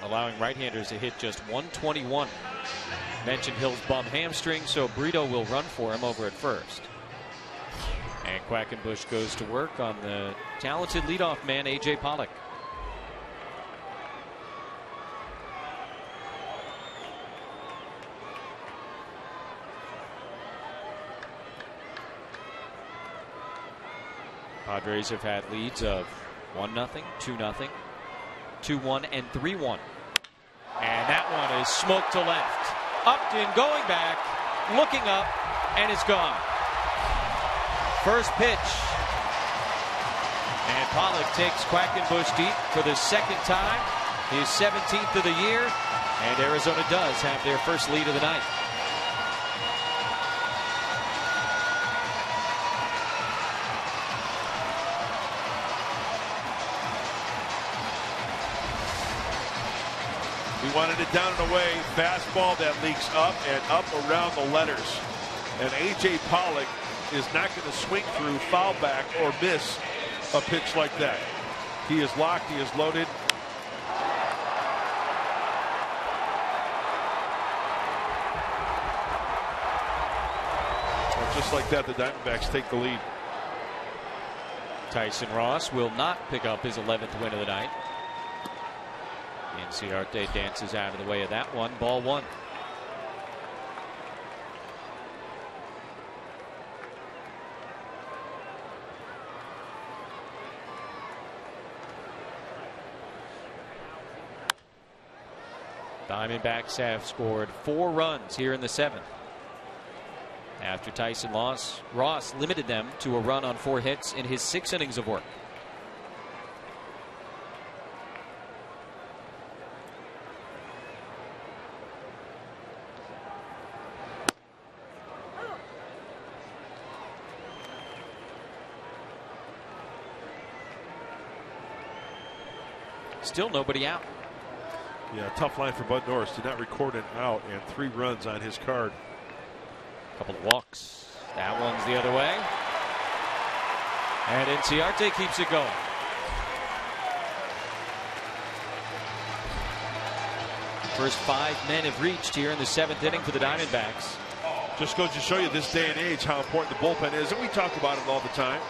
allowing right-handers to hit just 121. Mentioned Hill's bum hamstring, so Brito will run for him over at first. And Quackenbush goes to work on the talented leadoff man, A.J. Pollock. Padres have had leads of 1-0, 2-0, 2-1, and 3-1. And that one is smoked to left. Upton going back, looking up, and it's gone. First pitch. And Pollock takes Quackenbush deep for the 2nd time, his 17th of the year, and Arizona does have their first lead of the night. We wanted it down and away. Fastball that leaks up and up around the letters. And A.J. Pollock is not going to swing through, foul back, or miss a pitch like that. He is locked. He is loaded. And just like that, the Diamondbacks take the lead. Tyson Ross will not pick up his 11th win of the night. Ciarte dances out of the way of that one. Ball 1. Diamondbacks have scored 4 runs here in the 7th. After Tyson Ross limited them to a run on 4 hits in his 6 innings of work. Still nobody out. Yeah, tough line for Bud Norris. Did not record an out and 3 runs on his card. Couple of walks. That one's the other way. And Ciarte keeps it going. First 5 men have reached here in the 7th inning for the Diamondbacks. Just goes to show you this day and age how important the bullpen is, and we talk about it all the time.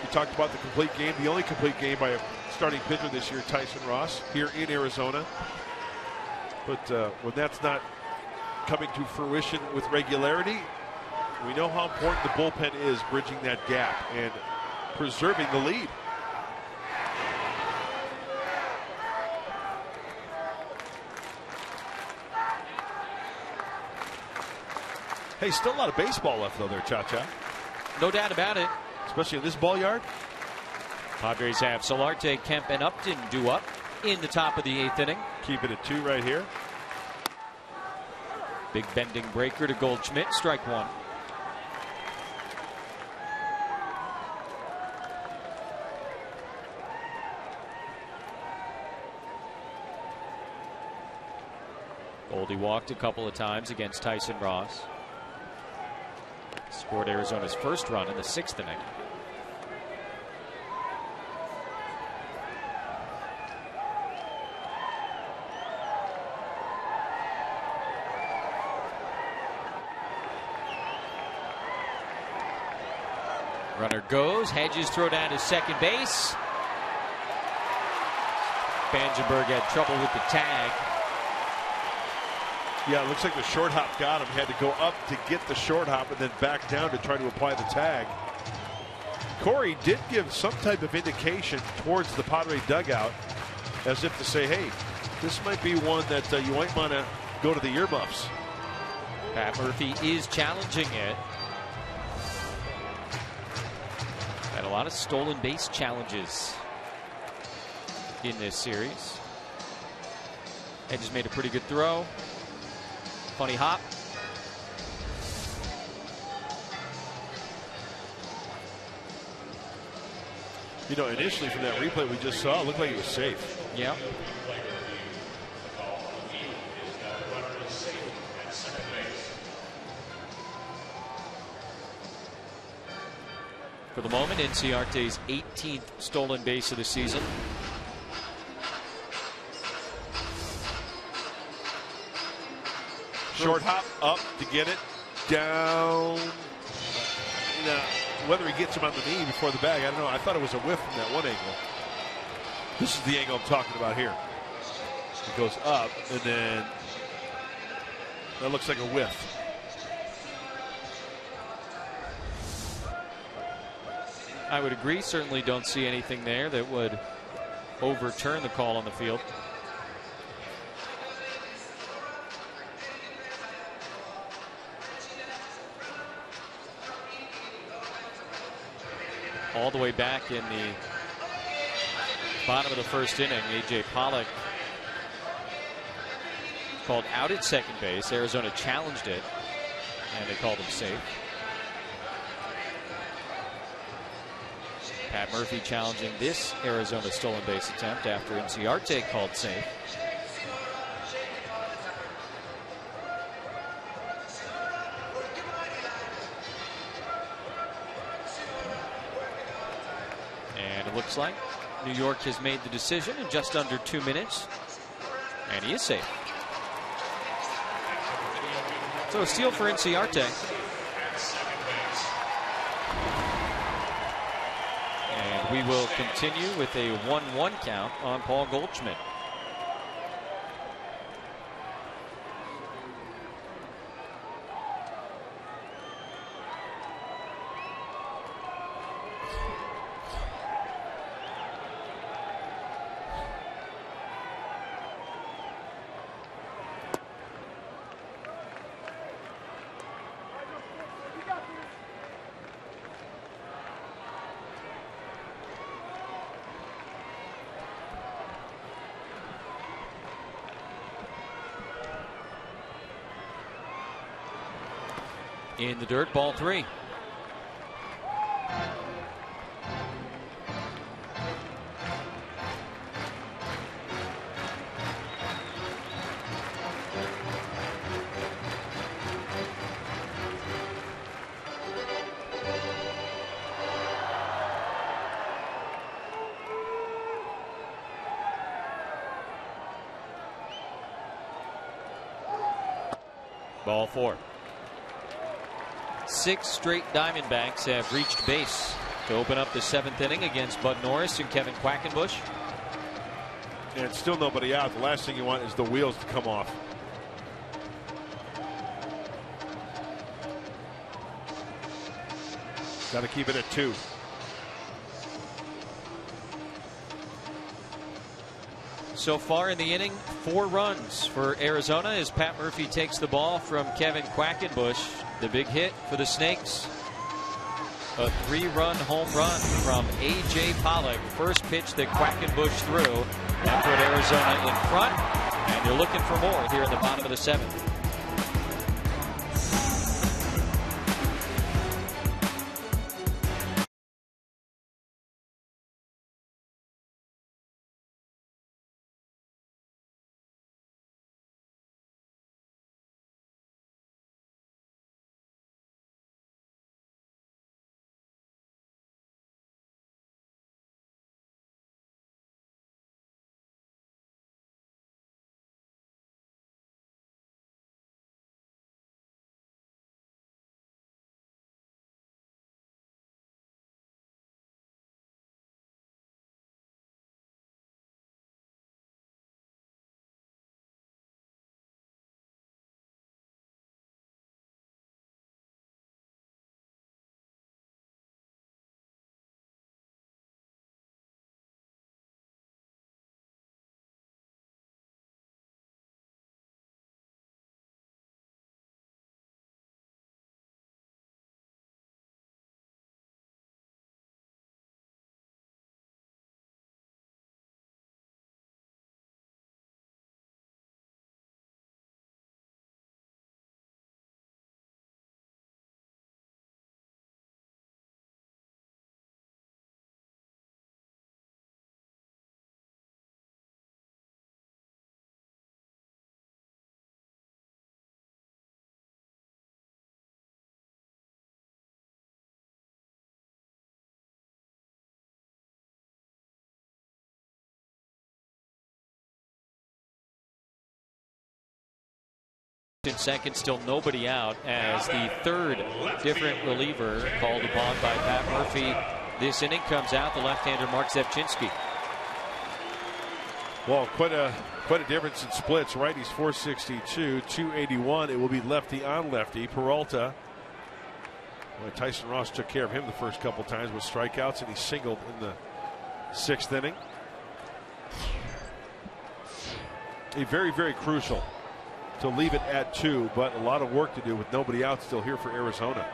We talked about the complete game, the only complete game by a starting pitcher this year, Tyson Ross, here in Arizona. But when that's not coming to fruition with regularity, we know how important the bullpen is, bridging that gap and preserving the lead. Hey, still a lot of baseball left, though, there, Cha-Cha. No doubt about it. Especially in this ball yard. Padres have Solarte, Kemp, and Upton due up in the top of the 8th inning. Keep it at 2 right here. Big bending breaker to Goldschmidt, strike 1. Goldie walked a couple of times against Tyson Ross. Scored Arizona's first run in the 6th inning. Runner goes. Hedges throw down to second base. Bangenberg had trouble with the tag. Yeah, it looks like the short hop got him. Had to go up to get the short hop and then back down to try to apply the tag. Corey did give some type of indication towards the Padre dugout as if to say, hey, this might be one that you might want to go to the earmuffs. Pat Murphy is challenging it. a lot of stolen base challenges in this series. Hedges made a pretty good throw. Funny hop. You know, initially from that replay we just saw, it looked like it was safe. Yeah. For the moment, Inciarte's 18th stolen base of the season. Short hop up to get it down. Now, whether he gets him on the knee before the bag, I don't know. I thought it was a whiff from that one angle. This is the angle I'm talking about here. It goes up, and then that looks like a whiff. I would agree. Certainly don't see anything there that would overturn the call on the field. All the way back in the bottom of the first inning, A.J. Pollock called out at second base. Arizona challenged it, and they called him safe. Pat Murphy challenging this Arizona stolen base attempt after Inciarte called safe. And it looks like New York has made the decision in just under 2 minutes, and he is safe. So a steal for Inciarte. And we will continue with a 1-1 count on Paul Goldschmidt. In the dirt, ball 3. Ball 4. 6 straight Diamondbacks have reached base to open up the 7th inning against Bud Norris and Kevin Quackenbush. And still nobody out. The last thing you want is the wheels to come off. Got to keep it at 2. So far in the inning, 4 runs for Arizona as Pat Murphy takes the ball from Kevin Quackenbush. The big hit for the Snakes. A 3-run home run from A.J. Pollock. First pitch that Quackenbush threw. That put Arizona in front. And they're looking for more here in the bottom of the 7th. and second, still nobody out, as the third different reliever called upon by Pat Murphy this inning comes out, the left-hander Mark Zepchinski. Well, quite a difference in splits. Righties 462, 281. It will be lefty on lefty. Peralta. Well, Tyson Ross took care of him the first couple times with strikeouts, and he singled in the 6th inning. A very, very crucial to leave it at 2, but a lot of work to do with nobody out still here for Arizona.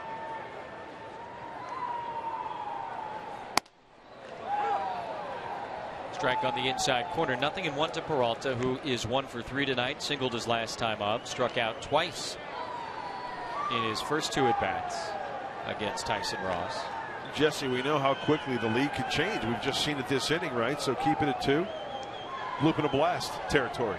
Strike on the inside corner. 0-1 to Peralta, who is 1 for 3 tonight. Singled his last time up. Struck out twice in his first 2 at-bats against Tyson Ross. Jesse, we know how quickly the lead can change. We've just seen it this inning, right? So keep it at 2. Bloop and a blast territory.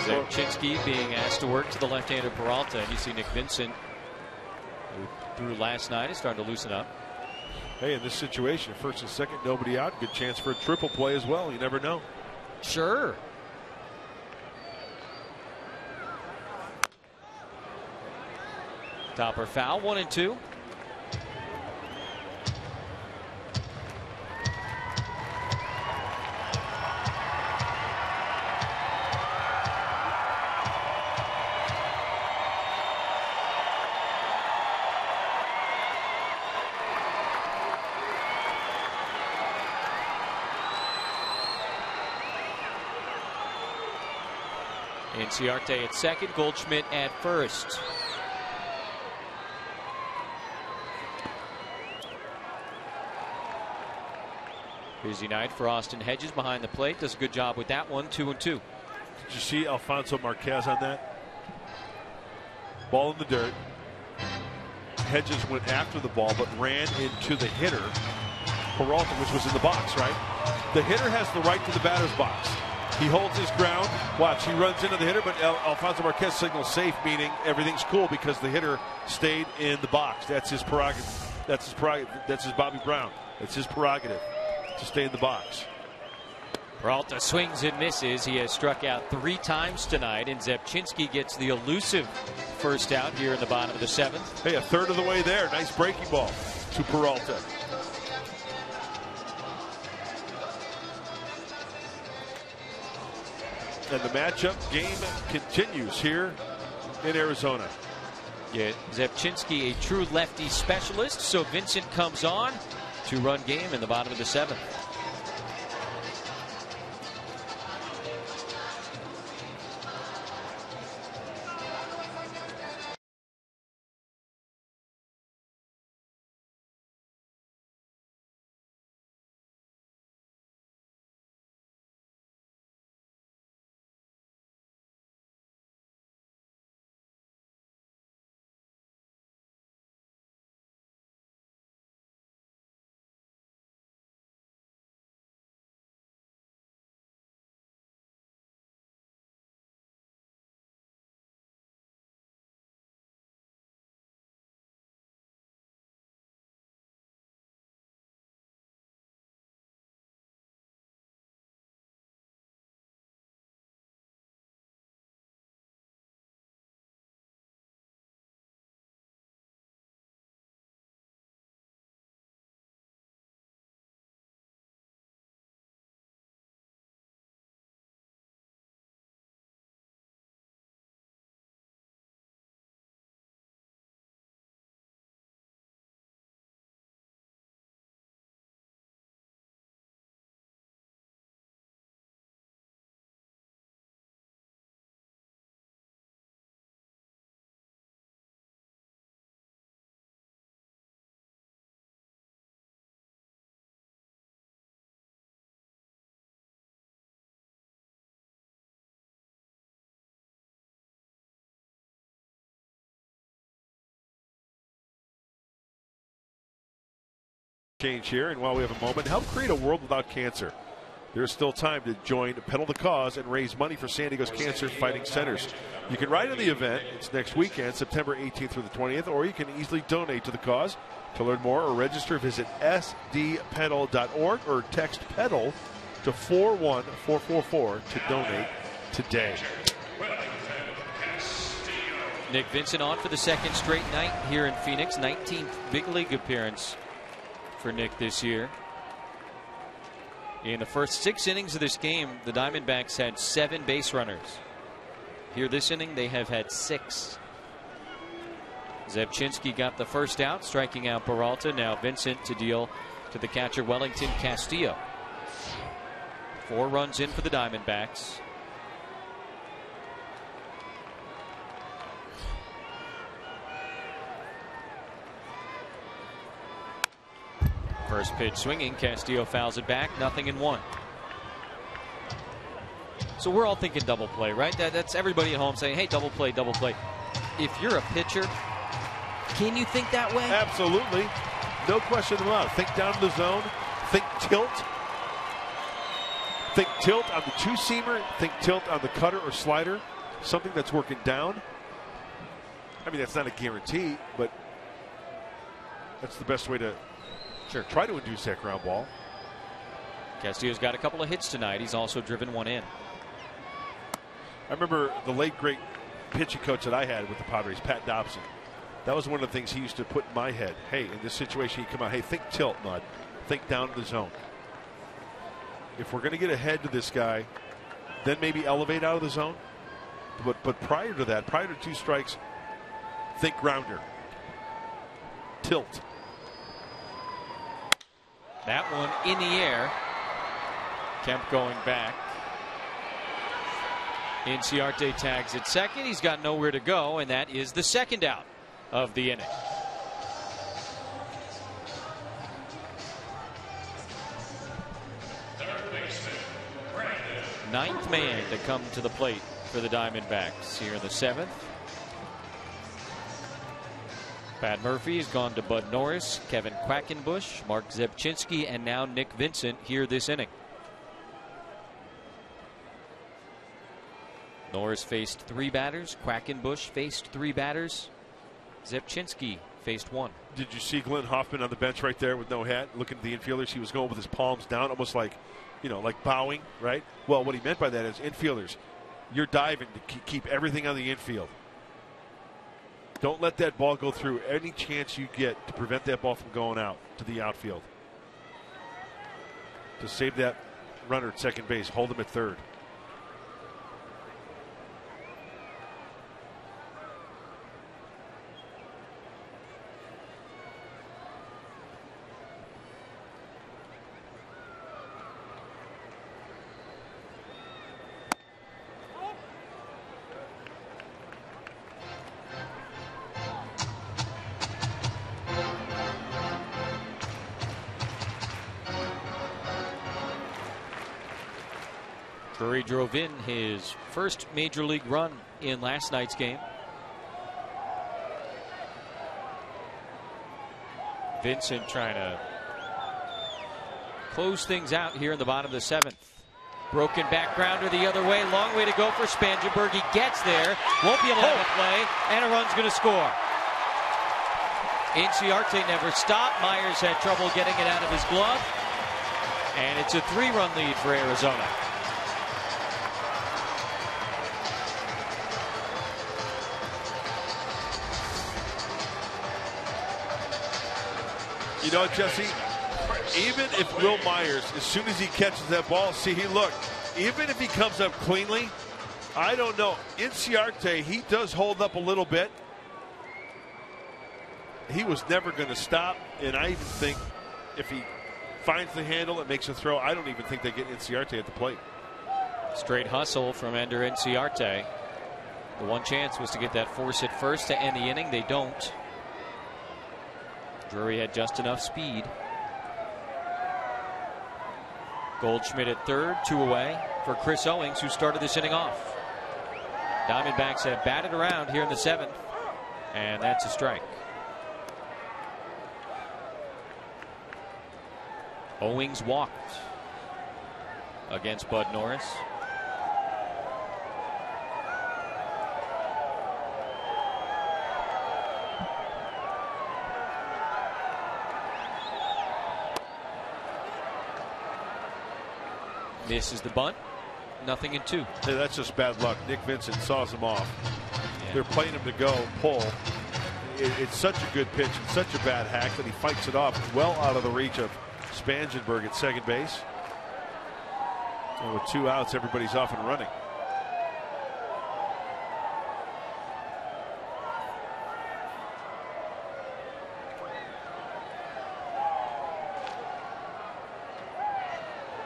Zepchinski being asked to work to the left-hander Peralta, and you see Nick Vincent, who threw last night, is starting to loosen up. Hey, in this situation, first and second, nobody out. Good chance for a triple play as well. You never know. Sure. Topper foul, 1-2. Ciarte at second, Goldschmidt at first. Busy night for Austin Hedges behind the plate. Does a good job with that one. 2-2. Did you see Alfonso Marquez on that? Ball in the dirt. Hedges went after the ball but ran into the hitter, Peralta, which was in the box, right? The hitter has the right to the batter's box. He holds his ground. Watch, he runs into the hitter, but Alfonso Marquez signals safe, meaning everything's cool because the hitter stayed in the box. That's his prerogative. That's his prerogative. That's his Bobby Brown. That's his prerogative to stay in the box. Peralta swings and misses. He has struck out 3 times tonight, and Zepchinski gets the elusive first out here in the bottom of the 7th. Hey, a third of the way there. Nice breaking ball to Peralta. And the matchup game continues here in Arizona. Yeah, Zepchinski, a true lefty specialist, so Vincent comes on. 2-run game in the bottom of the 7th. Change here, and while we have a moment, help create a world without cancer. There's still time to join Pedal the Cause and raise money for San Diego's cancer fighting centers. You can ride in the event. It's next weekend, September 18th through the 20th, or you can easily donate to the cause. To learn more or register, visit sdpedal.org or text PEDAL to 41444 to donate today. Nick Vincent on for the second straight night here in Phoenix. 19th big league appearance for Nick this year. In the first 6 innings of this game, the Diamondbacks had 7 base runners. Here this inning, they have had 6. Zebchinski got the first out, striking out Peralta. Now Vincent to deal to the catcher Wellington Castillo. 4 runs in for the Diamondbacks. First pitch swinging, Castillo fouls it back, 0-1. So we're all thinking double play, right? That's everybody at home saying, hey, double play, double play. If you're a pitcher, can you think that way? Absolutely. No question about it. Think down to the zone. Think tilt. Think tilt on the two-seamer. Think tilt on the cutter or slider. Something that's working down. I mean, that's not a guarantee, but that's the best way to try to induce that ground ball. Castillo's got a couple of hits tonight. He's also driven one in. I remember the late, great pitching coach that I had with the Padres, Pat Dobson. That was one of the things he used to put in my head. Hey, in this situation, he'd come out, hey, think tilt, Mud. Think down to the zone. If we're going to get ahead to this guy, then maybe elevate out of the zone. But prior to that, prior to 2 strikes, think grounder. Tilt. That one in the air. Kemp going back. Inciarte tags at second. He's got nowhere to go, and that is the second out of the inning. Ninth man to come to the plate for the Diamondbacks here in the 7th. Pat Murphy has gone to Bud Norris, Kevin Quackenbush, Mark Zebchinski, and now Nick Vincent here this inning. Norris faced 3 batters. Quackenbush faced 3 batters. Zebchinski faced 1. Did you see Glenn Hoffman on the bench right there with no hat, looking at the infielders? He was going with his palms down, almost like, like bowing, right? Well, what he meant by that is, infielders, you're diving to keep everything on the infield. Don't let that ball go through. Any chance you get to prevent that ball from going out to the outfield. To save that runner at second base, hold him at third. Drury drove in his first major league run in last night's game. Vincent trying to close things out here in the bottom of the 7th. Broken back grounder the other way. Long way to go for Spangenberg. He gets there. Won't be able to have a play. And a run's going to score. Inciarte never stopped. Myers had trouble getting it out of his glove. And it's a 3-run lead for Arizona. You know, Jesse, even if Will Myers, as soon as he catches that ball, look, even if he comes up cleanly, I don't know. Inciarte, he does hold up a little bit. He was never going to stop, and I even think if he finds the handle and makes a throw, I don't even think they get Inciarte at the plate. Straight hustle from Ender Inciarte. The one chance was to get that force at first to end the inning. They don't. Drury had just enough speed. Goldschmidt at third, 2 away for Chris Owings, who started this inning off. Diamondbacks have batted around here in the 7th, and that's a strike. Owings walked. against Bud Norris. Misses the bunt. 0-2. Hey, that's just bad luck. Nick Vincent saws him off. Yeah. They're playing him to go pull. It's such a good pitch and such a bad hack that he fights it off well out of the reach of Spangenberg at second base. And with 2 outs, everybody's off and running.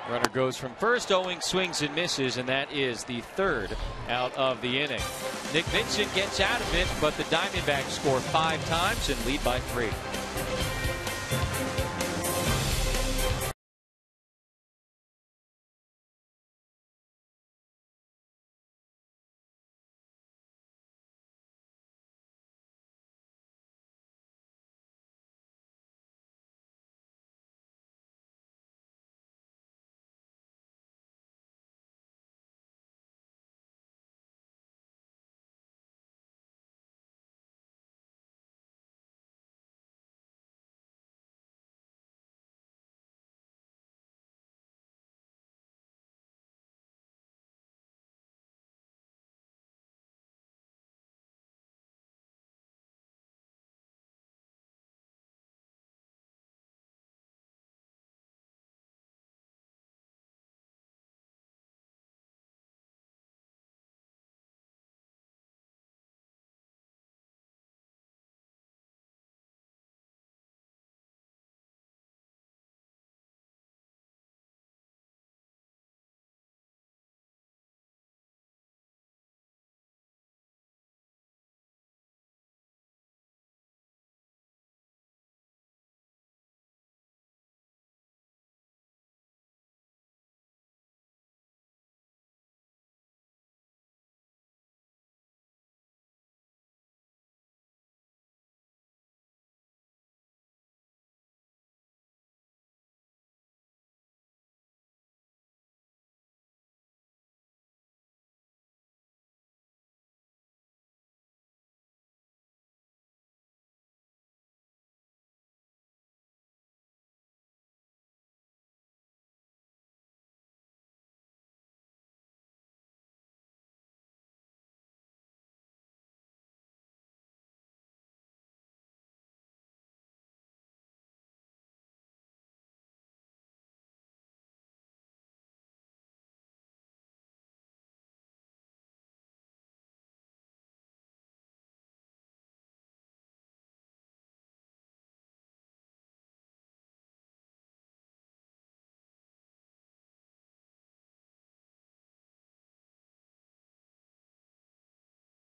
Runner goes from first, Owing swings and misses, and that is the 3rd out of the inning. Nick Vincent gets out of it, but the Diamondbacks score 5 times and lead by 3.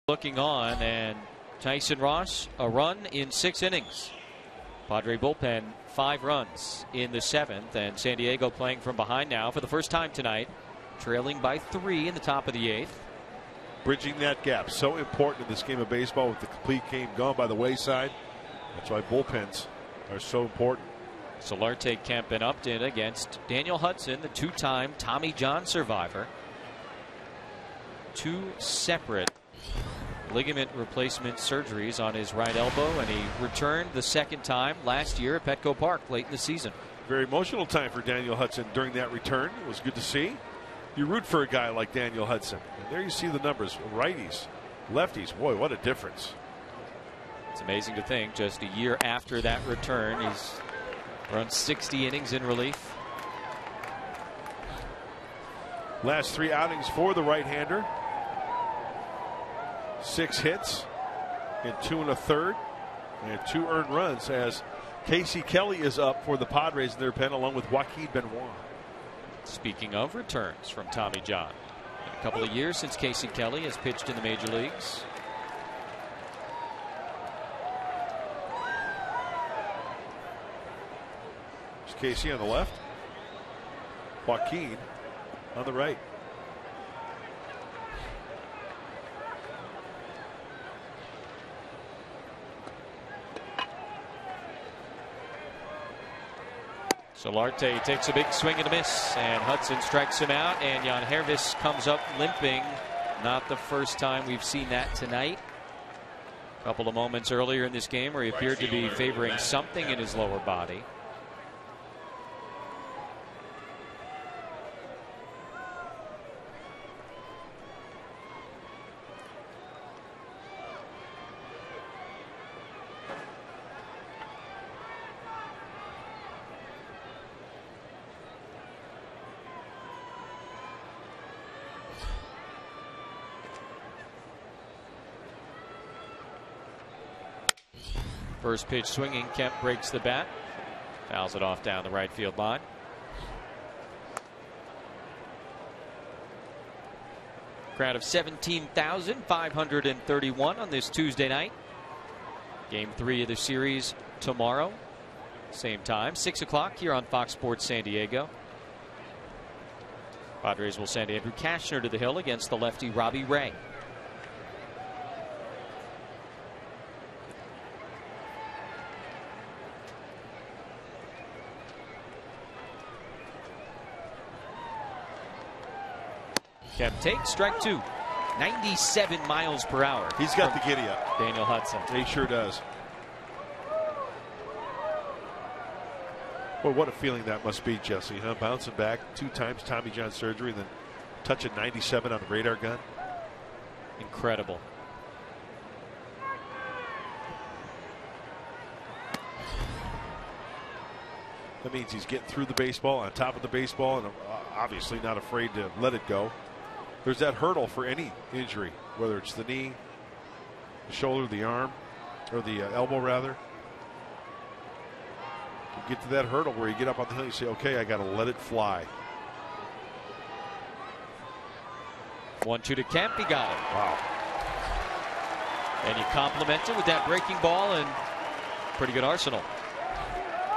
Looking on, and Tyson Ross, a run in 6 innings. Padre bullpen, 5 runs in the 7th, and San Diego playing from behind now for the first time tonight, trailing by 3 in the top of the 8th. Bridging that gap, so important in this game of baseball with the complete game gone by the wayside. That's why bullpens are so important. Solarte Kemp and Upton against Daniel Hudson, the 2-time Tommy John survivor. 2 separate ligament replacement surgeries on his right elbow, and he returned the 2nd time last year at Petco Park late in the season. Very emotional time for Daniel Hudson during that return. It was good to see. You root for a guy like Daniel Hudson. And there you see the numbers. Righties, lefties. Boy, what a difference. It's amazing to think just a year after that return, he's run 60 innings in relief. Last 3 outings for the right-hander. 6 hits in 2 1/3 and 2 earned runs as Casey Kelly is up for the Padres in their pen along with Joaquin Benoit. Speaking of returns from Tommy John, a couple of years since Casey Kelly has pitched in the major leagues. There's Casey on the left, Joaquin on the right. Solarte takes a big swing and a miss, and Hudson strikes him out, and Jan Hervis comes up limping. Not the first time we've seen that tonight. A couple of moments earlier in this game where he appeared to be favoring something in his lower body. First pitch swinging, Kemp breaks the bat, fouls it off down the right field line. Crowd of 17,531 on this Tuesday night. Game 3 of the series tomorrow, same time, 6 o'clock here on Fox Sports San Diego. Padres will send Andrew Cashner to the hill against the lefty Robbie Ray. Kemp takes strike 2. 97 miles per hour. He's got the giddy up. Daniel Hudson. He sure does. Boy, what a feeling that must be, Jesse, huh? Bouncing back 2 times Tommy John surgery, then touching 97 on the radar gun. Incredible. That means he's getting through the baseball, on top of the baseball, and obviously not afraid to let it go. There's that hurdle for any injury, whether it's the knee, the shoulder, the arm, or the elbow, rather. You get to that hurdle where you get up on the hill, you say, okay, I got to let it fly. 1-2 to Kemp. He got it. Wow. And you compliment it with that breaking ball and pretty good arsenal.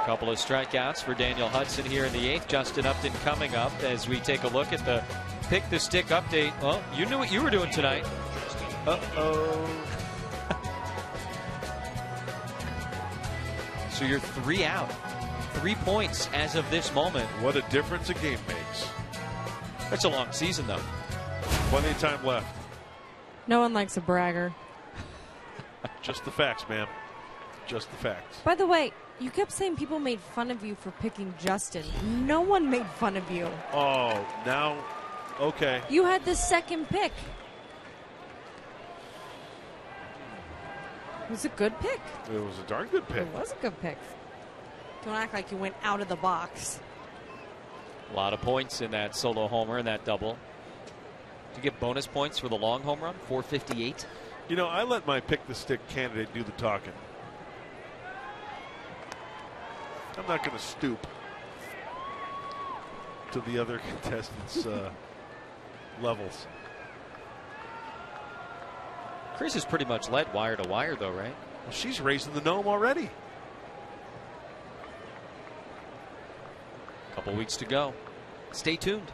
Couple of strikeouts for Daniel Hudson here in the 8th. Justin Upton coming up as we take a look at the Pick the Stick update. Well, you knew what you were doing tonight. Uh-oh. So you're 3 out. 3 points as of this moment. What a difference a game makes. That's a long season, though. Plenty of time left. No one likes a bragger. Just the facts, ma'am. Just the facts. By the way, you kept saying people made fun of you for picking Justin. No one made fun of you. Oh, now, okay. You had the second pick. It was a good pick. It was a darn good pick. It was a good pick. Don't act like you went out of the box. A lot of points in that solo homer and that double. Did you get bonus points for the long home run? 458. You know, I let my pick the stick candidate do the talking. I'm not going to stoop to the other contestants' levels. Chris has pretty much led wire to wire, though, right? Well, she's raising the gnome already. Couple weeks to go. Stay tuned.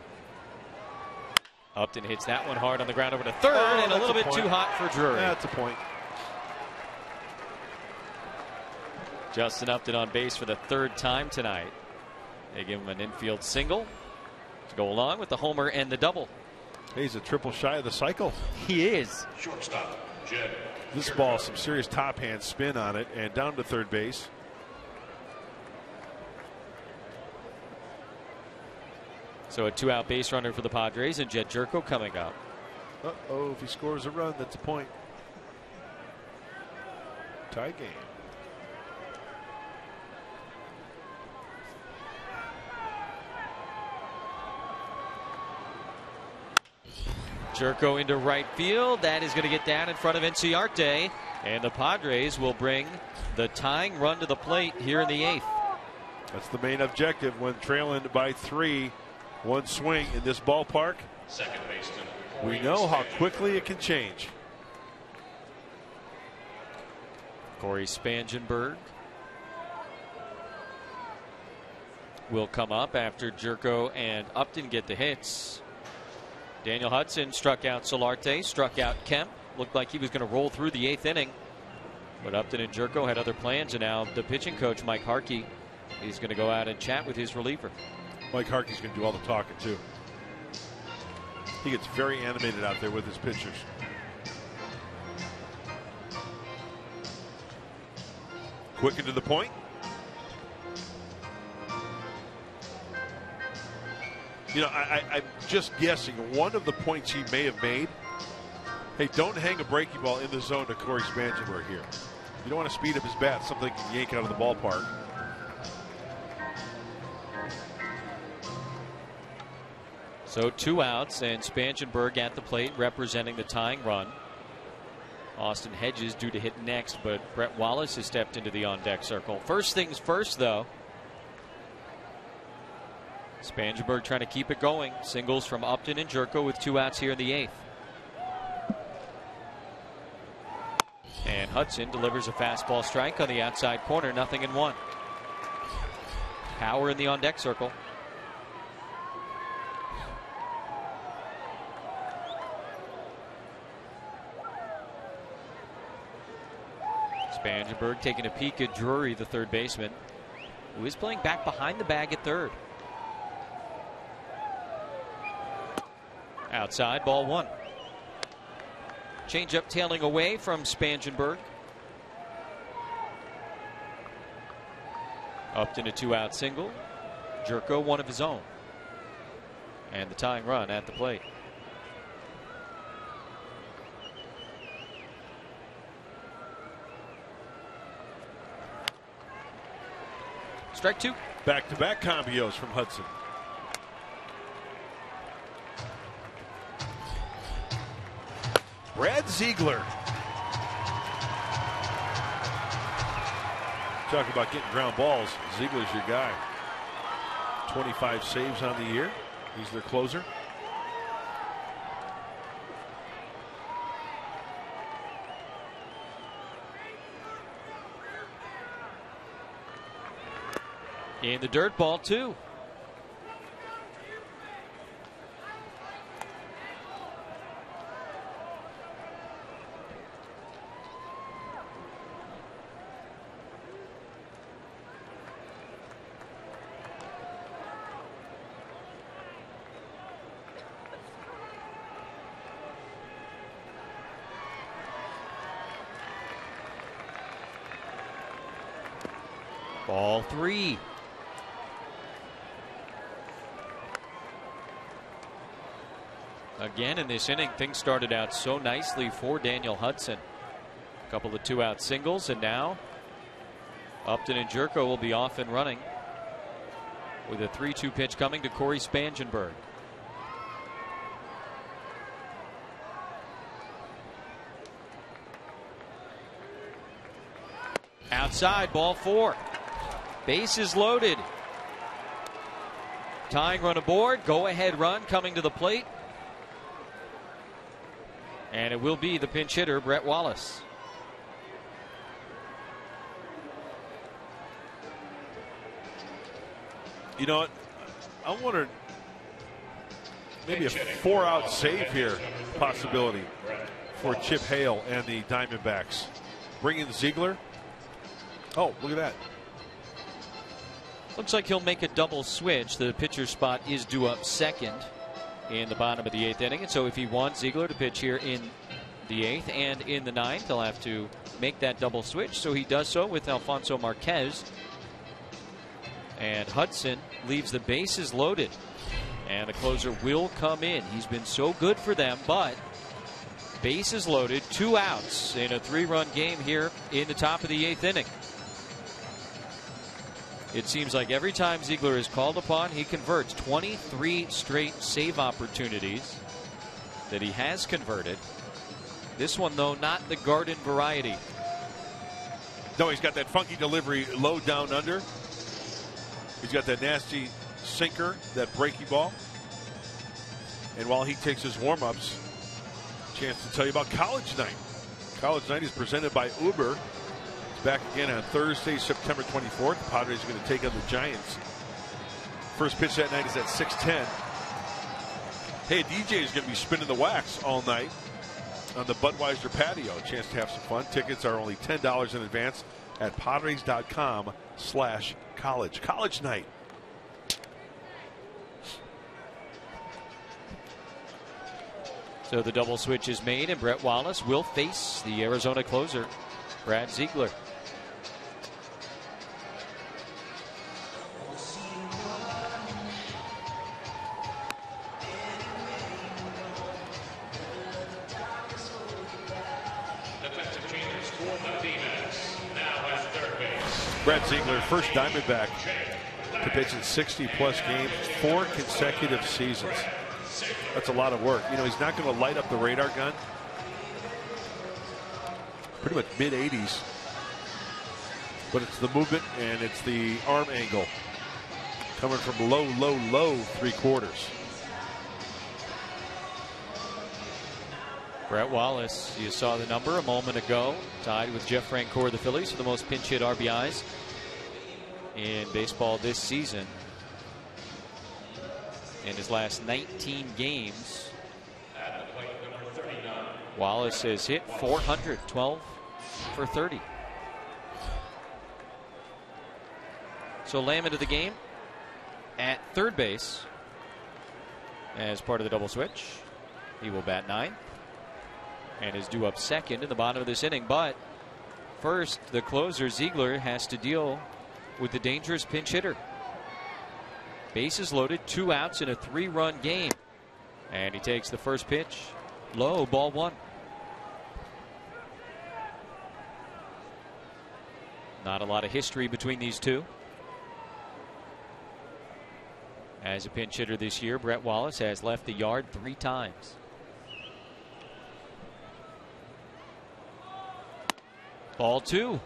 Upton hits that one hard on the ground over to third, and a little bit too hot for Drury. That's a point. Justin Upton on base for the 3rd time tonight. They give him an infield single to go along with the homer and the double. He's a triple shy of the cycle. He is. Shortstop, Jed. This ball, some serious top hand spin on it, and down to third base. So a 2-out base runner for the Padres, and Jed Jerko coming up. Uh-oh, if he scores a run, that's a point. Tie game. Jerko into right field. That is going to get down in front of Inciarte. And the Padres will bring the tying run to the plate here in the 8th. That's the main objective when trailing by 3. One swing in this ballpark. Second baseman. We know how quickly it can change. Corey Spangenberg will come up after Jerko and Upton get the hits. Daniel Hudson struck out Solarte, struck out Kemp. Looked like he was going to roll through the 8th inning. But Upton and Jerko had other plans, and now the pitching coach, Mike Harkey, He's going to go out and chat with his reliever. Mike Harkey's going to do all the talking, too. He gets very animated out there with his pitchers. Quick and to the point. You know, I'm just guessing one of the points he may have made. Hey, don't hang a breaking ball in the zone to Corey Spangenberg here. You don't want to speed up his bat, something he can yank out of the ballpark. So 2 outs, and Spangenberg at the plate representing the tying run. Austin Hedges due to hit next, but Brett Wallace has stepped into the on-deck circle. First things first, though. Spangenberg trying to keep it going. Singles from Upton and Jerko with 2 outs here in the 8th. And Hudson delivers a fastball strike on the outside corner, 0-1. Power in the on-deck circle. Spangenberg taking a peek at Drury, the third baseman, who is playing back behind the bag at third. Outside, ball 1. Changeup tailing away from Spangenberg. Upton a 2-out single. Jerko one of his own. And the tying run at the plate. Strike 2. Back-to-back combos from Hudson. Brad Ziegler. Talking about getting ground balls. Ziegler's your guy. 25 saves on the year. He's their closer. In the dirt, ball 2. Ball 3. Again in this inning, things started out so nicely for Daniel Hudson. A couple of 2-out singles, and now Upton and Jerko will be off and running with a 3-2 pitch coming to Corey Spangenberg. Outside, ball 4. Bases loaded. Tying run aboard. Go ahead run coming to the plate. And it will be the pinch hitter, Brett Wallace. You know what? I wondered maybe a 4-out save here possibility for Chip Hale and the Diamondbacks. Bring in Ziegler. Oh, look at that. Looks like he'll make a double switch. The pitcher spot is due up second in the bottom of the 8th inning. And so if he wants Ziegler to pitch here in the 8th and in the 9th, he'll have to make that double switch. So he does so with Alfonso Marquez. And Hudson leaves the bases loaded. And the closer will come in. He's been so good for them, but bases loaded, 2 outs in a 3-run game here in the top of the 8th inning. It seems like every time Ziegler is called upon, he converts. 23 straight save opportunities that he has converted. This one, though, not the garden variety. No, he's got that funky delivery low down under. He's got that nasty sinker, that breaky ball. And while he takes his warm-ups, chance to tell you about College Night. College Night is presented by Uber. Back again on Thursday, September 24th. The Padres are going to take on the Giants. First pitch that night is at 6:10. Hey, DJ is going to be spinning the wax all night on the Budweiser patio. A chance to have some fun. Tickets are only $10 in advance. at Padres.com/college. College night. So the double switch is made, and Brett Wallace will face the Arizona closer, Brad Ziegler. Brad Ziegler, first Diamondback to pitch in 60-plus games, 4 consecutive seasons. That's a lot of work. You know, he's not going to light up the radar gun. Pretty much mid-80s. But it's the movement and it's the arm angle. Coming from low, low, low 3/4. Brett Wallace, you saw the number a moment ago, tied with Jeff Francoeur of the Phillies for the most pinch hit RBIs in baseball this season. In his last 19 games, Wallace has hit 412 for 30. So Lamb into the game at third base as part of the double switch. He will bat 9. And is due up second in the bottom of this inning. But first, the closer, Ziegler, has to deal with the dangerous pinch hitter. Bases loaded, 2 outs in a 3-run game. And he takes the first pitch low, ball 1. Not a lot of history between these two. As a pinch hitter this year, Brett Wallace has left the yard 3 times. Ball 2.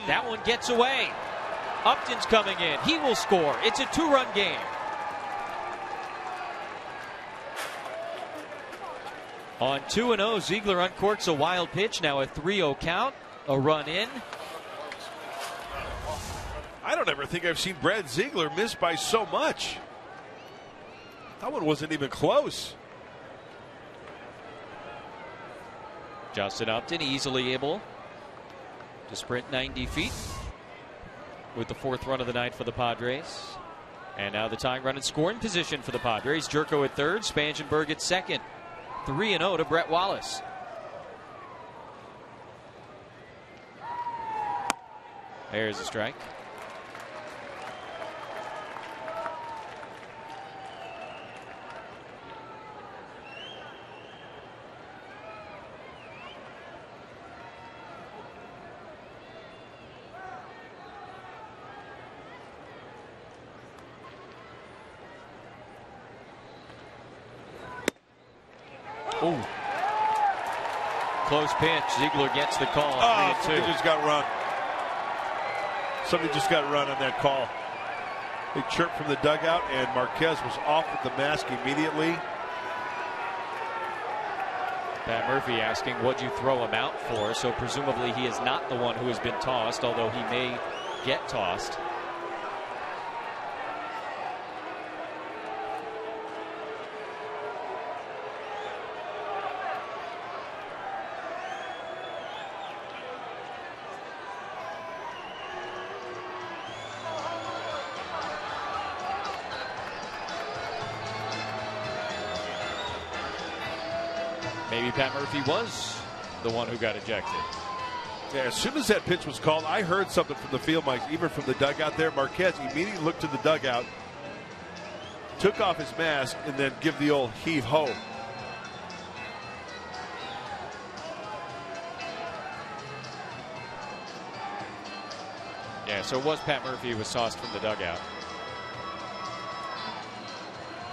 That one gets away. Upton's coming in. He will score. It's a 2-run game. On 2-0, Ziegler uncorks a wild pitch. Now a 3-0 count. A run in. I don't ever think I've seen Brad Ziegler miss by so much. That one wasn't even close. Justin Upton easily able to sprint 90 feet. With the 4th run of the night for the Padres. And now the tying run in scoring position for the Padres. Jerko at third, Spangenberg at second. 3-0 to Brett Wallace. There's a strike. Ooh. Close pitch. Ziegler gets the call. Oh, somebody just got run. Somebody just got run on that call. They chirped from the dugout, and Marquez was off with the mask immediately. Pat Murphy asking, what'd you throw him out for? So presumably he is not the one who has been tossed, although he may get tossed. Maybe Pat Murphy was the one who got ejected. Yeah, as soon as that pitch was called, I heard something from the field mics, even from the dugout there. Marquez immediately looked to the dugout, took off his mask, and then give the old heave-ho. Yeah, so it was Pat Murphy who was tossed from the dugout.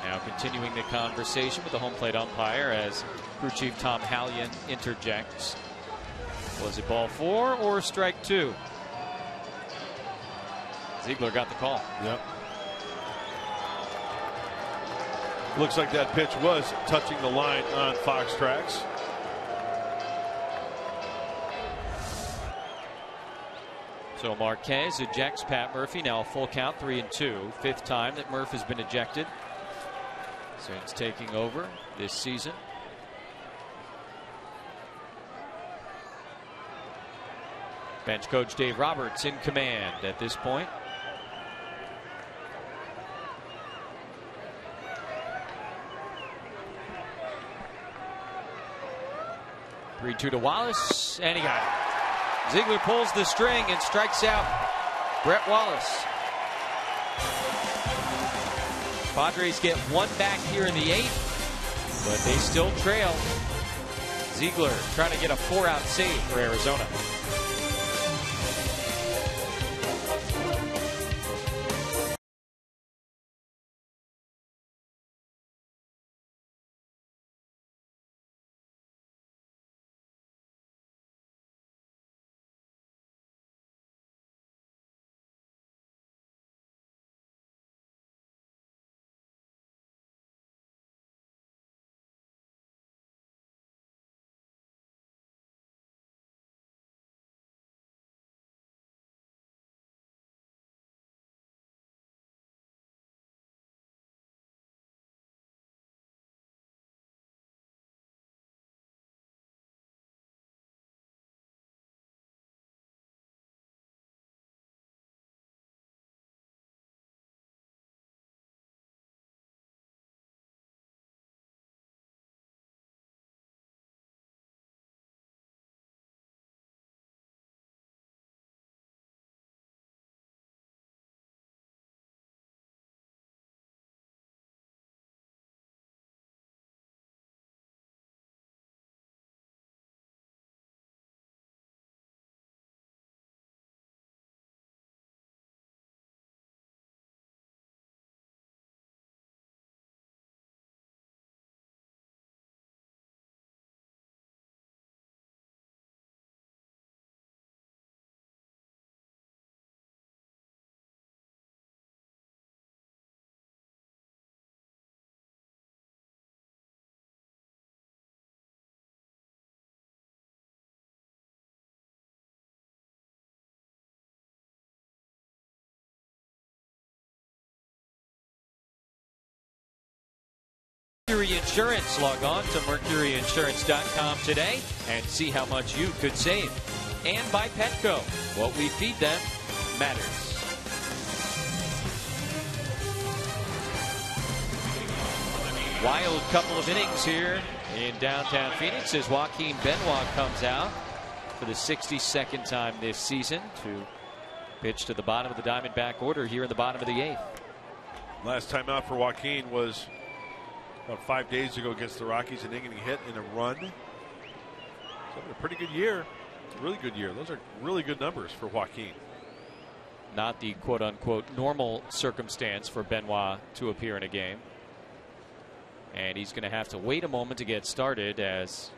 Now continuing the conversation with the home plate umpire as crew chief Tom Hallion interjects. Was it ball 4 or strike 2? Ziegler got the call. Yep. Looks like that pitch was touching the line on Fox Tracks. So Marquez ejects Pat Murphy. Now a full count, 3-2. Fifth time that Murph has been ejected since taking over this season. Bench coach Dave Roberts in command at this point. Three-two to Wallace, and he got it. Ziegler pulls the string and strikes out Brett Wallace. Padres get one back here in the 8th, but they still trail. Ziegler trying to get a 4-out save for Arizona. Mercury Insurance. Log on to mercuryinsurance.com today and see how much you could save. And by Petco. What we feed them matters. Wild couple of innings here in downtown Phoenix as Joaquin Benoit comes out for the 62nd time this season to pitch to the bottom of the Diamondback order here in the bottom of the 8th. Last time out for Joaquin was about 5 days ago against the Rockies, an inning hit in a run. So a pretty good year. Really good year. Those are really good numbers for Joaquin. Not the quote-unquote normal circumstance for Benoit to appear in a game. And he's going to have to wait a moment to get started as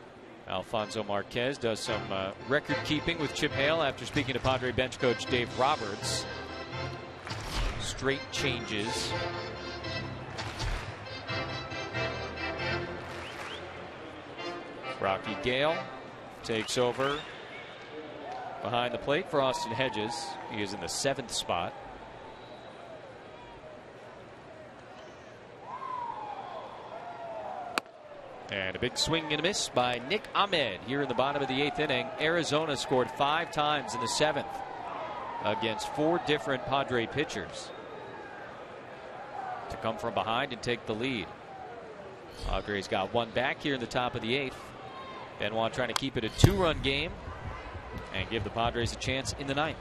Alfonso Marquez does some record keeping with Chip Hale after speaking to Padre bench coach Dave Roberts. Straight changes. Rocky Gale takes over behind the plate for Austin Hedges. He is in the 7th spot. And a big swing and a miss by Nick Ahmed here in the bottom of the 8th inning. Arizona scored 5 times in the 7th against 4 different Padre pitchers to come from behind and take the lead. Padres got one back here in the top of the 8th. Benoit trying to keep it a 2-run game and give the Padres a chance in the 9th.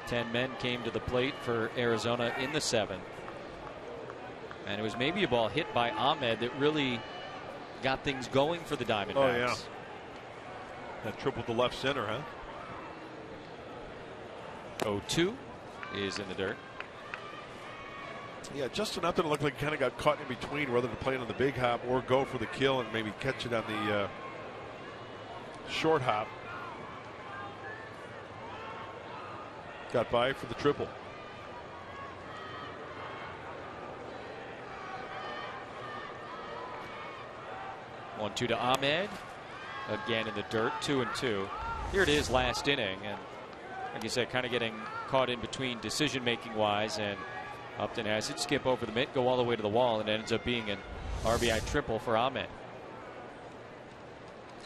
Ten men came to the plate for Arizona in the 7th. And it was maybe a ball hit by Ahmed that really got things going for the Diamondbacks. Oh, yeah. That tripled the left center, huh? 0-2 is in the dirt. Yeah, just enough that it looked like he kind of got caught in between, whether to play it on the big hop or go for the kill and maybe catch it on the short hop. Got by for the triple. 1-2 to Ahmed. Again in the dirt, 2-2. Here it is, last inning, and like you said, kind of getting caught in between decision-making wise, and Upton has it skip over the mitt, go all the way to the wall, and it ends up being an RBI triple for Ahmed.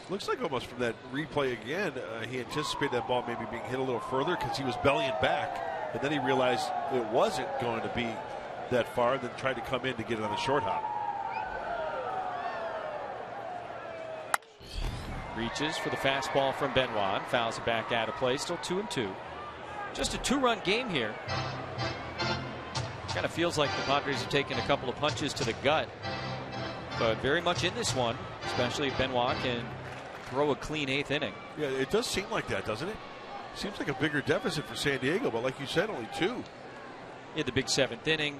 Looks like almost from that replay again, he anticipated that ball maybe being hit a little further because he was bellying back, and then he realized it wasn't going to be that far, and then tried to come in to get it on the short hop. Reaches for the fastball from Benoit, fouls it back out of play, still 2-2. Just a 2-run game here. Kind of feels like the Padres have taken a couple of punches to the gut, but very much in this one, especially if Benoit can throw a clean 8th inning. Yeah, it does seem like that, doesn't it? Seems like a bigger deficit for San Diego, but like you said, only 2. Yeah, the big 7th inning.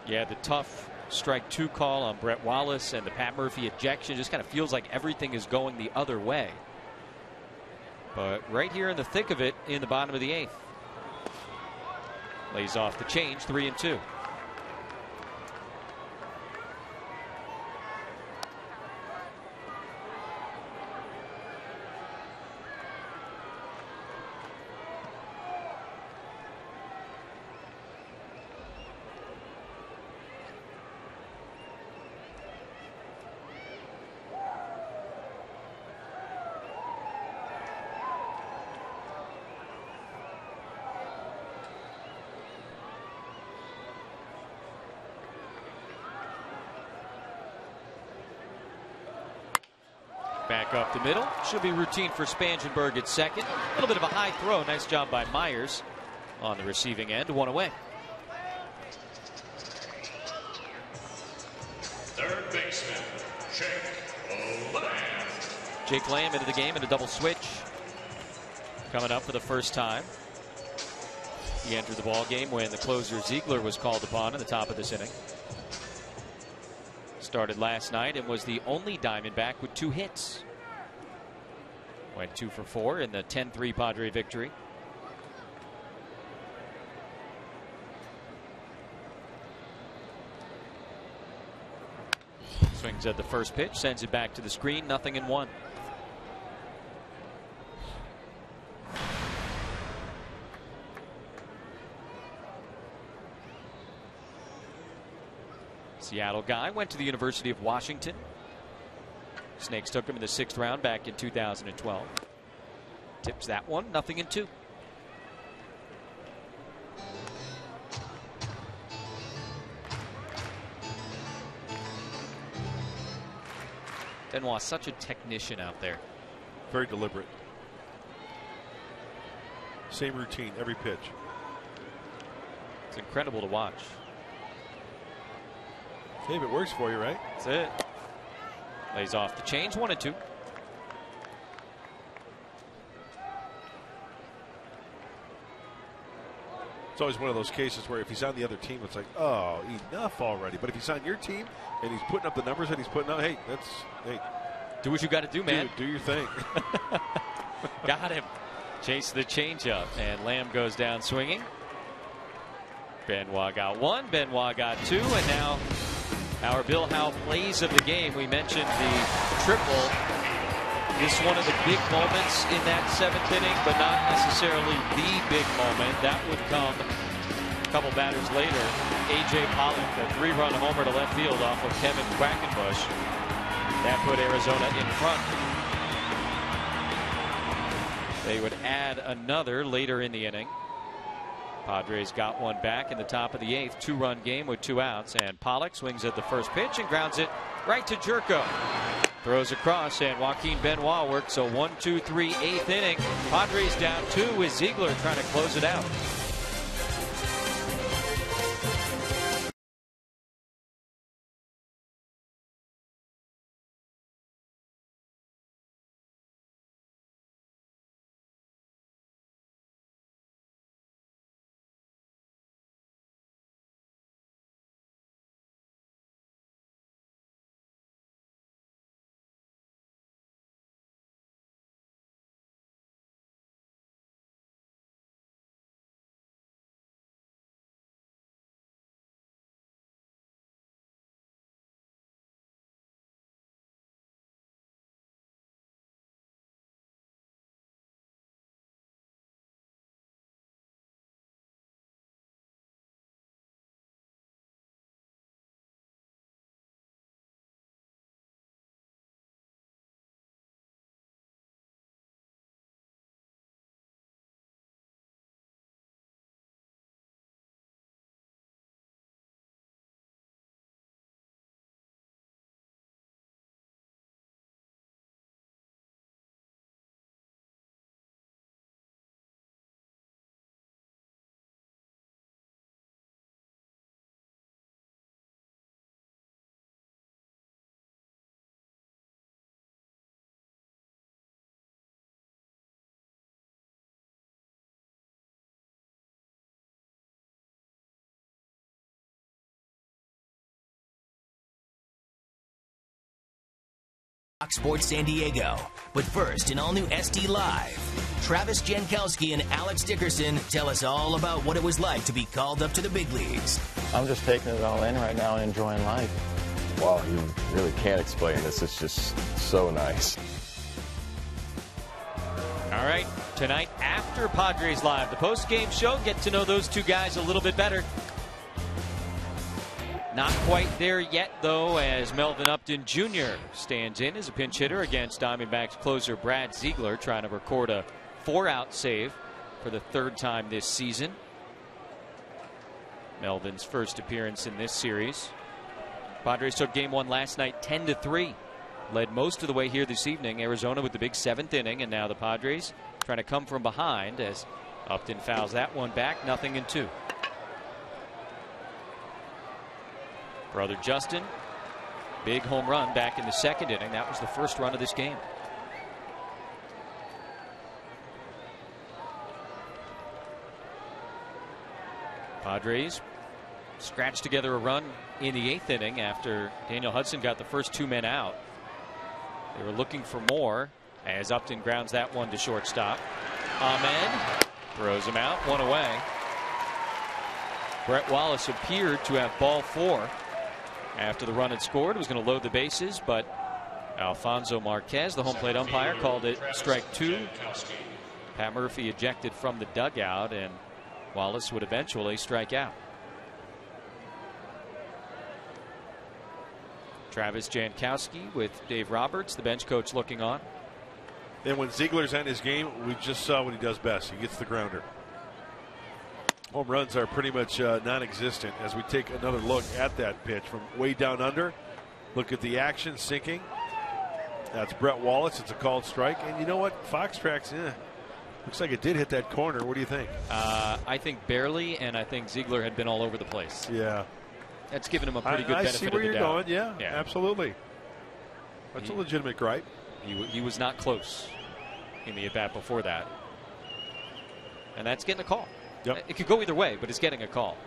Yeah, the tough strike 2 call on Brett Wallace and the Pat Murphy ejection. Just kind of feels like everything is going the other way. But right here in the thick of it in the bottom of the 8th. Lays off the change, 3-2. Back up the middle. Should be routine for Spangenberg at second. A little bit of a high throw. Nice job by Myers on the receiving end. 1 away. Third baseman, Jake Lamb. Jake Lamb into the game in a double switch. Coming up for the first time. He entered the ball game when the closer Ziegler was called upon at the top of this inning. Started last night and was the only Diamondback with 2 hits. Went 2 for 4 in the 10-3 Padre victory. Swings at the first pitch, sends it back to the screen, 0-1. Seattle guy, went to the University of Washington. Snakes took him in the 6th round back in 2012. Tips that one, 0-2. Benoit, such a technician out there. Very deliberate. Same routine every pitch. It's incredible to watch. Hey, if it works for you, right? That's it. Lays off the change, 1-2. It's always one of those cases where if he's on the other team, it's like, oh, enough already. But if he's on your team and he's putting up the numbers that he's putting up, hey, Do what you got to do, man. Do your thing. Got him. Chase the changeup, and Lamb goes down swinging. Benoit got 1, Benoit got 2, and now our Bill Howe plays of the game. We mentioned the triple. This is one of the big moments in that 7th inning, but not necessarily the big moment. That would come a couple batters later. A.J. Pollock, a 3-run homer to left field off of Kevin Quackenbush. That put Arizona in front. They would add another later in the inning. Padres got one back in the top of the 8th. 2-run game with 2 outs, and Pollock swings at the first pitch and grounds it right to Jerko. Throws across, and Joaquin Benoit works a 1-2-3 8th inning. Padres down 2 with Ziegler trying to close it out. Fox Sports San Diego. But first, an all-new SD Live. Travis Jankowski and Alex Dickerson tell us all about what it was like to be called up to the big leagues. I'm just taking it all in right now and enjoying life. Wow, you really can't explain this. It's just so nice. All right, tonight after Padres Live, the post-game show, get to know those two guys a little bit better. Not quite there yet, though, as Melvin Upton Jr. stands in as a pinch hitter against Diamondbacks closer Brad Ziegler, trying to record a 4-out save for the third time this season. Melvin's first appearance in this series. Padres took game one last night 10-3. Led most of the way here this evening. Arizona with the big 7th inning, and now the Padres trying to come from behind as Upton fouls that one back, 0-2. Brother Justin, big home run back in the 2nd inning. That was the first run of this game. Padres scratched together a run in the 8th inning after Daniel Hudson got the first 2 men out. They were looking for more as Upton grounds that one to shortstop. Ahmed throws him out, 1 away. Brett Wallace appeared to have ball 4 after the run had scored. Was going to load the bases, but Alfonso Marquez, the home plate umpire, called it strike 2. Pat Murphy ejected from the dugout, and Wallace would eventually strike out. Travis Jankowski with Dave Roberts, the bench coach, looking on. And when Ziegler's on his game, we just saw what he does best. He gets the grounder. Home runs are pretty much non-existent as we take another look at that pitch from way down under. Look at the action sinking. That's Brett Wallace. It's a called strike. And you know what? Fox tracks, looks like it did hit that corner. What do you think? I think barely, and I think Ziegler had been all over the place. Yeah. That's given him a pretty good benefit of the doubt. I see where you're going. Yeah, absolutely. That's a legitimate gripe. He was not close in the at-bat before that. And that's getting a call. Yep. It could go either way, but it's getting a call.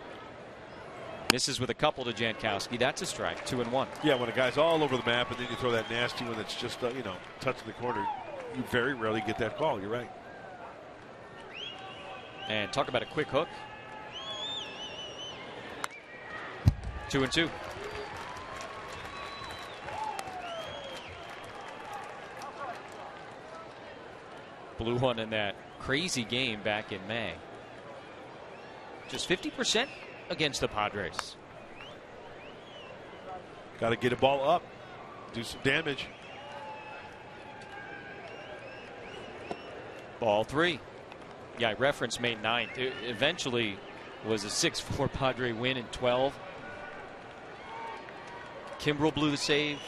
Misses with a couple to Jankowski. That's a strike, 2-1. Yeah, when a guy's all over the map and then you throw that nasty one that's just, touching the corner, you very rarely get that call. You're right. And talk about a quick hook. 2-2. Blew one in that crazy game back in May. Just 50% against the Padres. Got to get a ball up, do some damage. Ball 3. Yeah, I referenced May 9th. It eventually was a 6-4 Padre win in 12. Kimbrel blew the save.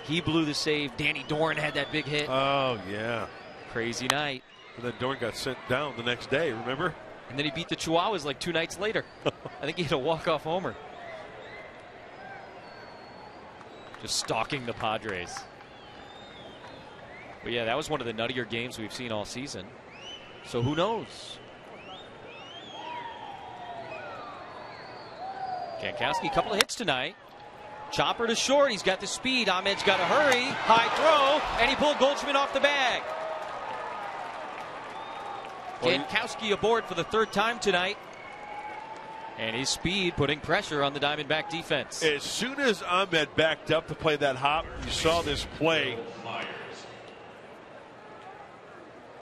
He blew the save. Danny Dorn had that big hit. Oh, yeah. Crazy night. And then Dorn got sent down the next day, remember? And then he beat the Chihuahuas like 2 nights later. I think he hit a walk-off homer. Just stalking the Padres. But yeah, that was one of the nuttier games we've seen all season. So who knows? Jankowski, a couple of hits tonight. Chopper to short. He's got the speed. Ahmed's got to hurry. High throw. And he pulled Goldschmidt off the bag. Jankowski aboard for the 3rd time tonight. And his speed putting pressure on the Diamondback defense. As soon as Ahmed backed up to play that hop, you saw this play.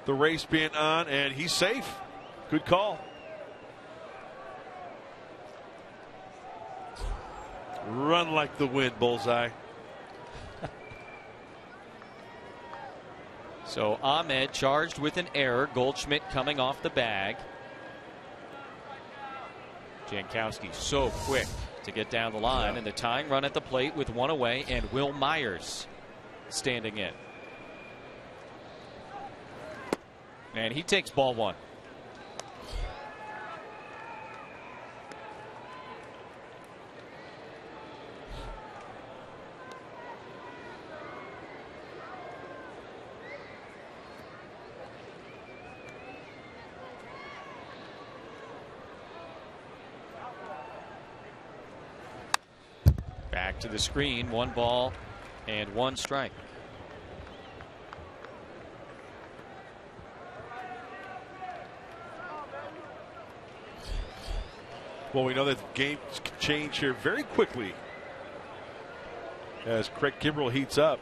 The race being on, and he's safe. Good call. Run like the wind, Bullseye. So Ahmed charged with an error. Goldschmidt coming off the bag. Jankowski so quick to get down the line, and the tying run at the plate with 1 away, and Will Myers standing in. And he takes ball 1. Back to the screen, 1 ball and 1 strike. Well, we know that games can change here very quickly as Craig Kimbrell heats up.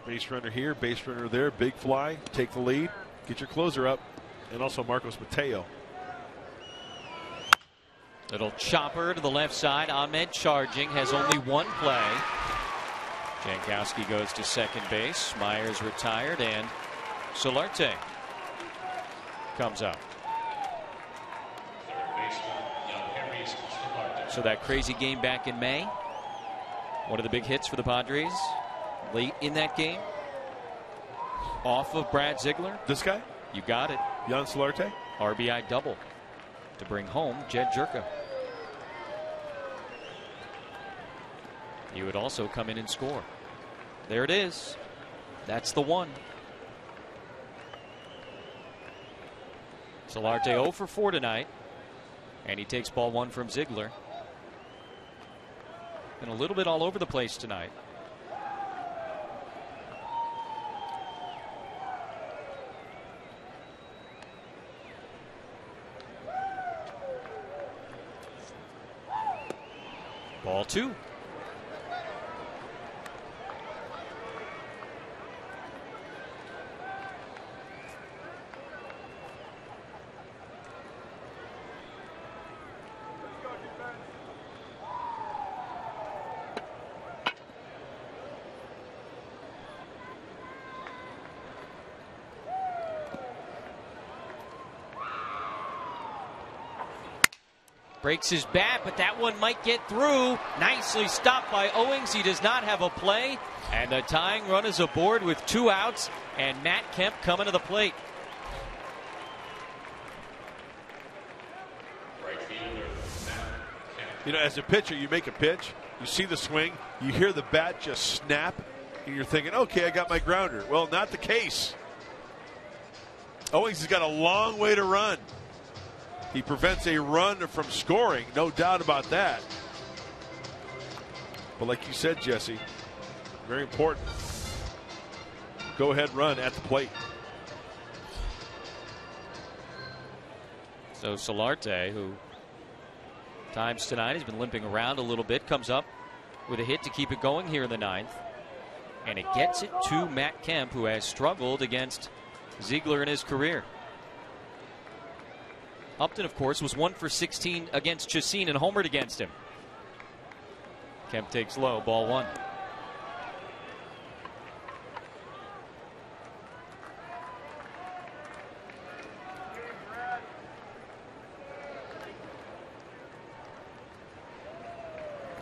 Base runner here, base runner there, big fly, take the lead, get your closer up, and also Marcos Mateo. Little chopper to the left side. Ahmed charging, has only one play. Jankowski goes to second base. Myers retired, and Solarte comes up. So that crazy game back in May, one of the big hits for the Padres late in that game, off of Brad Ziegler. This guy? You got it. Jan Solarte? RBI double to bring home Jed Jerka. He would also come in and score. There it is. That's the one. Solarte 0 for 4 tonight, and he takes ball 1 from Ziegler. And a little bit all over the place tonight. Ball 2. Breaks his bat, but that one might get through. Nicely stopped by Owings. He does not have a play. And the tying run is aboard with 2 outs. And Matt Kemp coming to the plate. You know, as a pitcher, you make a pitch, you see the swing, you hear the bat just snap, and you're thinking, okay, I got my grounder. Well, not the case. Owings has got a long way to run. He prevents a run from scoring, no doubt about that. But like you said, Jesse, very important. Go ahead run at the plate. So Solarte, who times tonight has been limping around a little bit, comes up with a hit to keep it going here in the 9th. And it gets it to Matt Kemp, who has struggled against Ziegler in his career. Upton, of course, was 1 for 16 against Chacin and homered against him. Kemp takes low, ball 1.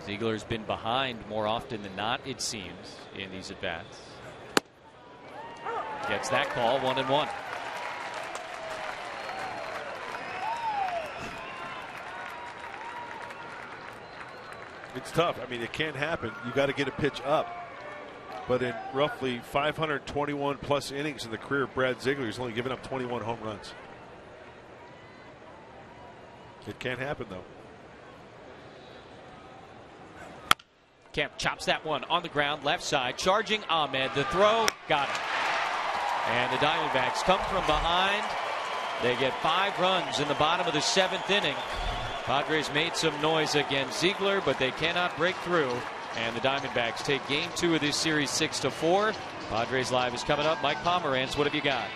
Ziegler's been behind more often than not, it seems, in these at-bats. Gets that call, 1-1. It's tough. I mean, it can't happen. You got to get a pitch up. But in roughly 521 plus innings in the career of Brad Ziegler, he's only given up 21 home runs. It can't happen, though. Kemp chops that one on the ground, left side, charging Ahmed. The throw, got it. And the Diamondbacks come from behind. They get 5 runs in the bottom of the 7th inning. Padres made some noise against Ziegler, but they cannot break through. And the Diamondbacks take game 2 of this series 6-4. Padres Live is coming up. Mike Pomerantz, what have you got?